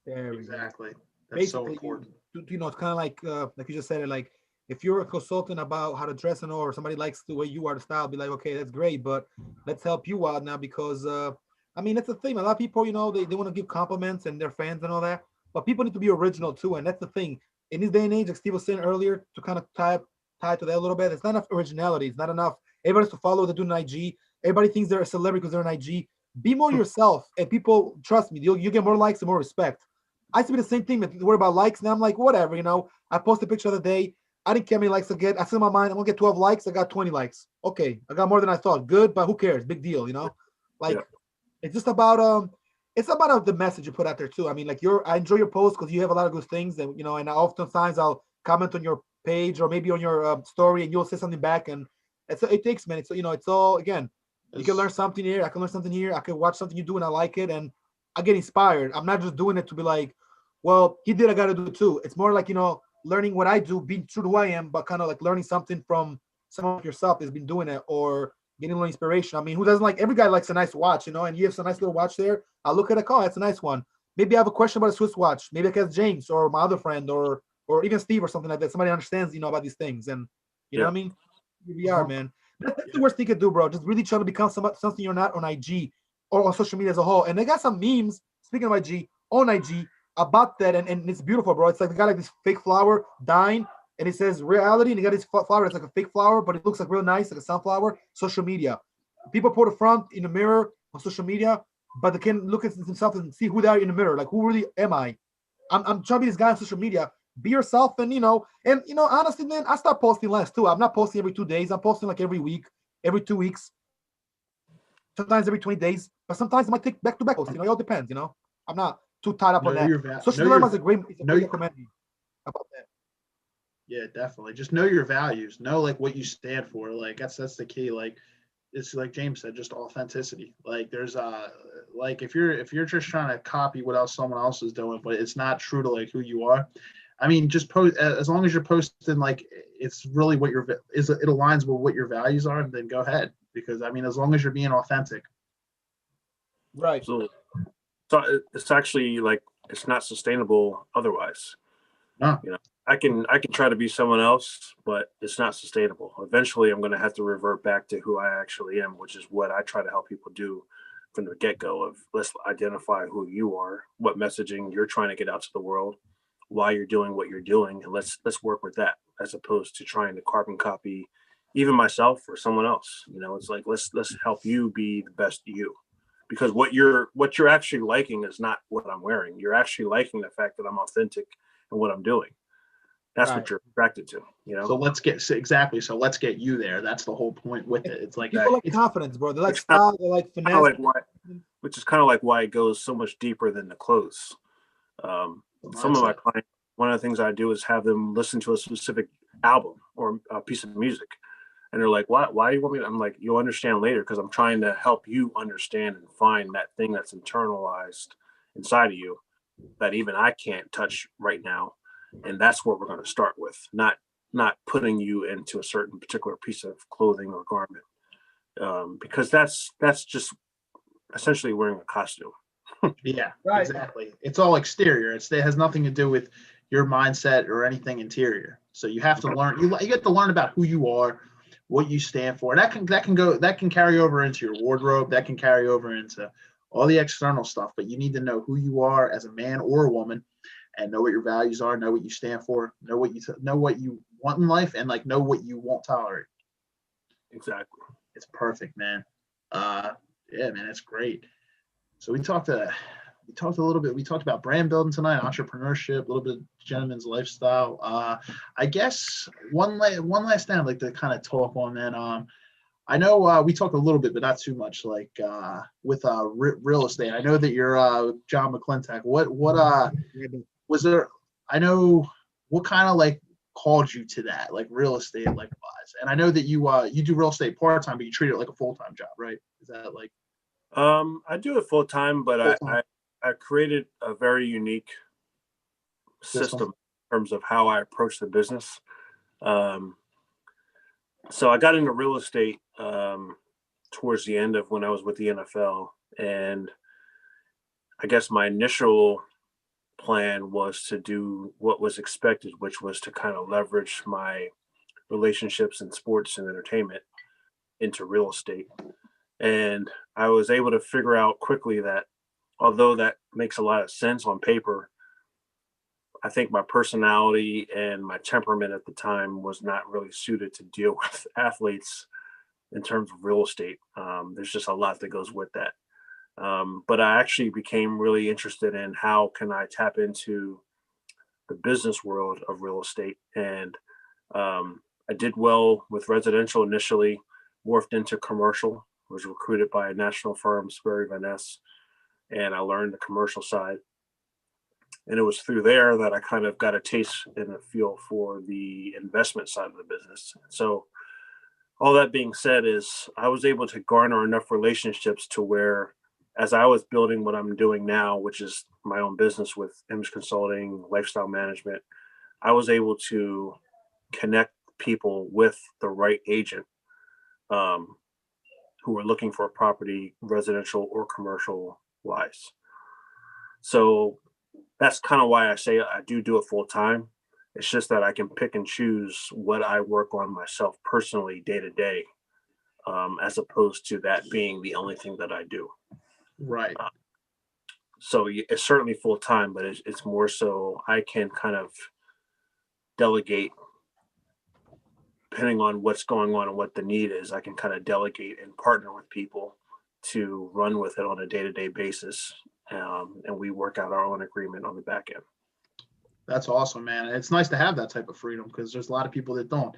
There Exactly. That's basically so important. You know, it's kind of like you just said it, like, if you're a consultant about how to dress and or somebody likes the way you are, the style, be like, okay, that's great, but let's help you out now, because I mean, that's the thing. A lot of people, you know, they want to give compliments and they're fans and all that, but people need to be original too. And that's the thing. In this day and age, like Steve was saying earlier, to kind of tie to that a little bit, it's not enough originality. It's not enough. Everybody's to follow, they're doing IG. Everybody thinks they're a celebrity because they're on IG. Be more yourself, and people, trust me, you get more likes and more respect. I used to be the same thing, worry about likes. Now I'm like, whatever, you know. I posted a picture the other day. I didn't care how many likes I get. I said in my mind, I'm gonna get 12 likes. I got 20 likes. Okay, I got more than I thought. Good, but who cares? Big deal, you know. Like, it's just about the message you put out there too. I mean, like, I enjoy your posts because you have a lot of good things, and you know, and oftentimes I'll comment on your page or maybe on your story, and you'll say something back, and it takes minutes. So, you know, it's all, again, you can learn something here. I can learn something here. I can watch something you do and I like it, and I get inspired. I'm not just doing it to be like, well, he did, I got to do it too. It's more like, you know, learning what I do, being true to who I am, but kind of like learning something from someone like yourself that's been doing it, or getting a little inspiration. I mean, who doesn't like? Every guy likes a nice watch, you know. And you have a nice little watch there. I look at a car. It's a nice one. Maybe I have a question about a Swiss watch. Maybe I can ask James or my other friend or even Steve or something like that. Somebody understands, you know, about these things. And you know what I mean? Here we are, man. That's the worst thing you could do, bro. Just really try to become something you're not on IG or on social media as a whole. And they got some memes, speaking of IG, on IG about that. And it's beautiful, bro. It's like they got like this fake flower dying and it says reality. And they got this flower that's like a fake flower, but it looks like real nice, like a sunflower. Social media. People put a front in the mirror on social media, but they can look at themselves and see who they are in the mirror. Like, who really am I? I'm trying to be this guy on social media. Be yourself, and honestly, man, I start posting less too. I'm not posting every 2 days. I'm posting like every week, every 2 weeks, sometimes every 20 days, but sometimes I might take back-to-back posts. It all depends. I'm not too tied up on that. Social dilemma is a great recommendation about that. Yeah, definitely. Just know your values. Know like what you stand for. Like that's the key. Like it's like James said, just authenticity. Like there's like if you're just trying to copy what else someone else is doing, but it's not true to like who you are. I mean, just post as long as you're posting like it's really what it aligns with what your values are, then go ahead. Because I mean, as long as you're being authentic. Right. So it's actually like it's not sustainable otherwise. No. I can try to be someone else, but it's not sustainable. Eventually, I'm going to have to revert back to who I actually am, which is what I try to help people do from the get-go. Of let's identify who you are, what messaging you're trying to get out to the world, why you're doing what you're doing, and let's work with that as opposed to trying to carbon copy even myself or someone else. It's like let's help you be the best you, because what you're actually liking is not what I'm wearing. You're actually liking the fact that I'm authentic in what I'm doing. That's right. What you're attracted to. So let's get you there. That's the whole point with it. It's like people like confidence, bro. They like style. They like finesse. Which is kind of like why it goes so much deeper than the clothes. Some of my clients, one of the things I do is have them listen to a specific album or a piece of music. And they're like, why do you want me to? I'm like, you'll understand later, because I'm trying to help you understand and find that thing that's internalized inside of you that even I can't touch right now. And that's what we're going to start with, not putting you into a certain particular piece of clothing or garment, because that's just essentially wearing a costume. Yeah, right. Exactly. It's all exterior. It has nothing to do with your mindset or anything interior. So you have to learn. You get to learn about who you are, what you stand for. That can carry over into your wardrobe. That can carry over into all the external stuff. But you need to know who you are as a man or a woman, and know what your values are. Know what you stand for. Know what you want in life, and like know what you won't tolerate. Exactly. It's perfect, man. Yeah, man, it's great. So we talked a little bit. We talked about brand building tonight, entrepreneurship, a little bit of gentleman's lifestyle. I guess one last thing I'd like to kind of talk on, man. I know we talked a little bit, but not too much. Like with real estate, I know that you're John McClintock. What was there? I know what kind of like called you to that, like real estate, like wise. And I know that you do real estate part time, but you treat it like a full time job, right? Is that like? I do it full time, but I created a very unique system in terms of how I approach the business. So I got into real estate towards the end of when I was with the NFL, and I guess my initial plan was to do what was expected, which was to kind of leverage my relationships in sports and entertainment into real estate. And I was able to figure out quickly that although that makes a lot of sense on paper, I think my personality and my temperament at the time was not really suited to deal with athletes in terms of real estate. There's just a lot that goes with that. But I actually became really interested in how can I tap into the business world of real estate. And I did well with residential initially, morphed into commercial, was recruited by a national firm, Sperry Van Ness, and I learned the commercial side. And it was through there that I kind of got a taste and a feel for the investment side of the business. So all that being said is I was able to garner enough relationships to where as I was building what I'm doing now, which is my own business with image consulting, lifestyle management, I was able to connect people with the right agent who are looking for a property, residential or commercial wise. So that's kind of why I say I do it full time. It's just that I can pick and choose what I work on myself personally day to day, as opposed to that being the only thing that I do. Right. So it's certainly full time, but it's more so I can kind of delegate depending on what's going on and what the need is. I can kind of delegate and partner with people to run with it on a day-to-day basis. And we work out our own agreement on the back end. That's awesome, man. It's nice to have that type of freedom because there's a lot of people that don't.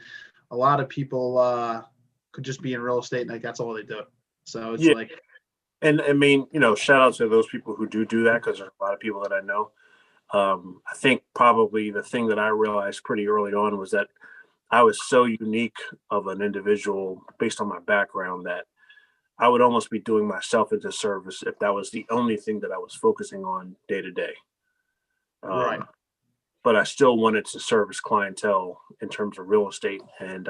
A lot of people could just be in real estate and like that's all they do. So it's like, and I mean, shout out to those people who do that, because there's a lot of people that I know. I think probably the thing that I realized pretty early on was that I was so unique of an individual based on my background that I would almost be doing myself a disservice if that was the only thing that I was focusing on day to day. Right. But I still wanted to service clientele in terms of real estate. And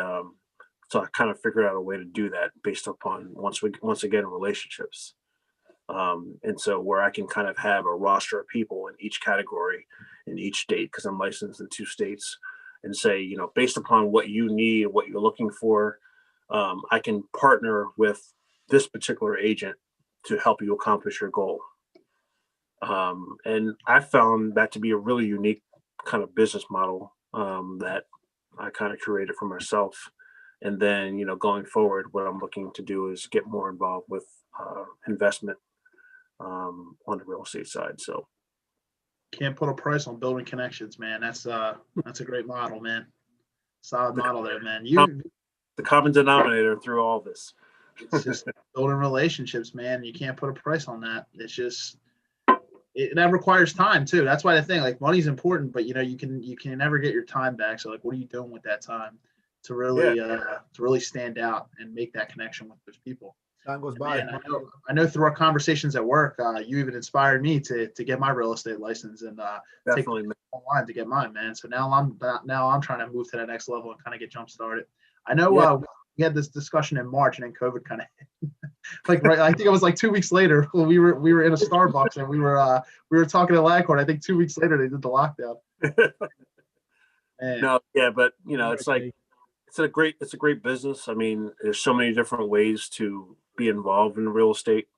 so I kind of figured out a way to do that based upon, once again, relationships. And so where I can kind of have a roster of people in each category in each state, because I'm licensed in 2 states, and say, based upon what you need, what you're looking for, I can partner with this particular agent to help you accomplish your goal. And I found that to be a really unique kind of business model that I kind of created for myself. And then, going forward, what I'm looking to do is get more involved with investment on the real estate side. So can't put a price on building connections, man. That's a great model, man. Solid model there, man. The common denominator through all this. It's just building relationships, man. You can't put a price on that. It's just that requires time too. That's why the thing, like, money's important, but you can never get your time back. So like, what are you doing with that time to really stand out and make that connection with those people? Time goes by. Man, I know through our conversations at work, you even inspired me to get my real estate license and take online to get mine, man. So now I'm trying to move to that next level and kind of get jump started. I know we had this discussion in March, and then COVID kind of hit. Like, right, I think it was like 2 weeks later. We were in a Starbucks and we were talking to Laghorn. I think 2 weeks later they did the lockdown. No, yeah, but it's like it's a great business. I mean, there's so many different ways to be involved in real estate.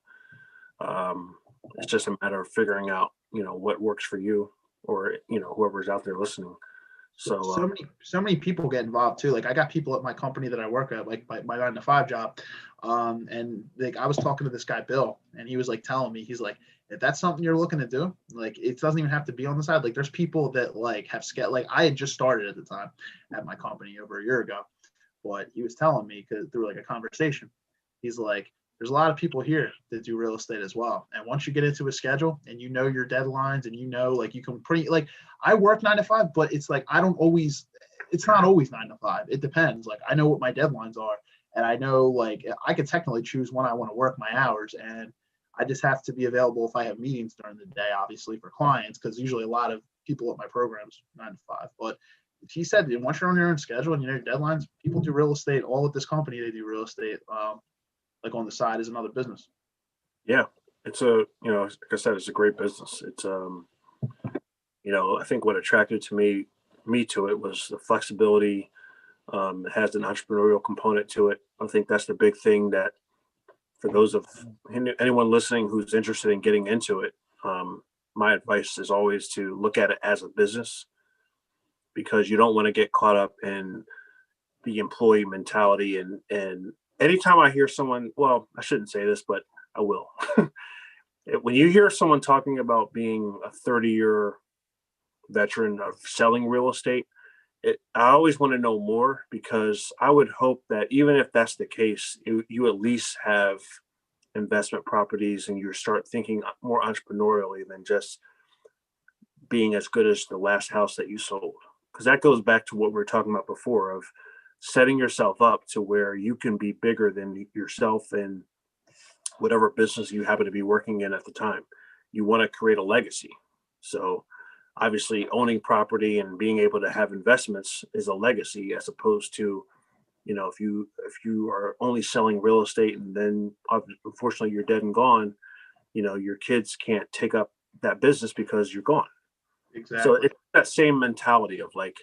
It's just a matter of figuring out, what works for you, or whoever's out there listening. So many people get involved too. Like, I got people at my company that I work at, like my 9-to-5 job. And like, I was talking to this guy, Bill, and he was like telling me, he's like, if that's something you're looking to do, like, it doesn't even have to be on the side. Like, there's people that like have like, I had just started at the time at my company over a year ago, but he was telling me, because through like a conversation, he's like, there's a lot of people here that do real estate as well. And once you get into a schedule and your deadlines and like, you can like, I work 9 to 5, but it's like, it's not always 9 to 5. It depends. Like, I know what my deadlines are, and I know, like, I could technically choose when I want to work my hours, and I just have to be available if I have meetings during the day, obviously, for clients, because usually a lot of people at my programs 9 to 5. But he said, once you're on your own schedule and you know your deadlines, people do real estate. All at this company, they do real estate. Like, on the side is another business. Yeah, it's like I said, it's a great business. It's I think what attracted me to it was the flexibility. It has an entrepreneurial component to it. I think that's the big thing that, for those of anyone listening who's interested in getting into it, my advice is always to look at it as a business, because you don't want to get caught up in the employee mentality. And anytime I hear someone, well, I shouldn't say this, but I will. When you hear someone talking about being a 30-year veteran of selling real estate, I always want to know more, because I would hope that even if that's the case, you at least have investment properties and you start thinking more entrepreneurially than just being as good as the last house that you sold. Because that goes back to what we were talking about before, of setting yourself up to where you can be bigger than yourself and whatever business you happen to be working in at the time. You want to create a legacy. So obviously owning property and being able to have investments is a legacy, as opposed to if you are only selling real estate and then unfortunately you're dead and gone, your kids can't take up that business because you're gone. Exactly. So it's that same mentality of like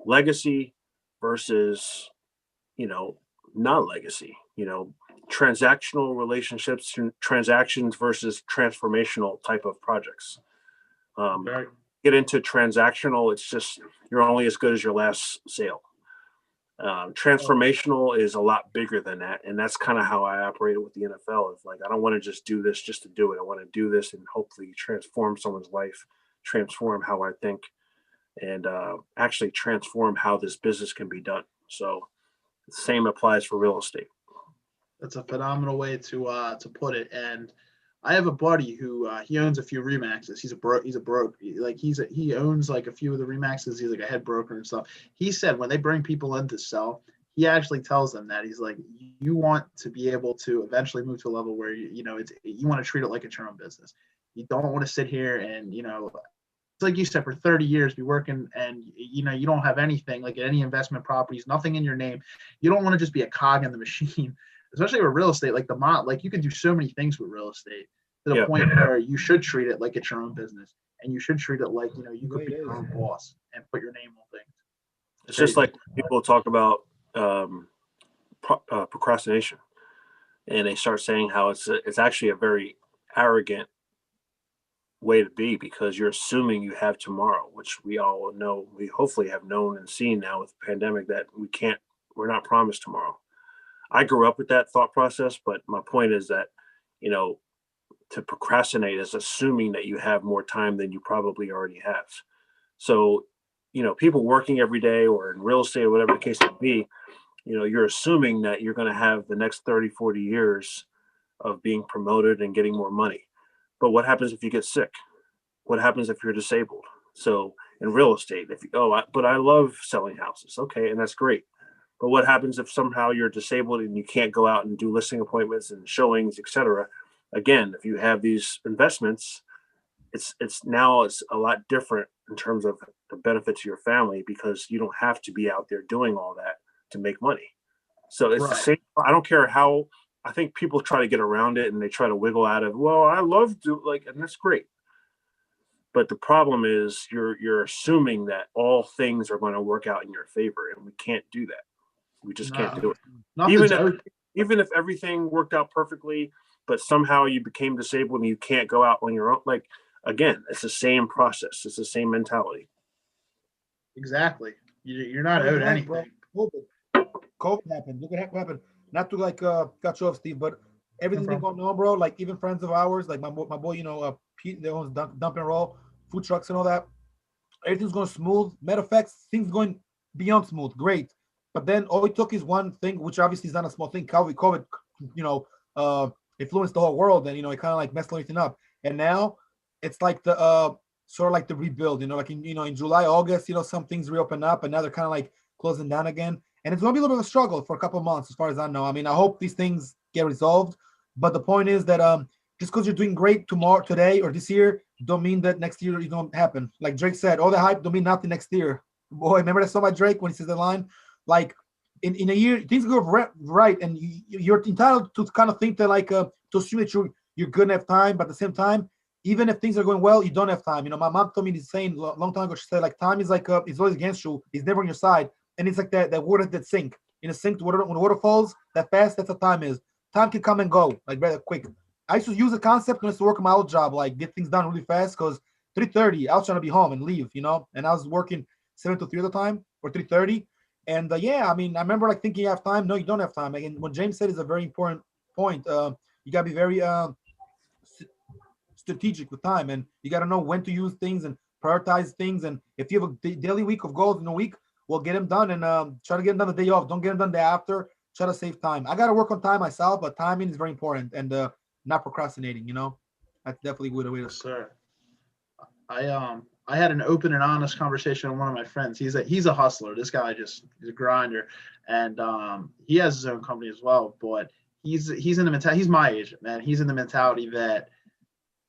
legacy versus, non-legacy, transactional relationships, transactions versus transformational type of projects. Get into transactional, it's just you're only as good as your last sale. Transformational is a lot bigger than that, and that's kind of how I operated with the NFL. It's like I don't want to just do this just to do it. I want to do this and hopefully transform someone's life, transform how I think, and actually transform how this business can be done. So the same applies for real estate. That's a phenomenal way to put it. And I have a buddy who he owns a few Remaxes. He's a broker. Like he owns like a few of the Remaxes. He's like a head broker and stuff. He said when they bring people in to sell, he actually tells them that he's like, you want to be able to eventually move to a level where you want to treat it like it's your own business. You don't want to sit here and it's like you said, for 30 years be working and you don't have anything like any investment properties, nothing in your name. You don't want to just be a cog in the machine. Especially with real estate, like you can do so many things with real estate to the point where you should treat it like it's your own business, and you should treat it like you could be your own boss and put your name on things. It's just like people talk about procrastination, and they start saying how it's actually a very arrogant way to be because you're assuming you have tomorrow, which we all know, we hopefully have known and seen now with the pandemic that we're not promised tomorrow. I grew up with that thought process, but my point is that, to procrastinate is assuming that you have more time than you probably already have. So, people working every day or in real estate or whatever the case may be, you're assuming that you're going to have the next 30, 40 years of being promoted and getting more money. But what happens if you get sick? What happens if you're disabled? So in real estate, but I love selling houses. Okay. And that's great. But what happens if somehow you're disabled and you can't go out and do listing appointments and showings, etc.? Again, if you have these investments, it's a lot different in terms of the benefit to your family because you don't have to be out there doing all that to make money. So it's the same. I don't care how. I think people try to get around it and they try to wiggle out of. Well, I love to and that's great. But the problem is you're assuming that all things are going to work out in your favor, and we can't do that. We just can't do it. Even if everything worked out perfectly, but somehow you became disabled and you can't go out on your own. Like, again, it's the same process. It's the same mentality. Exactly. You're not owed anything. COVID happened. Look what happened. Not to cut you off, Steve, but everything's been going on, bro. Like even friends of ours, like my boy, Pete, they own Dump and Roll, food trucks and all that. Everything's going smooth. Matter of fact, things going beyond smooth. Great. But then all it took is one thing, which obviously is not a small thing. COVID, influenced the whole world, and it kind of like messed everything up. And now it's like the sort of like the rebuild. Like in July, August, some things reopen up, and now they're kind of like closing down again. And it's gonna be a little bit of a struggle for a couple of months, as far as I know. I mean, I hope these things get resolved. But the point is that just because you're doing great today, or this year, don't mean that next year it don't happen. Like Drake said, all the hype don't mean nothing next year. Boy, remember that song by Drake when he says the line? Like in a year, things go right, and you're entitled to kind of think that to assume that you're gonna have time, but at the same time, even if things are going well, you don't have time. My mom told me this saying a long time ago. She said time is it's always against you. It's never on your side, and it's like that water that sink in a sink. When the water falls that fast, that's what time is. Time can come and go like very quick. I used to use the concept when I used to work on my old job, like get things done really fast because 3:30 I was trying to be home and leave, and I was working 7 to 3 at the time or 3:30. And I mean, I remember thinking you have time. No, you don't have time. And what James said is a very important point. You gotta be very strategic with time, and you gotta know when to use things and prioritize things. And if you have a daily week of goals in a week, well, get them done and try to get them done the day off. Don't get them done the day after. Try to save time. I gotta work on time myself, but timing is very important and not procrastinating. That's definitely the way to. Sir, I had an open and honest conversation with one of my friends. He's a hustler. This guy he's a grinder, and he has his own company as well. But he's in the mentality. He's my age, man. He's in the mentality that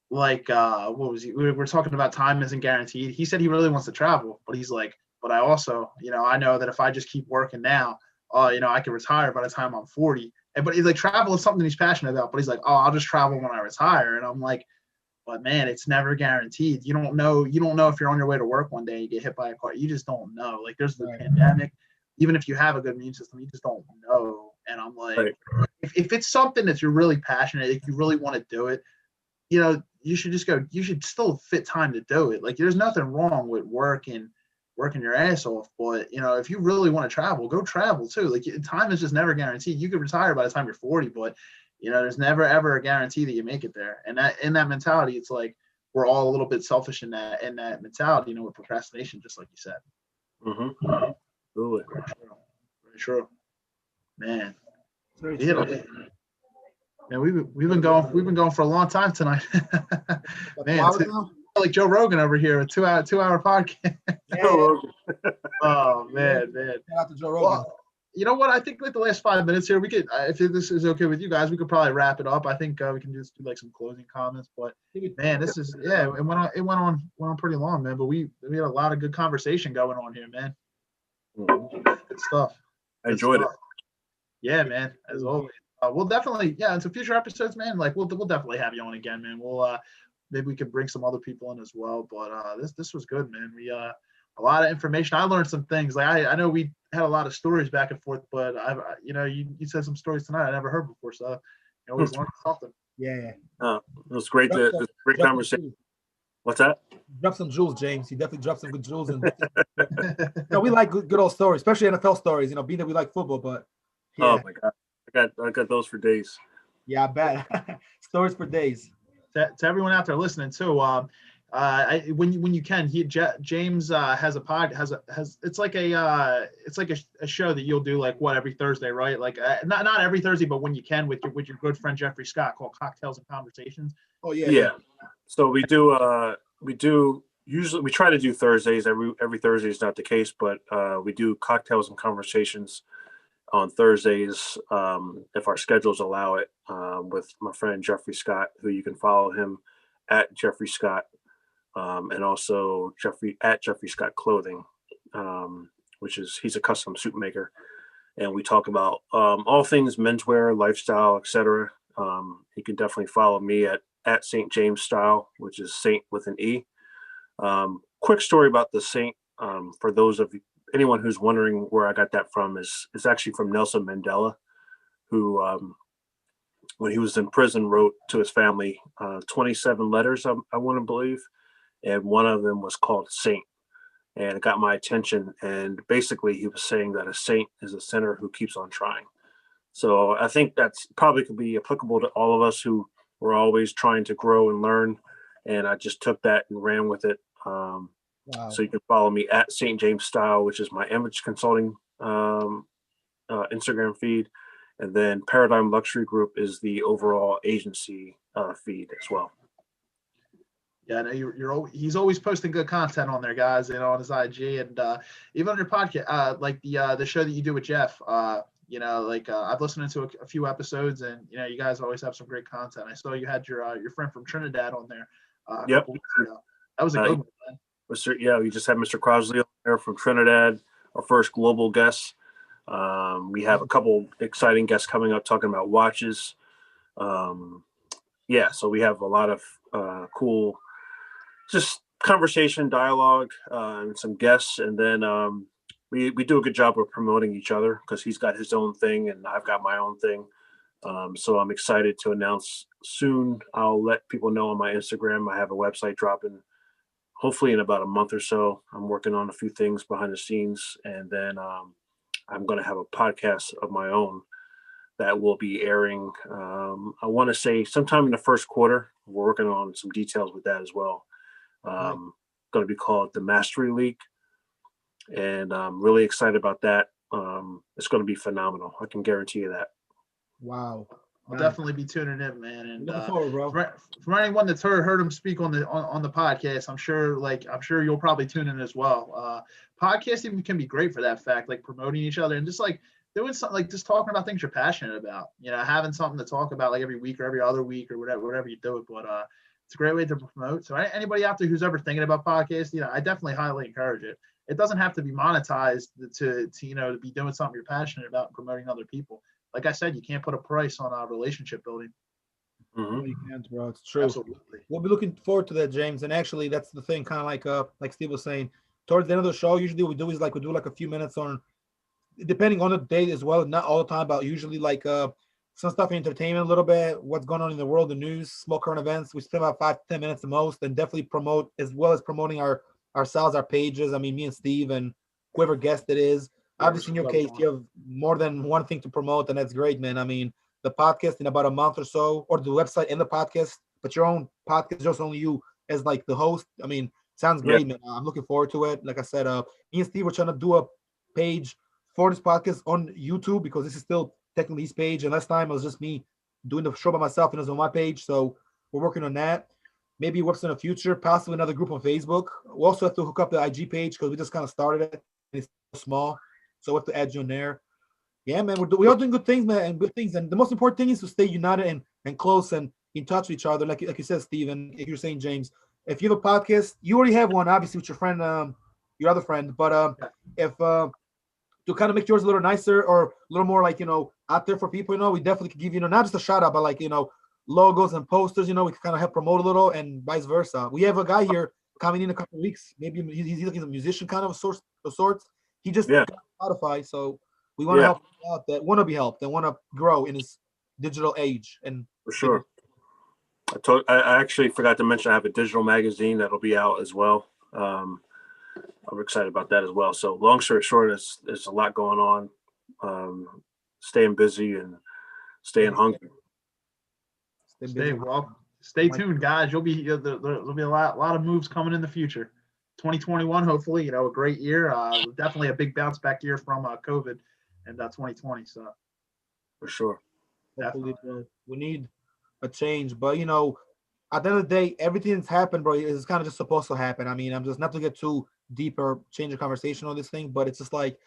what was he? We're talking about time isn't guaranteed. He said he really wants to travel, but he's like, but I also, I know that if I just keep working now, oh, I can retire by the time I'm 40. But he's like, travel is something he's passionate about. But he's like, oh, I'll just travel when I retire. And I'm like, but man, it's never guaranteed. You don't know if you're on your way to work one day and you get hit by a car. You just don't know. Like, there's the pandemic. Even if you have a good immune system, you just don't know. And I'm like, if it's something that you're really passionate, if you really want to do it, you should just go. You should still fit time to do it. Like, there's nothing wrong with working your ass off. But, if you really want to travel, go travel too. Like, time is just never guaranteed. You could retire by the time you're 40, but there's never ever a guarantee that you make it there. And that in that mentality, it's like we're all a little bit selfish in that mentality, with procrastination, just like you said. Mm-hmm. Absolutely. Very true. Man. We've been going for a long time tonight. Man, like Joe Rogan over here, a 2 hour podcast. Oh man. Shout out to Joe Rogan. Well, you know what? I think like the last 5 minutes here, we could, if this is okay with you guys, we could probably wrap it up. I think we can just do like some closing comments. But man, this is it went on pretty long, man. But we had a lot of good conversation going on here, man. Good stuff. I enjoyed it. Yeah, man. As always, we'll definitely into future episodes, man. Like we'll definitely have you on again, man. We'll maybe we can bring some other people in as well. But this was good, man. We a lot of information. I learned some things. Like I know we had a lot of stories back and forth, but you said some stories tonight I never heard before, so you always learn something. Yeah. It was great. Great conversation. What's that? Drop some jewels, James. You definitely dropped some good jewels. And we like good old stories, especially NFL stories. Being that we like football, but oh my god, I got those for days. Yeah, I bet. Stories for days. To everyone out there listening too, when you can, James has a pod it's like a show that you'll do like every Thursday, right? Like not every Thursday, but when you can with your good friend Jeffrey Scott, called Cocktails and Conversations. Oh yeah. So we usually try to do Thursdays. Every Thursday is not the case, but we do Cocktails and Conversations on Thursdays if our schedules allow it, with my friend Jeffrey Scott, who you can follow him at Jeffrey Scott, and also Jeffrey Scott Clothing, he's a custom suit maker, and we talk about all things menswear, lifestyle, etc. You can definitely follow me at St. James Style, which is Saint with an E. Quick story about the Saint, for those of anyone who's wondering where I got that from, is actually from Nelson Mandela, who when he was in prison wrote to his family 27 letters, I want to believe, and one of them was called Saint, and it got my attention. And basically he was saying that a saint is a sinner who keeps on trying. So I think that's probably could be applicable to all of us who were always trying to grow and learn, and I just took that and ran with it. Wow. So you can follow me at St. James Style, which is my image consulting Instagram feed. And then Paradigm Luxury Group is the overall agency feed as well. Yeah, I know he's always posting good content on there, guys, on his IG, and even on your podcast, like the show that you do with Jeff. I've listened to a few episodes, and you guys always have some great content. I saw you had your friend from Trinidad on there. A couple weeks ago. That was a good one, man. We just had Mr. Crosley on there from Trinidad, our first global guest. We have a couple exciting guests coming up talking about watches. So we have a lot of cool, just conversation, dialogue, and some guests. And then we do a good job of promoting each other, because he's got his own thing and I've got my own thing. So I'm excited to announce soon. I'll let people know on my Instagram. I have a website dropping hopefully in about a month or so. I'm working on a few things behind the scenes, and then I'm going to have a podcast of my own that will be airing. I want to say sometime in the first quarter. We're working on some details with that as well. Going to be called The Mastery League, and I'm really excited about that. It's going to be phenomenal. I can guarantee you that. Wow. I'll definitely be tuning in, man. And forward, bro. For anyone that's heard him speak on the podcast, I'm sure you'll probably tune in as well. Podcasting can be great for that fact, like promoting each other and just like doing something, like just talking about things you're passionate about. Having something to talk about like every week or every other week or whatever you do it. But It's a great way to promote. So anybody out there who's ever thinking about podcasting, I definitely highly encourage it. It doesn't have to be monetized to to be doing something you're passionate about and promoting other people. Like I said, you can't put a price on relationship building. No, you can't, bro. It's true. Absolutely. We'll be looking forward to that, James. And actually, that's the thing, kind of like Steve was saying. Towards the end of the show, usually what we do is we do a few minutes on, depending on the day as well, not all the time, but usually some stuff in entertainment a little bit, what's going on in the world, the news, small current events. We spend about 5 to 10 minutes the most, and definitely promote, as well as promoting ourselves, our pages. I mean, me and Steve and whoever guest it is. Obviously, in your case, you have more than one thing to promote, and that's great, man. I mean, the podcast in about a month or so, or the website and the podcast, but your own podcast, just only you as the host. I mean, sounds great, man. I'm looking forward to it. Like I said, me and Steve were trying to do a page for this podcast on YouTube, because this is still technically his page, and last time it was just me doing the show by myself and it was on my page. So we're working on that. Maybe it works in the future, possibly another group on Facebook. We also have to hook up the IG page because we just kind of started it and it's small. So we have to add you in there. Yeah, man, we are doing good things, man, and good things. And the most important thing is to stay united and close and in touch with each other. Like you said, Steve, and like you're saying, James, if you have a podcast, you already have one, obviously, with your friend, your other friend. But if to kind of make yours a little nicer or a little more out there for people, we definitely could give not just a shout out, but logos and posters. We can kind of help promote a little, and vice versa. We have a guy here coming in a couple of weeks. Maybe he's looking at a musician kind of sorts. He just got Spotify, so we want to help him out that want to be helped, that want to grow in his digital age. And for sure. I actually forgot to mention I have a digital magazine that'll be out as well. I'm excited about that as well. So long story short, there's a lot going on. Staying busy and staying hungry. Stay tuned, guys. There'll be a lot of moves coming in the future. 2021, hopefully, a great year. Definitely a big bounce back year from COVID and 2020. So for sure, definitely, we need a change. But at the end of the day, everything that's happened, bro, is kind of just supposed to happen. I mean, I'm just not to get too deep or change the conversation on this thing, but it's just like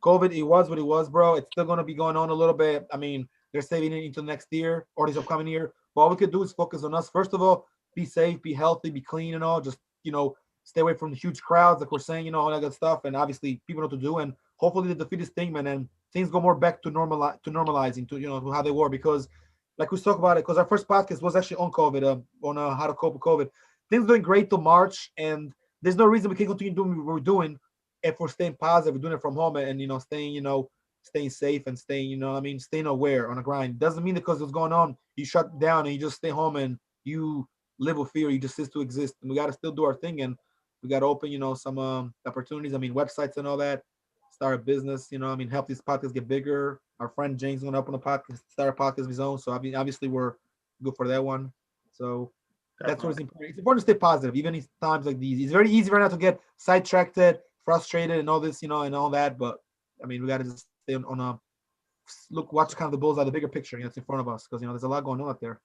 COVID. It was what it was, bro. It's still going to be going on a little bit. I mean, they're saving it into next year or this upcoming year. But all we could do is focus on us. First of all, be safe, be healthy, be clean, and all. Just stay away from the huge crowds, like we're saying, all that good stuff. And obviously, people know what to do. And hopefully, they defeat this thing, man, and things go more back to normalizing, to how they were. Because, like we talked about it, because our first podcast was actually on COVID, on how to cope with COVID. Things doing great till March, and there's no reason we can't continue doing what we're doing if we're staying positive, we're doing it from home, and staying safe and staying, staying aware on a grind. Doesn't mean because what's going on, you shut down and you just stay home and you live with fear. You just cease to exist, and we got to still do our thing, and we got to open, some opportunities. Websites and all that. Start a business, help these podcasts get bigger. Our friend James is going to open a podcast, start a podcast of his own. So obviously we're good for that one. So that's what's important. It's important to stay positive, even in times like these. It's very easy right now to get sidetracked, frustrated, and all this, and all that. But we got to just stay on watch kind of the bullseye, the bigger picture that's in front of us, because there's a lot going on out there.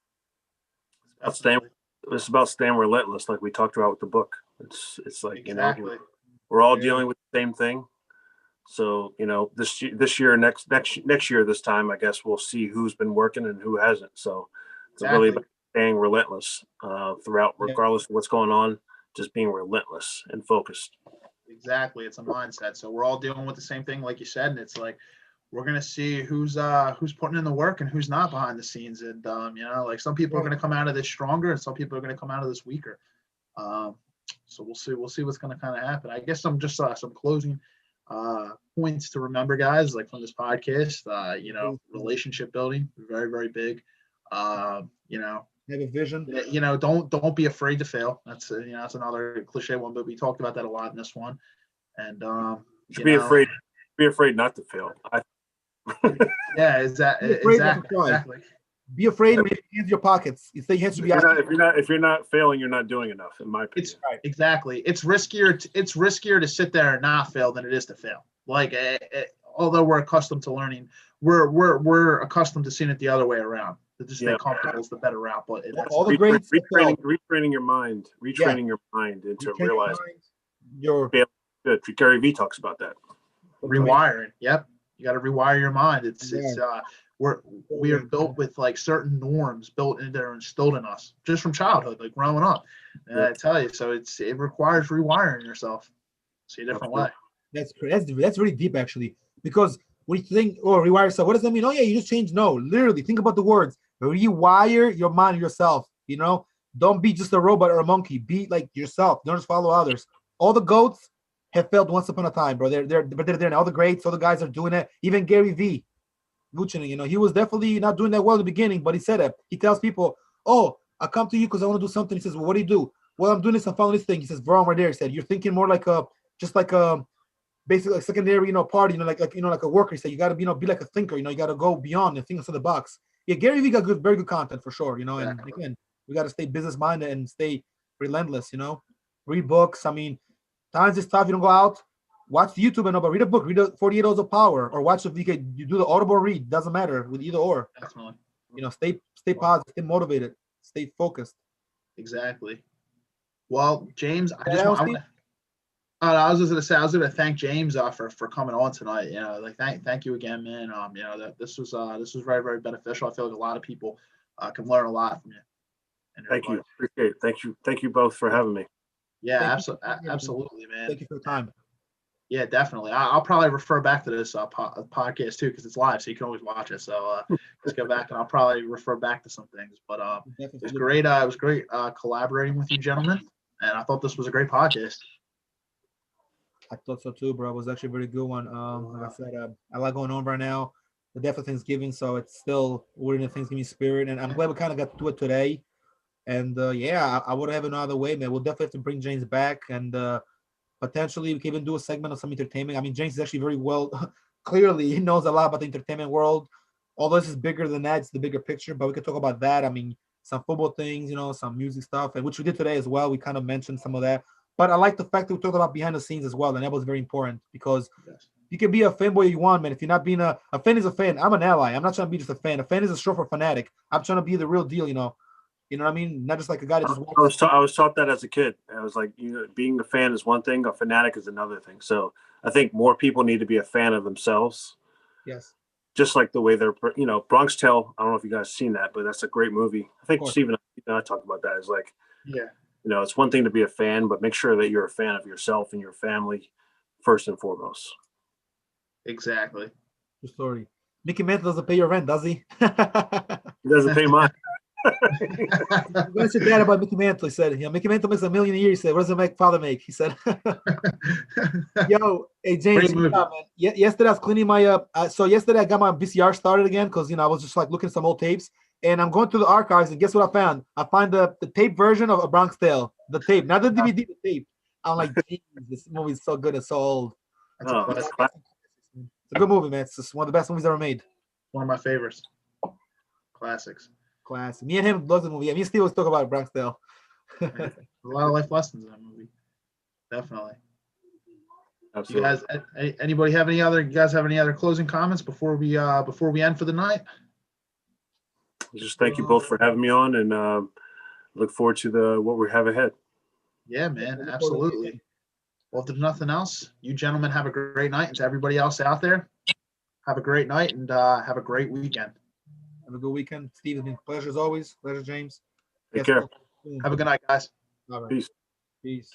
It's about staying relentless, like we talked about with the book. It's like exactly. We're all dealing with the same thing. So this year, next year, this time, I guess we'll see who's been working and who hasn't. So it's really about staying relentless throughout, regardless of what's going on. Just being relentless and focused. Exactly, it's a mindset. So we're all dealing with the same thing, like you said, and it's like we're gonna see who's putting in the work and who's not behind the scenes. And some people are gonna come out of this stronger, and some people are gonna come out of this weaker. So we'll see what's gonna kind of happen. I guess some closing points to remember, guys, like from this podcast. Relationship building, very, very big. Have a vision. Don't be afraid to fail. That's that's another cliche one, but we talked about that a lot in this one. And be afraid. Be afraid not to fail. Yeah, exactly. Be afraid when you hands your pockets. You say you have to be. If you're not failing, you're not doing enough. In my opinion, exactly. It's riskier to sit there and not fail than it is to fail. Like, although we're accustomed to learning, we're accustomed to seeing it the other way around. To just stay comfortable is the better route. But all the great retraining your mind into realizing your good. Gary Vee talks about that. Rewiring. Yep, you got to rewire your mind. It's we are built with like certain norms built in there, instilled in us just from childhood, like growing up. And I tell you, so it requires rewiring yourself, see a different way. That's really deep actually, because when you think, oh, rewire yourself, what does that mean? Oh yeah, you just change. No, literally think about the words. Rewire your mind yourself. Don't be just a robot or a monkey. Be like yourself. Don't just follow others. All the goats have failed once upon a time, bro. They're now. All the greats, all the guys are doing it. Even Gary V. Vucinic, he was definitely not doing that well in the beginning, but he said it. He tells people, "Oh, I come to you because I want to do something." He says, "Well, what do you do?" "Well, I'm doing this. I'm following this thing." He says, "Bro, I'm right there." He said, "You're thinking more like a basically a secondary, party, like a worker." He said, "You got to, be like a thinker. You got to go beyond and think outside the box." Yeah, Gary Vee got very good content for sure. And again, we got to stay business minded and stay relentless. Read books. I mean, times is tough. You don't go out. Watch YouTube but read a book. Read 48 Hours of Power, or watch if you do the Audible read. Doesn't matter with either or. Definitely. Stay positive, stay motivated, stay focused. Exactly. Well, James, I was just gonna say I was gonna thank James for coming on tonight. Thank you again, man. That this was very, very beneficial. I feel like a lot of people can learn a lot from you. Thank you. Appreciate it. Thank you both for having me. Yeah, absolutely, man. Thank you for the time. Yeah, definitely. I'll probably refer back to this podcast too, because it's live, so you can always watch it. So just go back and I'll probably refer back to some things. But it was great. It was great collaborating with you, gentlemen, and I thought this was a great podcast. I thought so too, bro. It was actually a very good one. Like I said, I like going on right now. The death of Thanksgiving, so it's still we're in the Thanksgiving spirit, and I'm glad we kind of got to it today. And I would have it another way, man. We'll definitely have to bring James back, and potentially we can even do a segment of some entertainment. I mean, James is actually very well, clearly he knows a lot about the entertainment world. Although this is bigger than that, it's the bigger picture, but we could talk about that. I mean, some football things, some music stuff, and which we did today as well. We kind of mentioned some of that. But I like the fact that we talked about behind the scenes as well, and that was very important because you can be a fanboy you want, man. If you're not being a fan is a fan. I'm an ally. I'm not trying to be just a fan. A fan is a short for fanatic. I'm trying to be the real deal, You know what I mean? Not just like a guy that just walks. I was taught that as a kid. I was like, being a fan is one thing, a fanatic is another thing. So I think more people need to be a fan of themselves. Yes. Just like the way they're, Bronx Tale. I don't know if you guys seen that, but that's a great movie. I think Stephen and I talked about that. It's like, it's one thing to be a fan, but make sure that you're a fan of yourself and your family first and foremost. Exactly. True story. Mickey Mantle doesn't pay your rent, does he? He doesn't pay mine. What's your dad about Mickey Mantle? He said, Mickey Mantle makes $1 million a year. He said, what does it father make? He said, yo, hey, James, man. Yesterday I was cleaning my so yesterday I got my VCR started again because, I was just like looking at some old tapes. And I'm going through the archives, and guess what I found? I find the tape version of A Bronx Tale, the tape, not the DVD, the tape. I'm like, geez, this movie is so good and so old. It's a good movie, man. It's just one of the best movies ever made. One of my favorites. Classics. Classic. Me and him love the movie. Yeah, me and Steve was talking about Bronx Tale. A lot of life lessons in that movie. Definitely. Absolutely. You guys, anybody have any other closing comments before we end for the night? Just thank you both for having me on, and look forward to what we have ahead. Yeah, man, absolutely. Well, if there's nothing else, you gentlemen have a great night, and to everybody else out there, have a great night and have a great weekend. Have a good weekend, Steve. It's been a pleasure as always. Pleasure, James. Take care. Have a good night, guys. All right. Peace. Peace.